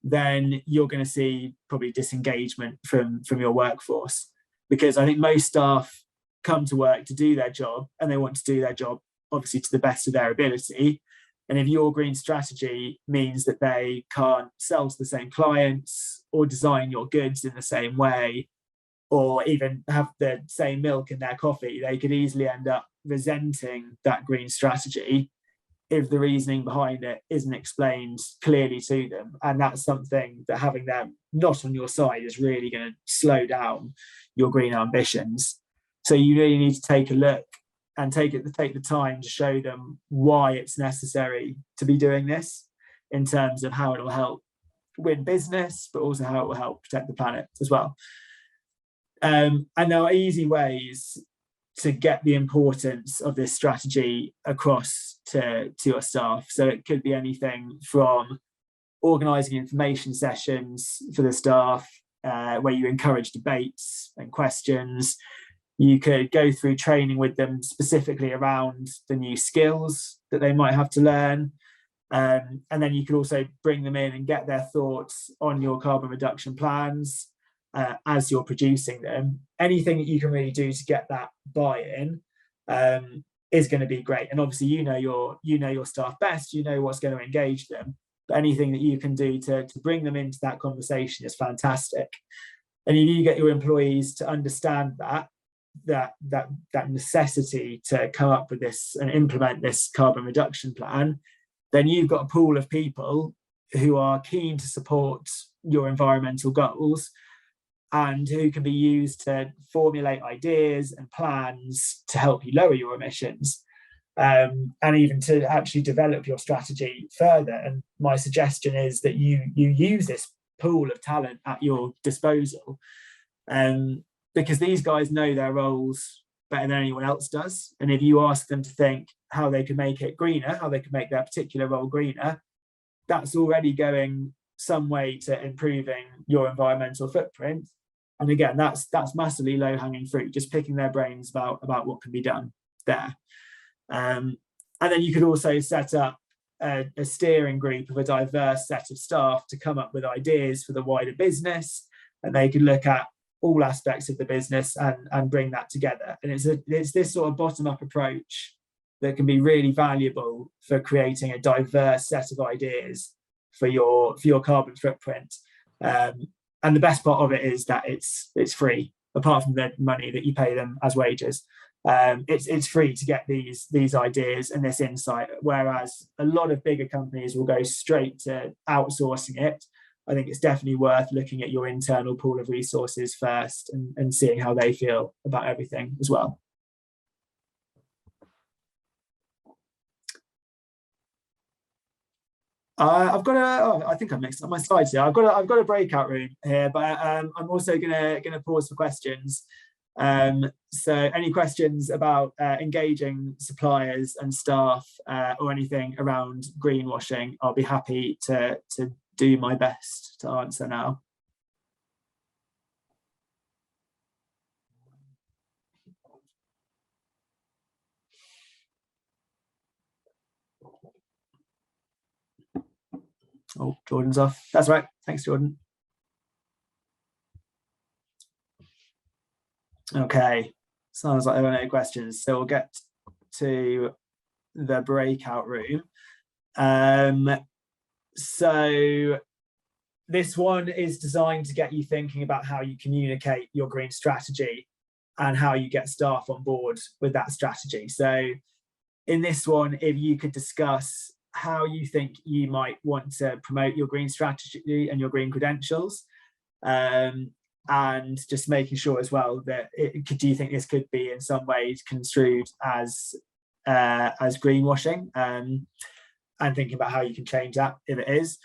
then you're going to see probably disengagement from your workforce, because I think most staff come to work to do their job, and they want to do their job obviously to the best of their ability. And if your green strategy means that they can't sell to the same clients or design your goods in the same way, or even have the same milk in their coffee, they could easily end up resenting that green strategy if the reasoning behind it isn't explained clearly to them. And that's something that having them not on your side is really going to slow down your green ambitions. So you really need to take a look and take the time to show them why it's necessary to be doing this, in terms of how it will help win business, but also how it will help protect the planet as well. And there are easy ways to get the importance of this strategy across to your staff. So it could be anything from organising information sessions for the staff, where you encourage debates and questions. You could go through training with them specifically around the new skills that they might have to learn. And then you could also bring them in and get their thoughts on your carbon reduction plans as you're producing them. Anything that you can really do to get that buy-in is going to be great. And obviously, you know your staff best. You know what's going to engage them. But anything that you can do to bring them into that conversation is fantastic. And if you get your employees to understand that necessity to come up with this and implement this carbon reduction plan, then you've got a pool of people who are keen to support your environmental goals and who can be used to formulate ideas and plans to help you lower your emissions, and even to actually develop your strategy further. And my suggestion is that you use this pool of talent at your disposal, because these guys know their roles better than anyone else does. And if you ask them to think how they can make it greener, how they can make their particular role greener, that's already going some way to improving your environmental footprint. And again, that's massively low-hanging fruit, just picking their brains about what can be done there. And then you could also set up a steering group of a diverse set of staff to come up with ideas for the wider business, and they could look at all aspects of the business and bring that together. And it's this sort of bottom-up approach that can be really valuable for creating a diverse set of ideas for your carbon footprint. And the best part of it is that it's free, apart from the money that you pay them as wages. It's free to get these ideas and this insight, whereas a lot of bigger companies will go straight to outsourcing it. I think it's definitely worth looking at your internal pool of resources first and seeing how they feel about everything as well. I've got I think I mixed up my slides here. I've got a breakout room here, but I'm also gonna pause for questions. So any questions about engaging suppliers and staff, or anything around greenwashing, I'll be happy to do my best to answer now. Oh, Jordan's off. That's right. Thanks, Jordan. Okay, sounds like there are no questions. So we'll get to the breakout room. So this one is designed to get you thinking about how you communicate your green strategy and how you get staff on board with that strategy. So in this one, if you could discuss how you think you might want to promote your green strategy and your green credentials, and just making sure as well that do you think this could be in some ways construed as greenwashing, and thinking about how you can change that if it is.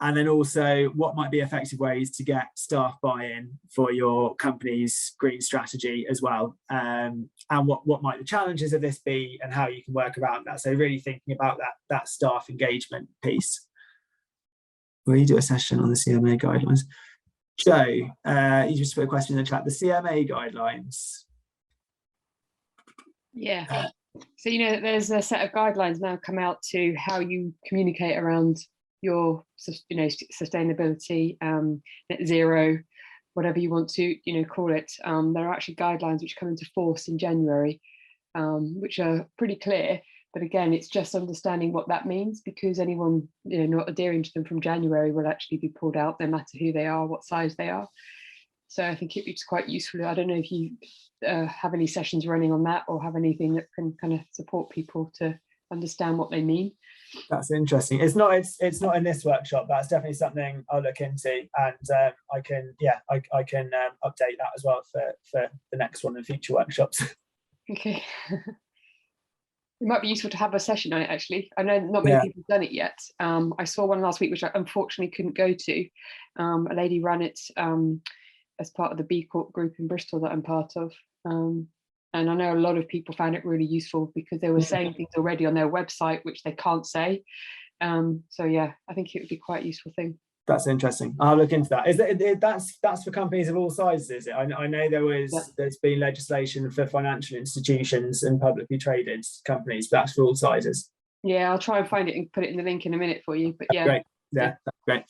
And then also what might be effective ways to get staff buy-in for your company's green strategy as well, and what might the challenges of this be and how you can work around that. So really thinking about that staff engagement piece. Will you do a session on the CMA guidelines? Joe, you just put a question in the chat. The CMA guidelines. Yeah. So there's a set of guidelines now come out to how you communicate around your sustainability, net zero, whatever you want to call it. There are actually guidelines which come into force in January, which are pretty clear. But again, it's just understanding what that means, because anyone not adhering to them from January will actually be pulled out, no matter who they are, what size they are. So I think it's quite useful. I don't know if you have any sessions running on that, or have anything that can kind of support people to understand what they mean. That's interesting. It's not in this workshop. That's definitely something I'll look into, and I can update that as well for the next one and future workshops. Okay. It might be useful to have a session on it, actually. I know not many people have done it yet. I saw one last week, which I unfortunately couldn't go to. A lady ran it as part of the B Corp group in Bristol that I'm part of. And I know a lot of people found it really useful because they were saying things already on their website which they can't say. So yeah, I think it would be quite a useful thing. That's interesting. I'll look into that. That's for companies of all sizes, is it? I know there's been legislation for financial institutions and publicly traded companies, but that's for all sizes. Yeah, I'll try and find it and put it in the link in a minute for you. But yeah, great. Yeah, that's great.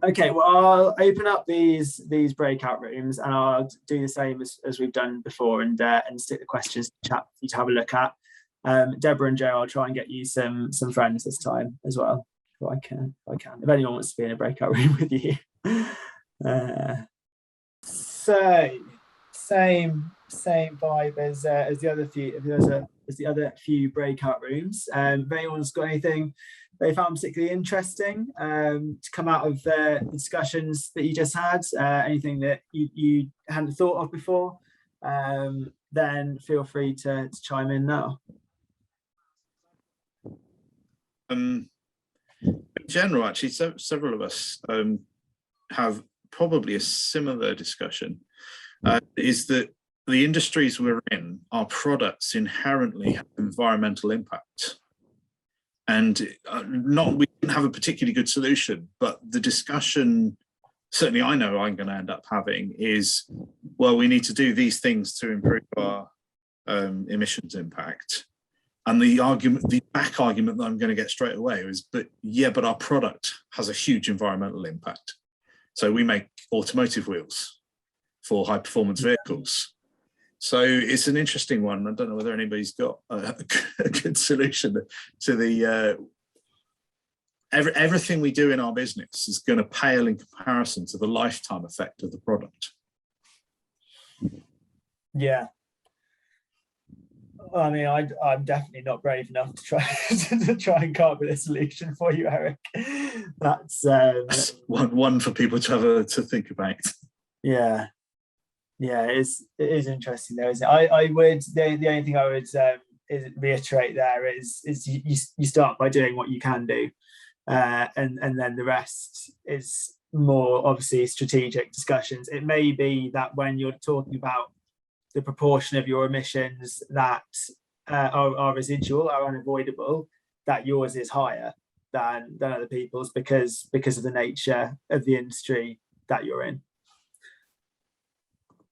Okay, well, I'll open up these breakout rooms, and I'll do the same as we've done before, and stick the questions in the chat for you to have a look at. Deborah and Joe, I'll try and get you some friends this time as well. If I can. If anyone wants to be in a breakout room with you. So same vibe as the other few. As the other few breakout rooms. If anyone's got anything they found particularly interesting to come out of the discussions that you just had, anything that you hadn't thought of before, then feel free to chime in now. In general, actually, several of us have probably a similar discussion, is that the industries we're in, our products inherently have environmental impact. And we didn't have a particularly good solution, but the discussion, certainly I know I'm going to end up having, is, well, we need to do these things to improve our emissions impact. And the back argument that I'm going to get straight away is, but our product has a huge environmental impact. So we make automotive wheels for high performance vehicles. So it's an interesting one. I don't know whether anybody's got a good solution to the everything we do in our business is going to pale in comparison to the lifetime effect of the product. Yeah. I mean, I'm definitely not brave enough to try and come up with a solution for you, Eric. That's one for people to think about. Yeah, it is interesting though, isn't it? I would the only thing I would is reiterate there is you start by doing what you can do, and then the rest is more obviously strategic discussions. It may be that when you're talking about the proportion of your emissions that are residual, are unavoidable, that yours is higher than other people's because of the nature of the industry that you're in.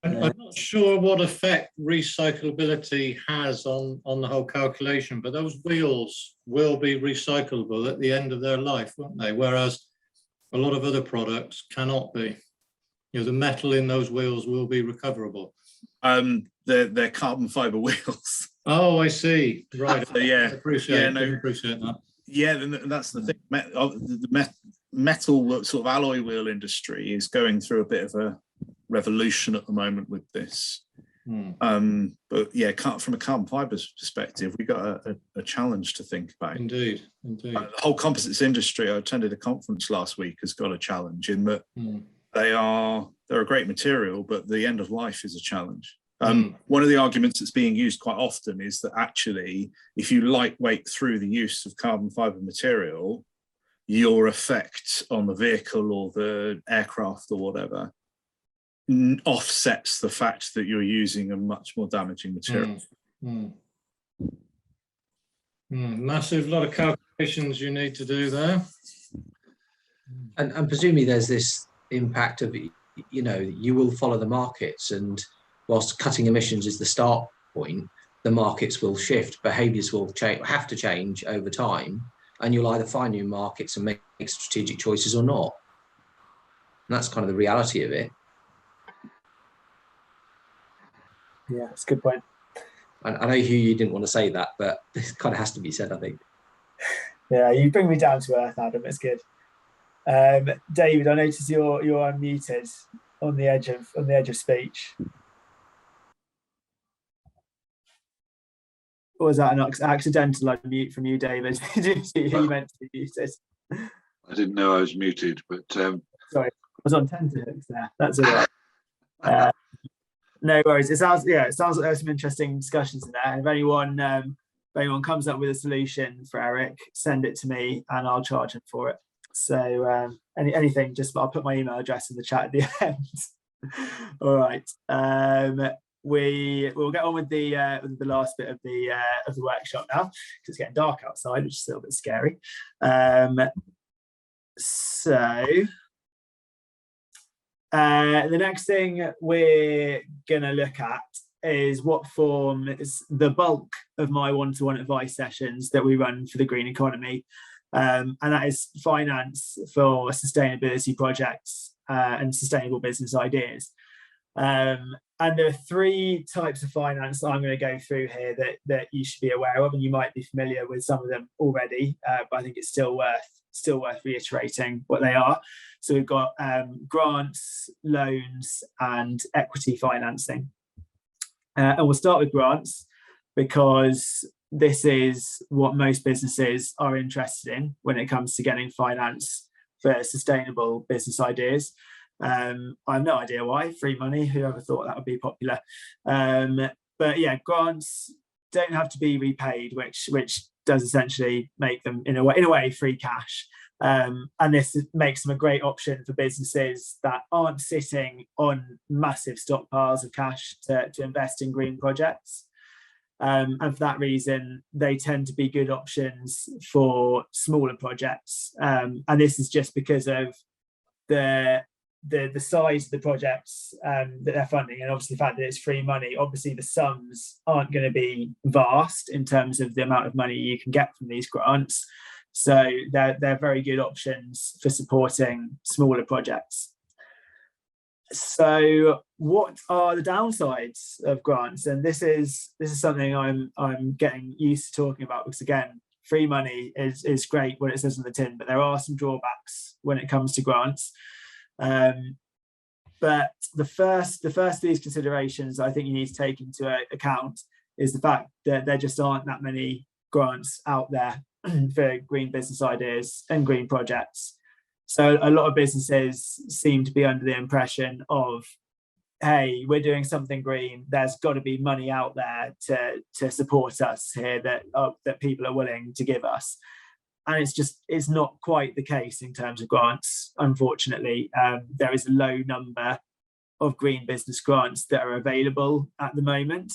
I'm not sure what effect recyclability has on the whole calculation, but those wheels will be recyclable at the end of their life, won't they? Whereas a lot of other products cannot be. You know, the metal in those wheels will be recoverable. They're carbon fiber wheels. Oh, I see. Right. So, yeah. I appreciate that. Yeah, and that's the thing. The metal sort of alloy wheel industry is going through a bit of a revolution at the moment with this. But yeah, from a carbon fibers perspective, we've got a challenge to think about. Indeed. The whole composites industry, I attended a conference last week, has got a challenge in that they're a great material, but the end of life is a challenge. One of the arguments that's being used quite often is that actually, if you lightweight through the use of carbon fiber material, your effect on the vehicle or the aircraft or whatever offsets the fact that you're using a much more damaging material. Massive lot of calculations you need to do there. And presumably there's this impact of, you know, you will follow the markets, and whilst cutting emissions is the start point, the markets will shift, behaviours will have to change over time, and you'll either find new markets and make strategic choices or not. And that's kind of the reality of it. Yeah, that's a good point. I know, Hugh, you didn't want to say that, but this kind of has to be said, I think. Yeah, you bring me down to earth, Adam. It's good. David, I notice you're unmuted on the edge of speech. Or was that an accidental unmute from you, David? You meant to be muted. I didn't know I was muted, but sorry, I was on tenterhooks there. That's all right. No worries. It sounds like there's some interesting discussions in there. And if anyone comes up with a solution for Eric, send it to me and I'll charge him for it. So anything, just I'll put my email address in the chat at the end. All right. We'll get on with the last bit of the workshop now, because it's getting dark outside, which is a little bit scary. So the next thing we're gonna look at is what form is the bulk of my one-to-one advice sessions that we run for the green economy, and that is finance for sustainability projects and sustainable business ideas. And there are 3 types of finance that I'm going to go through here that you should be aware of, and you might be familiar with some of them already, but I think it's still worth reiterating what they are. So we've got grants, loans, and equity financing. And we'll start with grants, because this is what most businesses are interested in when it comes to getting finance for sustainable business ideas. I have no idea why. Free money, whoever thought that would be popular. But yeah, grants don't have to be repaid, which does essentially make them in a way free cash. And this makes them a great option for businesses that aren't sitting on massive stockpiles of cash to invest in green projects. And for that reason, they tend to be good options for smaller projects. And this is just because of the size of the projects that they're funding, and obviously the fact that it's free money. Obviously the sums aren't going to be vast in terms of the amount of money you can get from these grants. So they're very good options for supporting smaller projects. So what are the downsides of grants? And this is something I'm getting used to talking about, because again, free money is great what it says on the tin, but there are some drawbacks when it comes to grants. But the first of these considerations I think you need to take into account is the fact that there just aren't that many grants out there for green business ideas and green projects. So a lot of businesses seem to be under the impression of, hey, we're doing something green, there's got to be money out there to support us here that people are willing to give us. And it's not quite the case in terms of grants, unfortunately. There is a low number of green business grants that are available at the moment,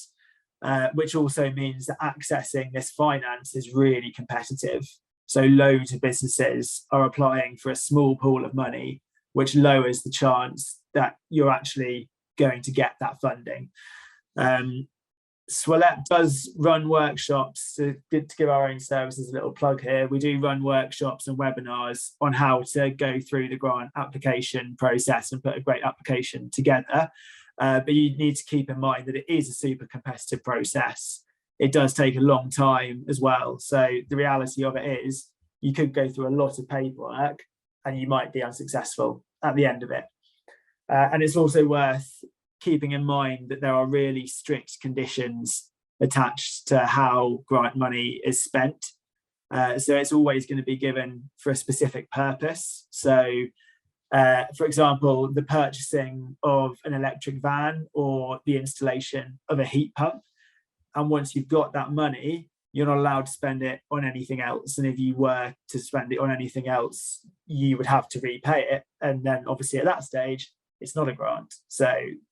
which also means that accessing this finance is really competitive. So loads of businesses are applying for a small pool of money, which lowers the chance that you're actually going to get that funding. Swalep does run workshops, to give our own services a little plug here. We do run workshops and webinars on how to go through the grant application process and put a great application together. But you need to keep in mind that it is a super competitive process. It does take a long time as well. So the reality of it is you could go through a lot of paperwork and you might be unsuccessful at the end of it. And it's also worth keeping in mind that there are really strict conditions attached to how grant money is spent. So it's always going to be given for a specific purpose. So for example, the purchasing of an electric van or the installation of a heat pump. And once you've got that money, you're not allowed to spend it on anything else. And if you were to spend it on anything else, you would have to repay it. And then obviously at that stage, it's not a grant. So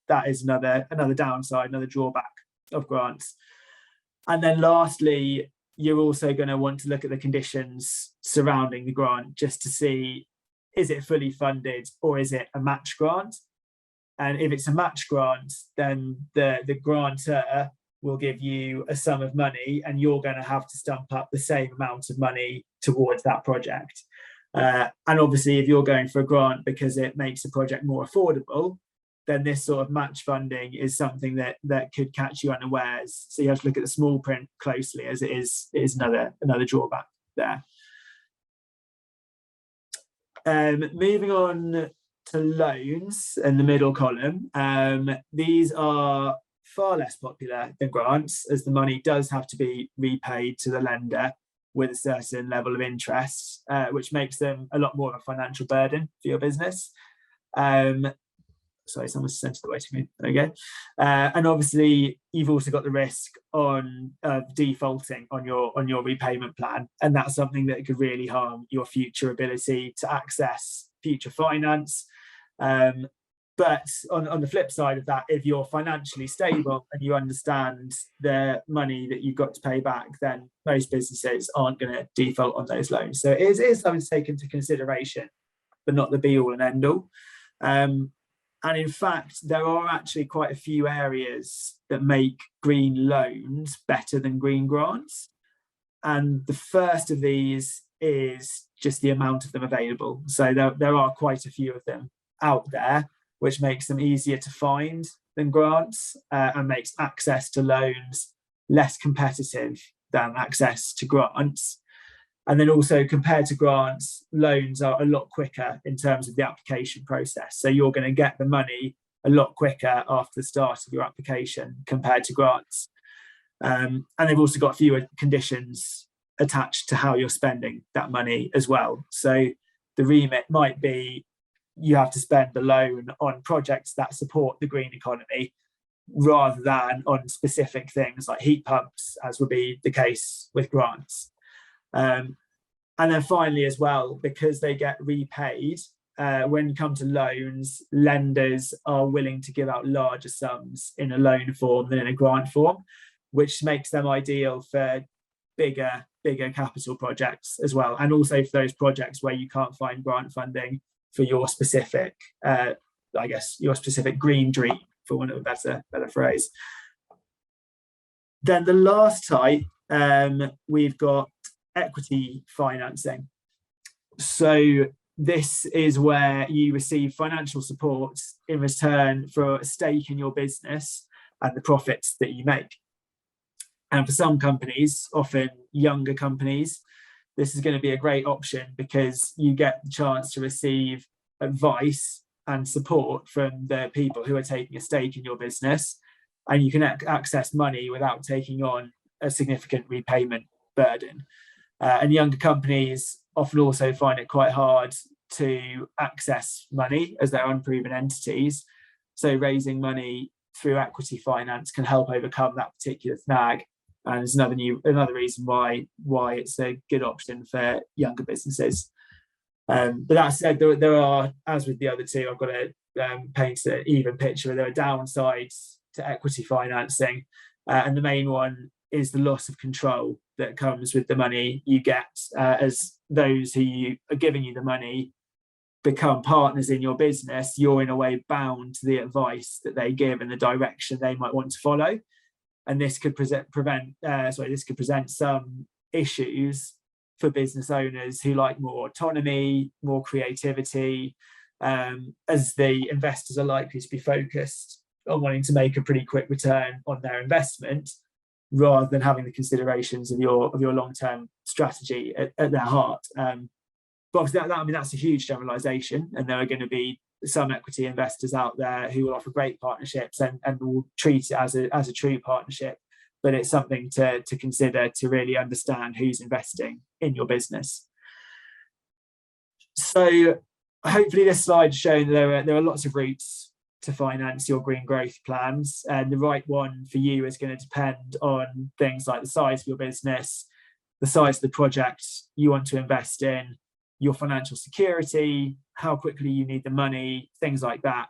that is another downside, another drawback of grants. And then lastly, you're also going to want to look at the conditions surrounding the grant just to see, is it fully funded or is it a match grant? And if it's a match grant, then the grantor will give you a sum of money and you're going to have to stump up the same amount of money towards that project. And obviously, if you're going for a grant because it makes the project more affordable, then this sort of match funding is something that could catch you unawares. So you have to look at the small print closely, as it is another drawback there. Moving on to loans in the middle column, these are far less popular than grants, as the money does have to be repaid to the lender with a certain level of interest, which makes them a lot more of a financial burden for your business. Sorry, someone sent it away to me. There we go. And obviously, you've also got the risk on defaulting on your repayment plan, and that's something that could really harm your future ability to access future finance. But on the flip side of that, if you're financially stable and you understand the money that you've got to pay back, then most businesses aren't going to default on those loans. So it is something to take into consideration, but not the be all and end all. And in fact, there are actually quite a few areas that make green loans better than green grants. And the first of these is just the amount of them available. So there are quite a few of them out there, which makes them easier to find than grants, and makes access to loans less competitive than access to grants. And then also, compared to grants, loans are a lot quicker in terms of the application process. So you're going to get the money a lot quicker after the start of your application compared to grants. And they've also got fewer conditions attached to how you're spending that money as well. So the remit might be you have to spend the loan on projects that support the green economy rather than on specific things like heat pumps, as would be the case with grants. And then finally as well, because they get repaid, when you come to loans, lenders are willing to give out larger sums in a loan form than in a grant form, which makes them ideal for bigger capital projects as well. And also for those projects where you can't find grant funding for your specific, your specific green dream, for want of a better phrase. Then the last type, we've got equity financing. So this is where you receive financial support in return for a stake in your business and the profits that you make. And for some companies, often younger companies, this is going to be a great option because you get the chance to receive advice and support from the people who are taking a stake in your business, and you can access money without taking on a significant repayment burden. And younger companies often also find it quite hard to access money as they're unproven entities. So raising money through equity finance can help overcome that particular snag. And it's another reason why it's a good option for younger businesses. But that said, there are, as with the other two, I've got to paint an even picture. There are downsides to equity financing, and the main one is the loss of control that comes with the money you get, as those who are giving you the money become partners in your business. You're in a way bound to the advice that they give and the direction they might want to follow. And this could present some issues for business owners who like more autonomy, more creativity, as the investors are likely to be focused on wanting to make a pretty quick return on their investment, rather than having the considerations of your long-term strategy at their heart. But obviously that's a huge generalization, and there are going to be some equity investors out there who will offer great partnerships and will treat it as a true partnership. But it's something to consider to really understand who's investing in your business. So hopefully this slide shows there are lots of routes to finance your green growth plans, and the right one for you is going to depend on things like the size of your business, the size of the project you want to invest in, your financial security, how quickly you need the money, things like that.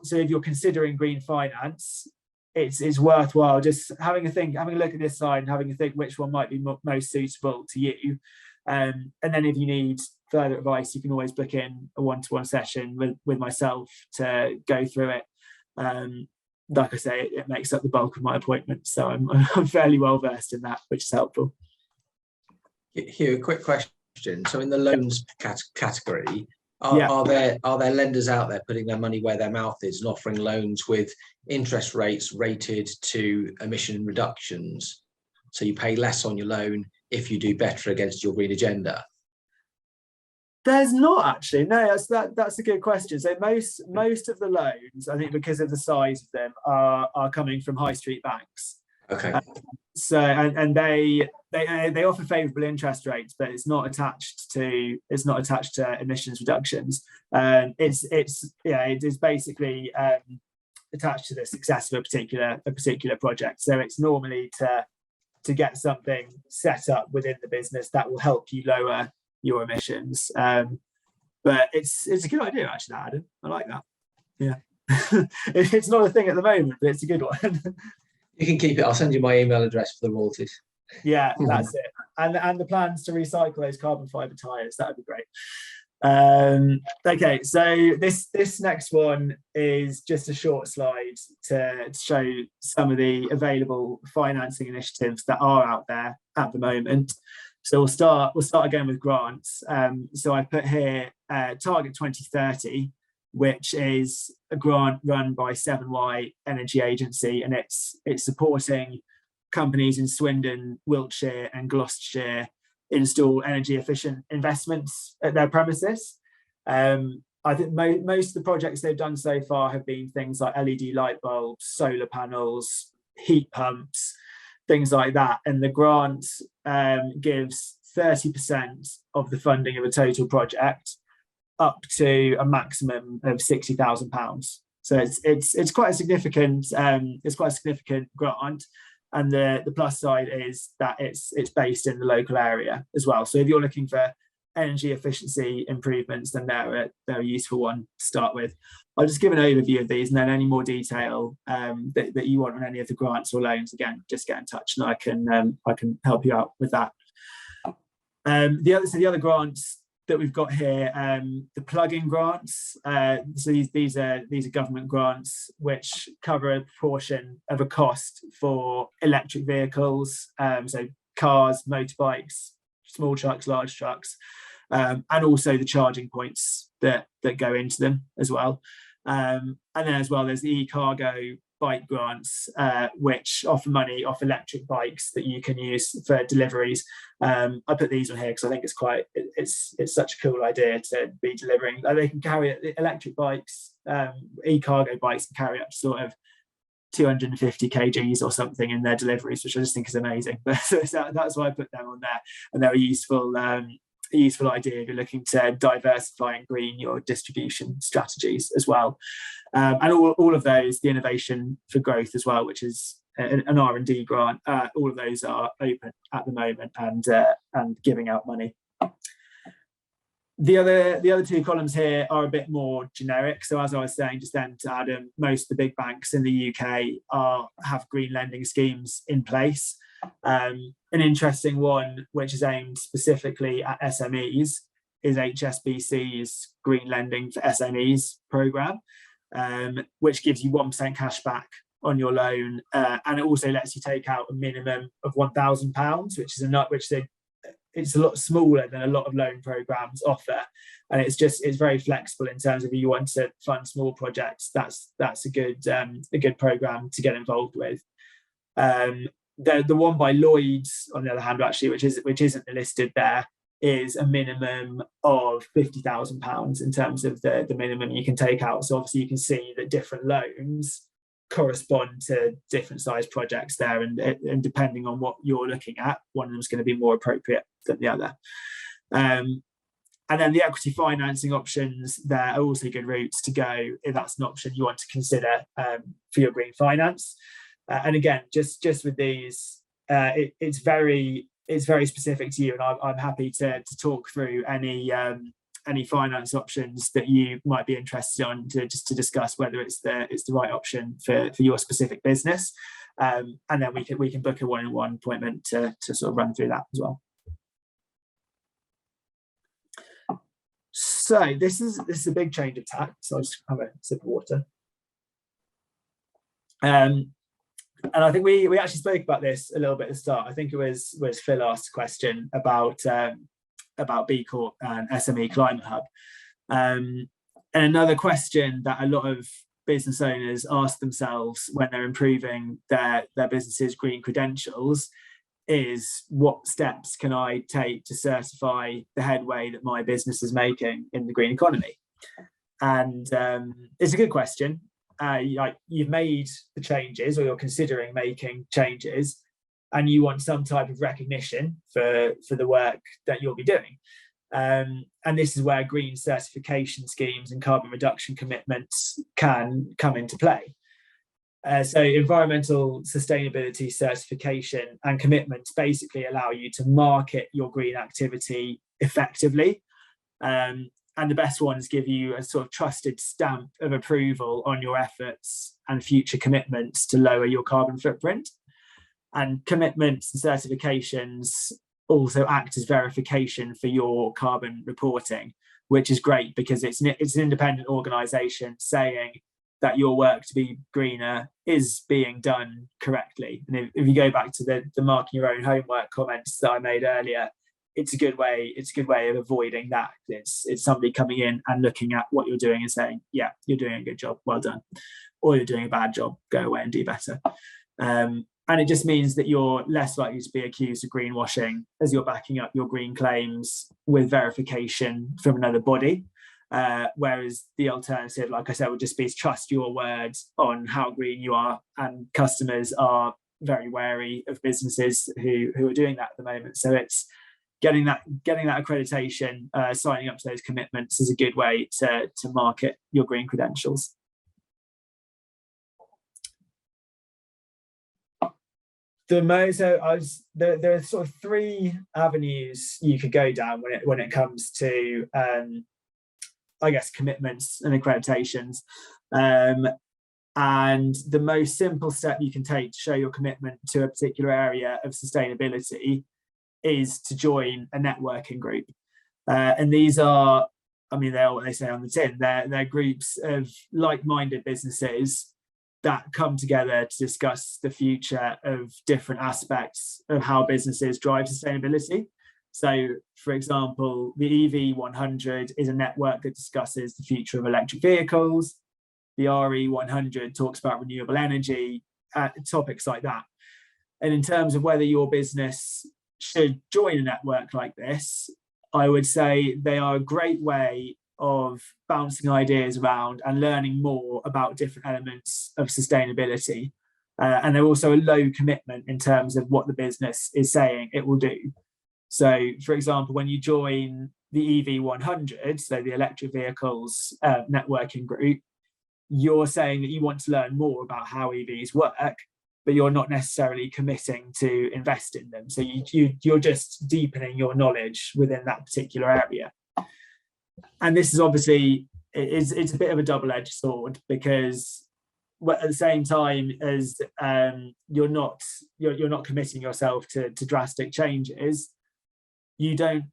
So if you're considering green finance, it's worthwhile just having a look at this slide and having a think which one might be most suitable to you. And then if you need further advice, you can always book in a one-to-one session with myself to go through it. Like I say, it makes up the bulk of my appointments, so I'm fairly well versed in that, which is helpful. Hugh, a quick question. So in the loans category, are there lenders out there putting their money where their mouth is and offering loans with interest rates rated to emission reductions, so you pay less on your loan if you do better against your green agenda? There's not actually. No, that's a good question. So most of the loans, I think, because of the size of them, are coming from high street banks. Okay. And they offer favourable interest rates, but it's not attached to emissions reductions. It is basically attached to the success of a particular project. So it's normally to get something set up within the business that will help you lower your emissions. But it's a good idea actually, Adam. I like that. Yeah. It's not a thing at the moment, but it's a good one. You can keep it. I'll send you my email address for the royalties. Yeah, that's it. And the plans to recycle those carbon fibre tyres, that would be great. Okay, so this next one is just a short slide to show some of the available financing initiatives that are out there at the moment. So we'll start again with grants. So I put here Target 2030, which is a grant run by 7Y Energy Agency, and it's supporting companies in Swindon, Wiltshire and Gloucestershire install energy efficient investments at their premises. I think most of the projects they've done so far have been things like LED light bulbs, solar panels, heat pumps, things like that. And the grant gives 30% of the funding of a total project up to a maximum of £60,000. So it's quite a significant grant. And the plus side is that it's based in the local area as well. So if you're looking for energy efficiency improvements, then they're a useful one to start with. I'll just give an overview of these, and then any more detail that you want on any of the grants or loans, again, just get in touch and I can help you out with that. The other grants that we've got here, the plug-in grants. So these are government grants which cover a proportion of a cost for electric vehicles, so cars, motorbikes, small trucks, large trucks, and also the charging points that go into them as well. And then as well, there's the e-cargo bike grants, which offer money off electric bikes that you can use for deliveries. I put these on here because I think it's such a cool idea to be delivering. They can carry electric bikes, e-cargo bikes can carry up to sort of 250 kgs or something in their deliveries, which I just think is amazing. But so that's why I put them on there, and they're a useful idea if you're looking to diversify and green your distribution strategies as well. And all of those, the Innovation for Growth as well, which is an R&D grant, all of those are open at the moment and giving out money. The other two columns here are a bit more generic. So as I was saying just then to Adam, most of the big banks in the UK have green lending schemes in place. An interesting one which is aimed specifically at SMEs is HSBC's Green Lending for SMEs programme, which gives you 1% cash back on your loan, and it also lets you take out a minimum of £1,000, it's a lot smaller than a lot of loan programs offer, and it's very flexible in terms of if you want to fund small projects. That's a good program to get involved with. The one by Lloyds, on the other hand, actually, which isn't listed there, is a minimum of £50,000 in terms of the minimum you can take out. So obviously you can see that different loans correspond to different size projects there, and depending on what you're looking at, one of them is going to be more appropriate than the other. And then the equity financing options, there are also good routes to go if that's an option you want to consider for your green finance. And again, just with these, it's very specific to you, and I'm happy to talk through any finance options that you might be interested in to discuss whether it's the right option for your specific business, and then we can book a one-on-one appointment to sort of run through that as well. So this is a big change of tack. So I'll just have a sip of water. And I think we actually spoke about this a little bit at the start. I think it was Phil asked a question about B Corp and SME Climate Hub. And another question that a lot of business owners ask themselves when they're improving their business's green credentials is, what steps can I take to certify the headway that my business is making in the green economy? And it's a good question. You've made the changes, or you're considering making changes, and you want some type of recognition for the work that you'll be doing. And this is where green certification schemes and carbon reduction commitments can come into play. So environmental sustainability certification and commitments basically allow you to market your green activity effectively. and the best ones give you a sort of trusted stamp of approval on your efforts and future commitments to lower your carbon footprint. And commitments and certifications also act as verification for your carbon reporting, which is great because it's an independent organisation saying that your work to be greener is being done correctly. And if you go back to the marking your own homework comments that I made earlier, it's a good way of avoiding that. It's somebody coming in and looking at what you're doing and saying, yeah, you're doing a good job, well done, or you're doing a bad job, go away and do better. And it just means that you're less likely to be accused of greenwashing as you're backing up your green claims with verification from another body. Whereas the alternative, like I said, would just be to trust your words on how green you are, and customers are very wary of businesses who are doing that at the moment. So it's getting that accreditation, signing up to those commitments is a good way to market your green credentials. There are sort of three avenues you could go down when it comes to I guess commitments and accreditations. And the most simple step you can take to show your commitment to a particular area of sustainability is to join a networking group. And these are, I mean, they're what they say on the tin. They're groups of like-minded businesses that come together to discuss the future of different aspects of how businesses drive sustainability. So, for example, the EV 100 is a network that discusses the future of electric vehicles. The RE 100 talks about renewable energy, topics like that. And in terms of whether your business should join a network like this, I would say they are a great way of bouncing ideas around and learning more about different elements of sustainability. And they're also a low commitment in terms of what the business is saying it will do. So, for example, when you join the EV 100, so the electric vehicles networking group, you're saying that you want to learn more about how EVs work, but you're not necessarily committing to invest in them. So you're just deepening your knowledge within that particular area. And this is obviously, it's a bit of a double-edged sword, because at the same time as you're not committing yourself to drastic changes, you don't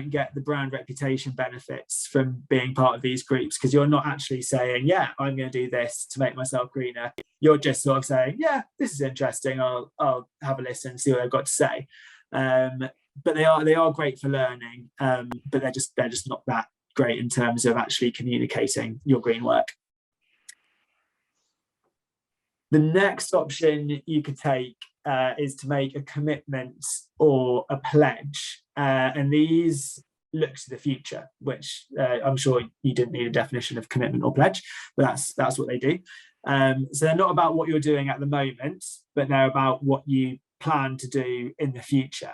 get the brand reputation benefits from being part of these groups, because you're not actually saying, yeah, I'm going to do this to make myself greener. You're just sort of saying, yeah, this is interesting, I'll have a listen, see what they've got to say. But they are great for learning, but they're just not that great in terms of actually communicating your green work. The next option you could take is to make a commitment or a pledge, and these look to the future, which I'm sure you didn't need a definition of commitment or pledge, but that's what they do. So they're not about what you're doing at the moment, but they're about what you plan to do in the future.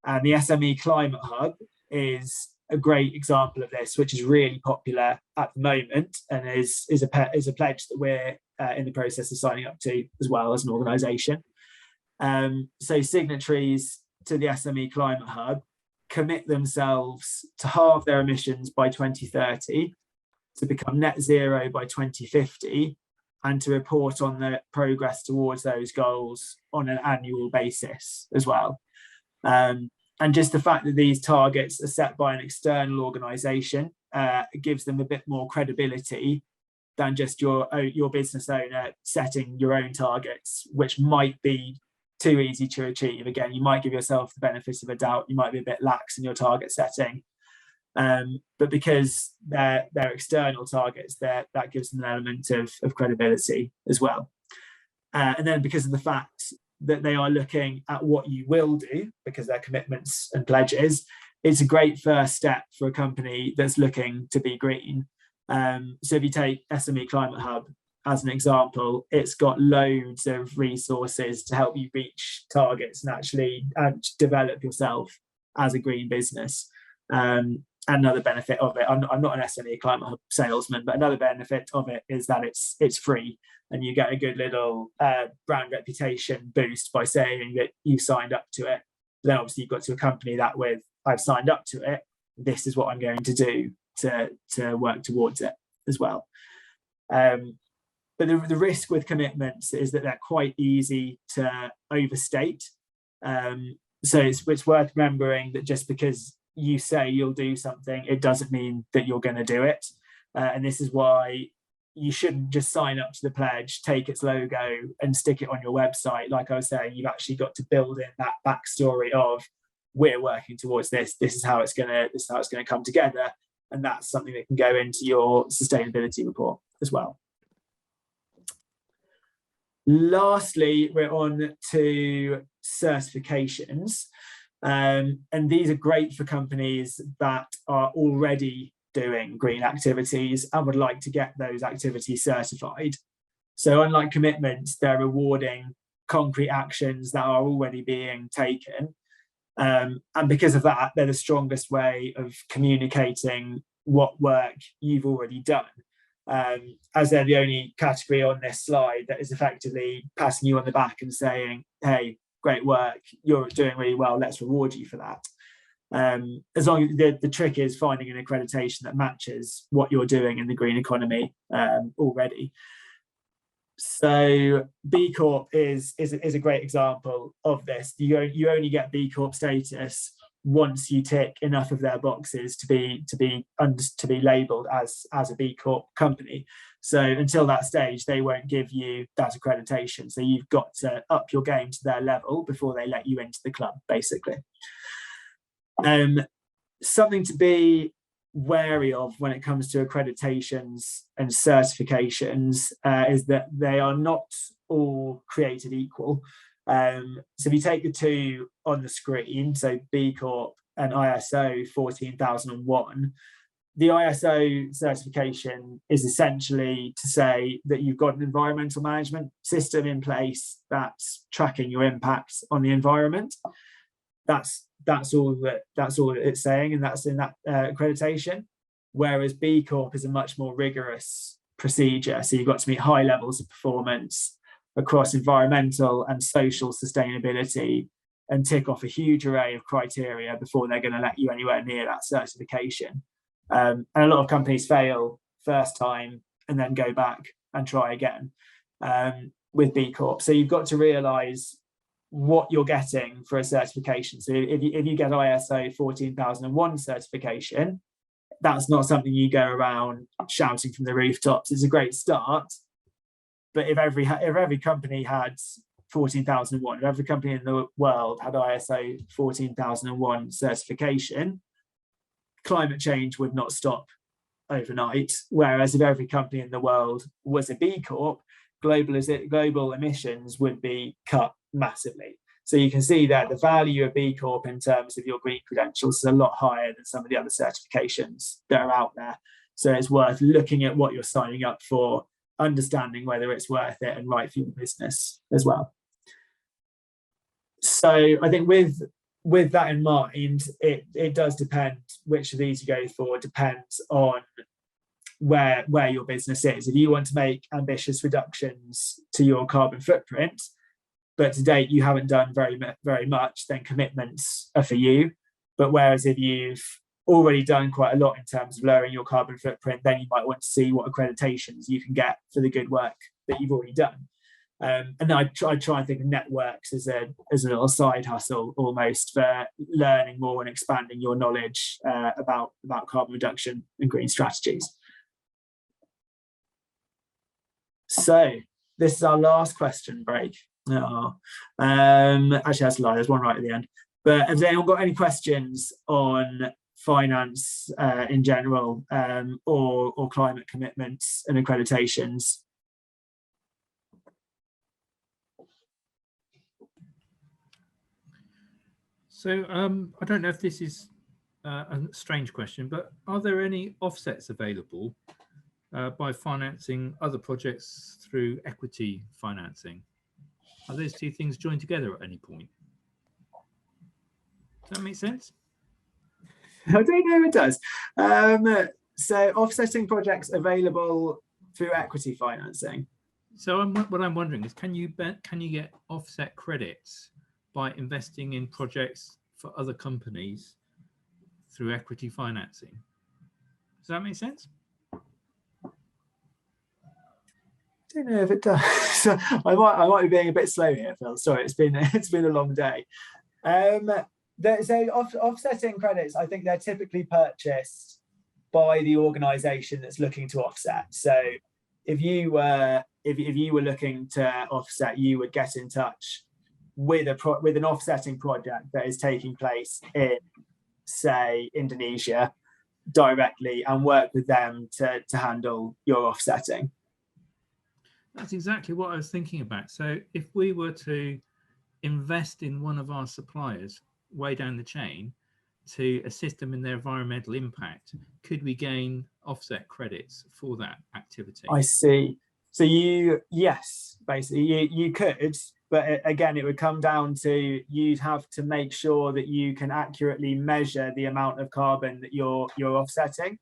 And the SME Climate Hub is a great example of this, which is really popular at the moment, and is a pledge that we're in the process of signing up to as well as an organisation. So signatories to the SME Climate Hub commit themselves to halve their emissions by 2030, to become net zero by 2050, and to report on the progress towards those goals on an annual basis as well. And just the fact that these targets are set by an external organisation gives them a bit more credibility than just your business owner setting your own targets, which might be too easy to achieve. Again, you might give yourself the benefit of a doubt, you might be a bit lax in your target setting. But because they're external targets, that gives them an element of credibility as well. And then because of the fact that they are looking at what you will do, because they're commitments and pledges, it's a great first step for a company that's looking to be green. So if you take SME Climate Hub as an example, it's got loads of resources to help you reach targets and actually develop yourself as a green business. Another benefit of it, I'm not an SME Climate Hub salesman, but another benefit of it is that it's free, and you get a good little brand reputation boost by saying that you signed up to it. Then obviously you've got to accompany that with, I've signed up to it, this is what I'm going to do to work towards it as well. But the risk with commitments is that they're quite easy to overstate. So it's worth remembering that just because you say you'll do something, it doesn't mean that you're going to do it. And this is why you shouldn't just sign up to the pledge, take its logo and stick it on your website. Like I was saying, you've actually got to build in that backstory of, we're working towards this. This is how it's going to come together. And that's something that can go into your sustainability report as well. Lastly, we're on to certifications. And these are great for companies that are already doing green activities and would like to get those activities certified. So unlike commitments, they're rewarding concrete actions that are already being taken. And because of that, they're the strongest way of communicating what work you've already done. As they're the only category on this slide that is effectively passing you on the back and saying, hey, great work, you're doing really well, let's reward you for that. As long as the trick is finding an accreditation that matches what you're doing in the green economy already. So B Corp is a great example of this. You only get B Corp status once you tick enough of their boxes to be labelled as a B Corp company. So until that stage, they won't give you that accreditation. So you've got to up your game to their level before they let you into the club, basically. Something to be wary of when it comes to accreditations and certifications is that they are not all created equal. So if you take the two on the screen, so B Corp and ISO 14001, the ISO certification is essentially to say that you've got an environmental management system in place that's tracking your impacts on the environment. That's all that it's saying, and that's in that accreditation. Whereas B Corp is a much more rigorous procedure. So you've got to meet high levels of performance across environmental and social sustainability and tick off a huge array of criteria before they're going to let you anywhere near that certification. And a lot of companies fail first time and then go back and try again with B Corp. So you've got to realise what you're getting for a certification. So if you get ISO 14001 certification, that's not something you go around shouting from the rooftops. It's a great start, but if every company had 14001, if every company in the world had ISO 14001 certification, climate change would not stop overnight. Whereas if every company in the world was a B Corp, global emissions would be cut massively. So you can see that the value of B Corp in terms of your green credentials is a lot higher than some of the other certifications that are out there. So it's worth looking at what you're signing up for, understanding whether it's worth it and right for your business as well. So I think with that in mind, it does depend which of these you go for. Depends on where your business is. If you want to make ambitious reductions to your carbon footprint, but to date you haven't done very much, then commitments are for you. But whereas if you've already done quite a lot in terms of lowering your carbon footprint, then you might want to see what accreditations you can get for the good work that you've already done. And then I try and think of networks as a little side hustle almost for learning more and expanding your knowledge about carbon reduction and green strategies. So this is our last question break. Actually, that's a lie. There's one right at the end. But has anyone got any questions on finance in general, or climate commitments and accreditations? So I don't know if this is a strange question, but are there any offsets available by financing other projects through equity financing? Are those two things joined together at any point? Does that make sense? I don't know if it does. So offsetting projects available through equity financing. So what I'm wondering is, can you get offset credits by investing in projects for other companies through equity financing? Does that make sense? I don't know if it does. So I might be being a bit slow here, Phil. Sorry, it's been a long day. So offsetting credits, I think they're typically purchased by the organisation that's looking to offset. So if you were looking to offset, you would get in touch with an offsetting project that is taking place in, say, Indonesia directly, and work with them to handle your offsetting. That's exactly what I was thinking about. So if we were to invest in one of our suppliers way down the chain to assist them in their environmental impact, could we gain offset credits for that activity? I see. So yes, basically you could, but again, it would come down to, you'd have to make sure that you can accurately measure the amount of carbon that you're offsetting,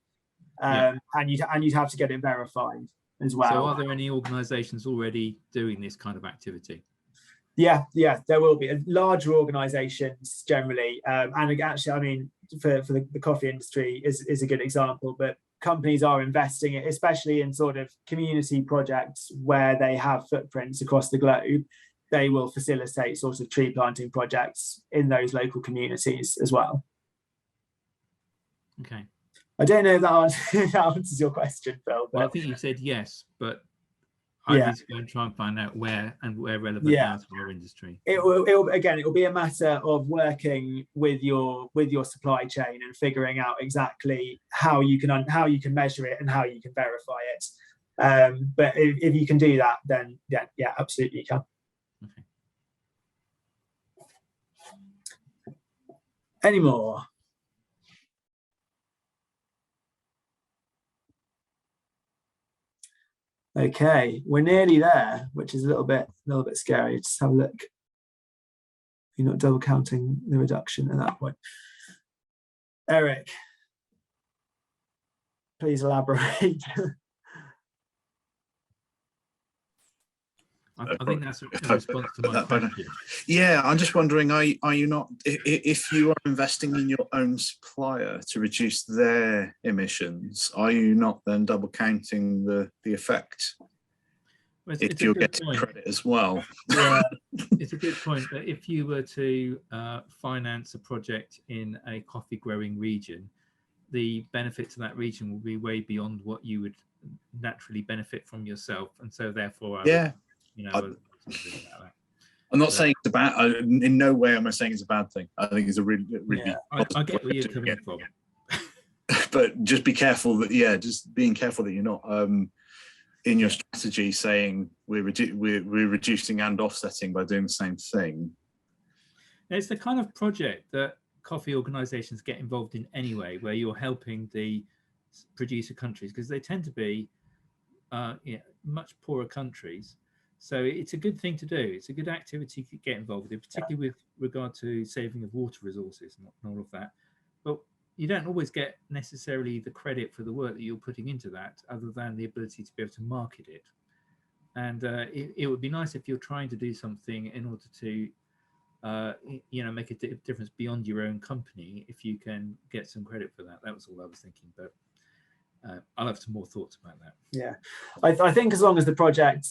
and you'd have to get it verified as well. So are there any organisations already doing this kind of activity? Yeah, there will be. Larger organisations generally, and actually, I mean, for the coffee industry is a good example, but companies are investing, especially in sort of community projects where they have footprints across the globe. They will facilitate sort of tree planting projects in those local communities as well. Okay. I don't know if that answers your question, Phil. But well, I think you said yes, but I need to go and try and find out where relevant now to our industry. It will be a matter of working with your supply chain and figuring out exactly how you can measure it and how you can verify it. But if you can do that, then yeah, absolutely you can. Okay. Any more? Okay, we're nearly there, which is a little bit scary. Just have a look. You're not double counting the reduction at that point. Eric, please elaborate. I think that's a response to my question. Yeah, I'm just wondering, are you not, if you are investing in your own supplier to reduce their emissions, are you not then double counting the effect? Well, if you're getting credit as well. Yeah, it's a good point. But if you were to finance a project in a coffee growing region, the benefit to that region will be way beyond what you would naturally benefit from yourself, and so therefore, I'm not saying it's a bad. In no way am I saying it's a bad thing. I think it's a really. I get where you're coming from. But just be careful that just being careful that you're not in your strategy saying we're reducing and offsetting by doing the same thing. It's the kind of project that coffee organisations get involved in anyway, where you're helping the producer countries, because they tend to be much poorer countries. So it's a good thing to do. It's a good activity to get involved in, particularly with regard to saving of water resources and all of that. But you don't always get necessarily the credit for the work that you're putting into that, other than the ability to be able to market it. And it would be nice if you're trying to do something in order to, make a difference beyond your own company, if you can get some credit for that. That was all I was thinking, but I'll have some more thoughts about that. Yeah, I think as long as the project,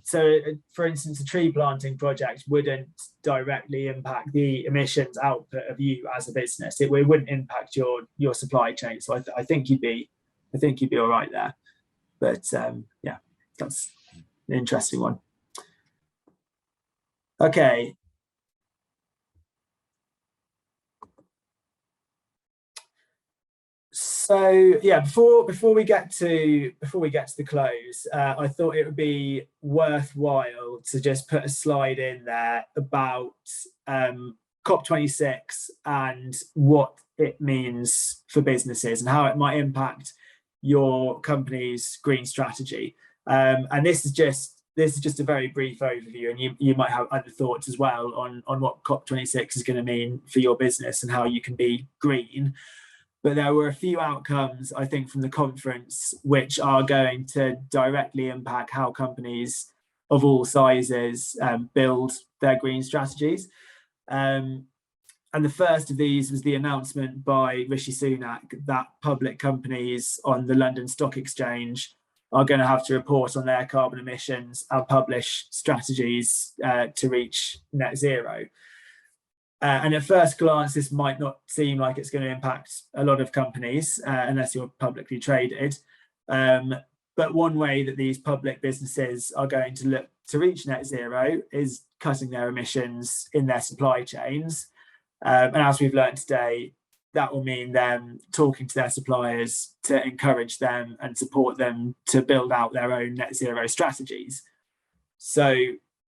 so for instance, a tree planting project wouldn't directly impact the emissions output of you as a business. It wouldn't impact your supply chain. So I think you'd be all right there. But yeah, that's an interesting one. Okay. So yeah, before we get to the close, I thought it would be worthwhile to just put a slide in there about COP26 and what it means for businesses and how it might impact your company's green strategy. And this is just a very brief overview, and you might have other thoughts as well on what COP26 is going to mean for your business and how you can be green. But there were a few outcomes, I think, from the conference which are going to directly impact how companies of all sizes build their green strategies. And the first of these was the announcement by Rishi Sunak that public companies on the London Stock Exchange are going to have to report on their carbon emissions and publish strategies to reach net zero. And at first glance, this might not seem like it's going to impact a lot of companies unless you're publicly traded. But one way that these public businesses are going to look to reach net zero is cutting their emissions in their supply chains. And as we've learned today, that will mean them talking to their suppliers to encourage them and support them to build out their own net zero strategies. So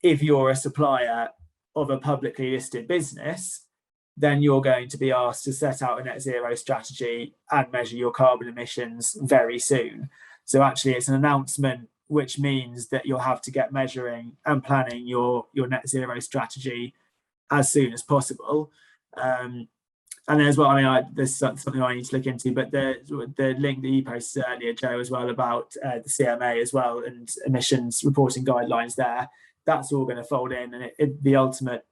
if you're a supplier of a publicly listed business, then you're going to be asked to set out a net zero strategy and measure your carbon emissions very soon. So actually it's an announcement which means that you'll have to get measuring and planning your net zero strategy as soon as possible. And as well, I mean, there's something I need to look into, but the link that you posted earlier, Joe, as well, about the CMA as well and emissions reporting guidelines there, that's all going to fold in. And the ultimate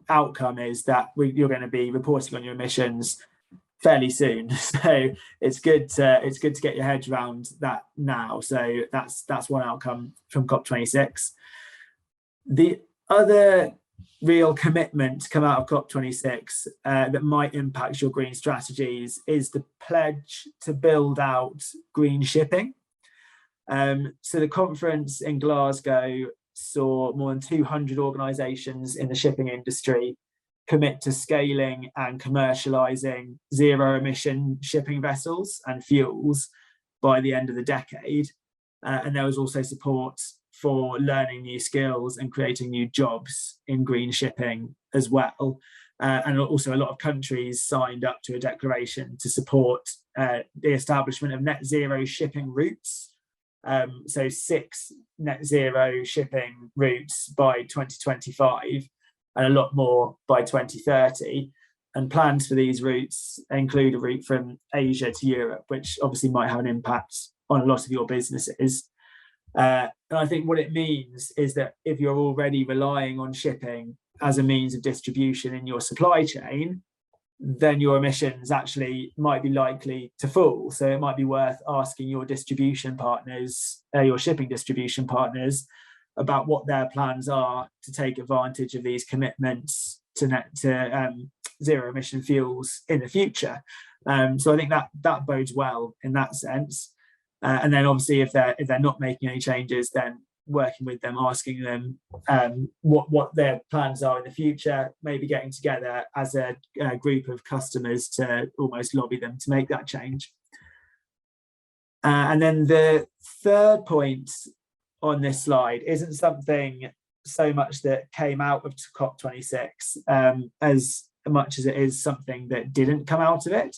outcome is that you're going to be reporting on your emissions fairly soon. So it's good to get your head around that now. So that's one outcome from COP26. The other real commitment to come out of COP26 that might impact your green strategies is the pledge to build out green shipping. So the conference in Glasgow saw more than 200 organisations in the shipping industry commit to scaling and commercialising zero emission shipping vessels and fuels by the end of the decade. And there was also support for learning new skills and creating new jobs in green shipping as well. And also a lot of countries signed up to a declaration to support the establishment of net zero shipping routes. So 6 net zero shipping routes by 2025 and a lot more by 2030. And plans for these routes include a route from Asia to Europe, which obviously might have an impact on a lot of your businesses. And I think what it means is that if you're already relying on shipping as a means of distribution in your supply chain, then your emissions actually might be likely to fall. So it might be worth asking your distribution partners, your shipping distribution partners, about what their plans are to take advantage of these commitments to zero emission fuels in the future. So I think that bodes well in that sense. And then obviously if they're not making any changes, then working with them, asking them what their plans are in the future, maybe getting together as a group of customers to almost lobby them to make that change. And then the third point on this slide isn't something so much that came out of COP26 as much as it is something that didn't come out of it.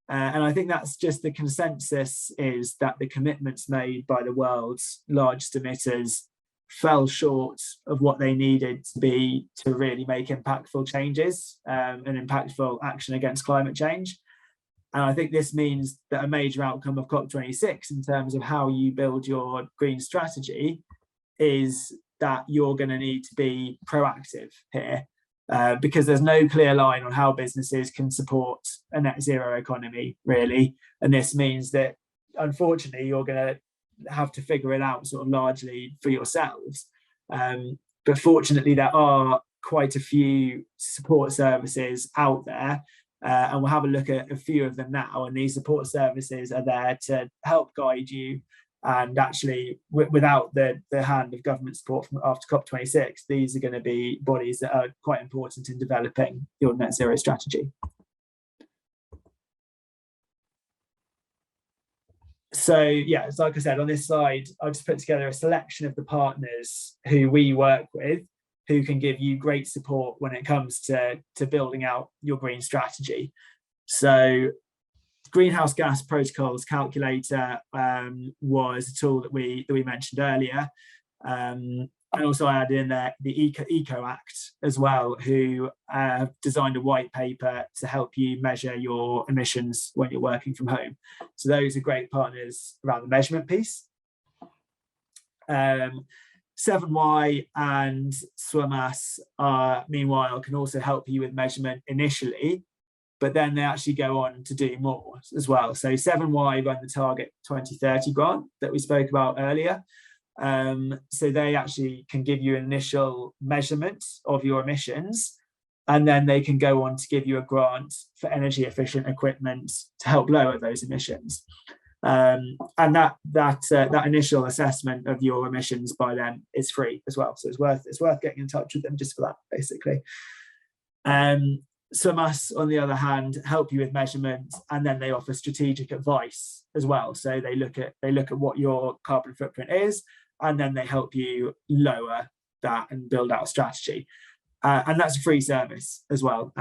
And I think that's just the consensus, is that the commitments made by the world's largest emitters fell short of what they needed to be to really make impactful changes and impactful action against climate change. And I think this means that a major outcome of COP26 in terms of how you build your green strategy is that you're going to need to be proactive here. Because there's no clear line on how businesses can support a net zero economy, really. And this means that, unfortunately, you're going to have to figure it out sort of largely for yourselves. But fortunately, there are quite a few support services out there, and we'll have a look at a few of them now. And these support services are there to help guide you. And actually, without the hand of government support from after COP26, these are going to be bodies that are quite important in developing your net zero strategy. So yeah, it's like I said, on this slide, I've just put together a selection of the partners who we work with, who can give you great support when it comes to building out your green strategy. So Greenhouse Gas Protocols Calculator was a tool that we mentioned earlier, and also I added in there the Eco Act as well, who have designed a white paper to help you measure your emissions when you're working from home. So those are great partners around the measurement piece. 7Y and SWIMAS meanwhile can also help you with measurement initially, but then they actually go on to do more as well. So 7Y run the Target 2030 grant that we spoke about earlier. So they actually can give you an initial measurement of your emissions, and then they can go on to give you a grant for energy efficient equipment to help lower those emissions. And that initial assessment of your emissions by them is free as well. So it's worth getting in touch with them just for that, basically. SWIMAS, on the other hand, help you with measurement, and then they offer strategic advice as well. So they look at what your carbon footprint is, and then they help you lower that and build out a strategy. And that's a free service as well.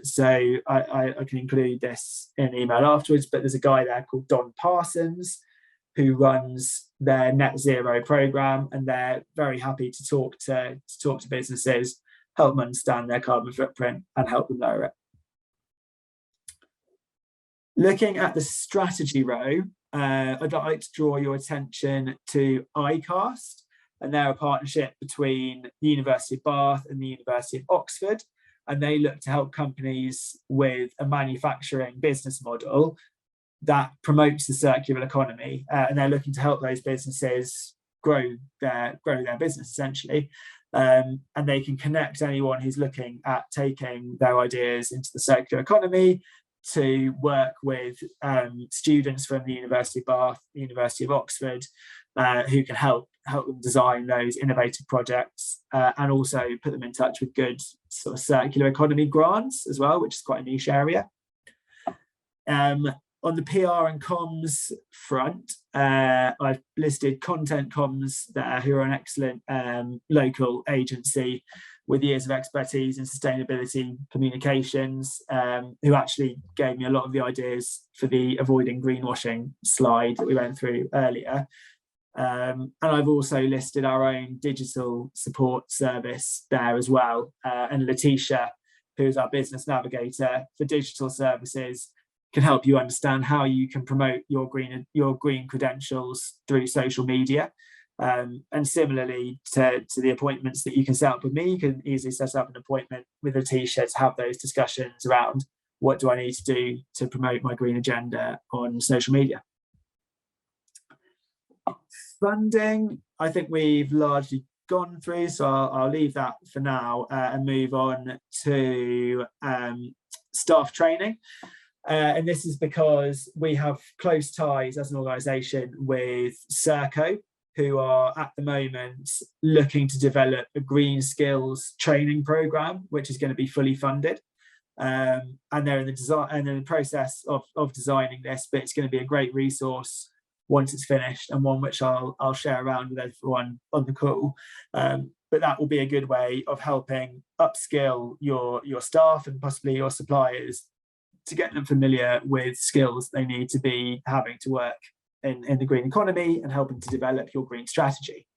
So I can include this in an email afterwards, but there's a guy there called Don Parsons who runs their net zero program, and they're very happy to talk to businesses, help them understand their carbon footprint and help them lower it. Looking at the strategy row, I'd like to draw your attention to ICAST, and they're a partnership between the University of Bath and the University of Oxford, and they look to help companies with a manufacturing business model that promotes the circular economy, and they're looking to help those businesses grow their business essentially. And they can connect anyone who's looking at taking their ideas into the circular economy to work with students from the University of Bath, the University of Oxford, who can help them design those innovative projects, and also put them in touch with good sort of circular economy grants as well, which is quite a niche area. On the PR and comms front, I've listed Content Comms there, who are an excellent local agency with years of expertise in sustainability communications, who actually gave me a lot of the ideas for the avoiding greenwashing slide that we went through earlier. And I've also listed our own digital support service there as well. And Letitia, who's our business navigator for digital services, can help you understand how you can promote your green credentials through social media. And similarly to the appointments that you can set up with me, you can easily set up an appointment with Letitia to have those discussions around what do I need to do to promote my green agenda on social media. Funding, I think we've largely gone through, so I'll leave that for now and move on to staff training. And this is because we have close ties as an organisation with Serco, who are at the moment looking to develop a green skills training programme, which is going to be fully funded. And they're in the process of designing this, but it's going to be a great resource once it's finished, and one which I'll share around with everyone on the call. But that will be a good way of helping upskill your staff and possibly your suppliers to get them familiar with skills they need to be having to work in the green economy and helping to develop your green strategy.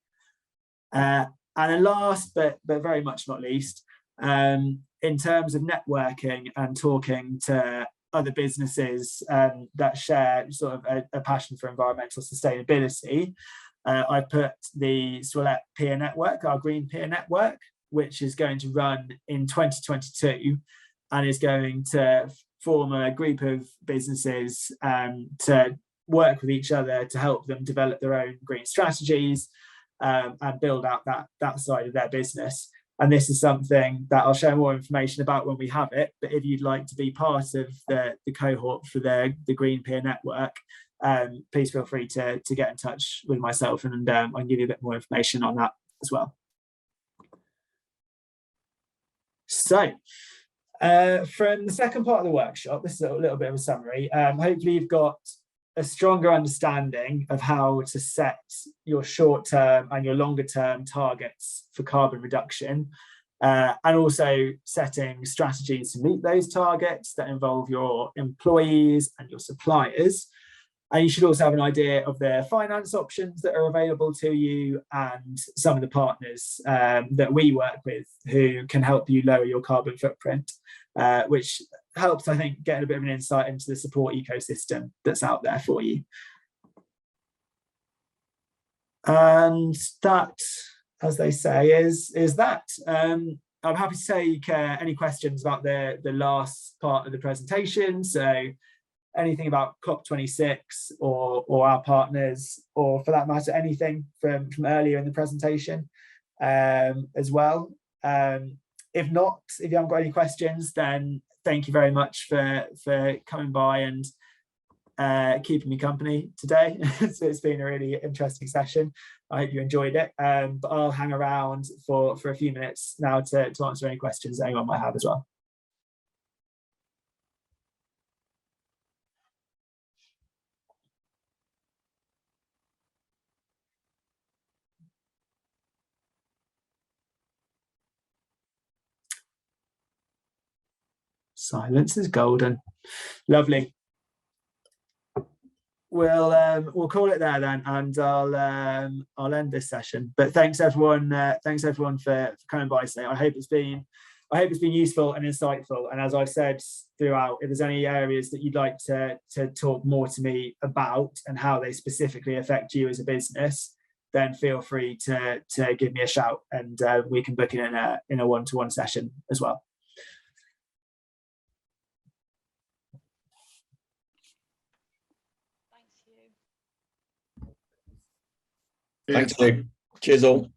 And then last, but very much not least, in terms of networking and talking to other businesses that share sort of a passion for environmental sustainability, I put the Swillette Peer Network, our Green Peer Network, which is going to run in 2022 and is going to form a group of businesses to work with each other to help them develop their own green strategies and build out that side of their business. And this is something that I'll share more information about when we have it. But if you'd like to be part of the cohort for the Green Peer Network, please feel free to get in touch with myself, and I can give you a bit more information on that as well. So from the second part of the workshop, this is a little bit of a summary. Hopefully you've got a stronger understanding of how to set your short-term and your longer-term targets for carbon reduction, and also setting strategies to meet those targets that involve your employees and your suppliers. And you should also have an idea of the finance options that are available to you and some of the partners that we work with who can help you lower your carbon footprint, which helps, I think, get a bit of an insight into the support ecosystem that's out there for you. And that as they say, is that. I'm happy to take any questions about the last part of the presentation. So anything about COP26 or our partners, or for that matter, anything from earlier in the presentation as well. If not, if you haven't got any questions, then thank you very much for coming by and keeping me company today. So it's been a really interesting session. I hope you enjoyed it. But I'll hang around for a few minutes now to answer any questions that anyone might have as well. Silence is golden. Lovely. We'll call it there then, and I'll end this session. But thanks everyone. Thanks everyone for coming by today. I hope it's been useful and insightful. And as I've said throughout, if there's any areas that you'd like to talk more to me about and how they specifically affect you as a business, then feel free to give me a shout, and we can book it in a one-to-one session as well. Thanks, Hugh. Cheers all.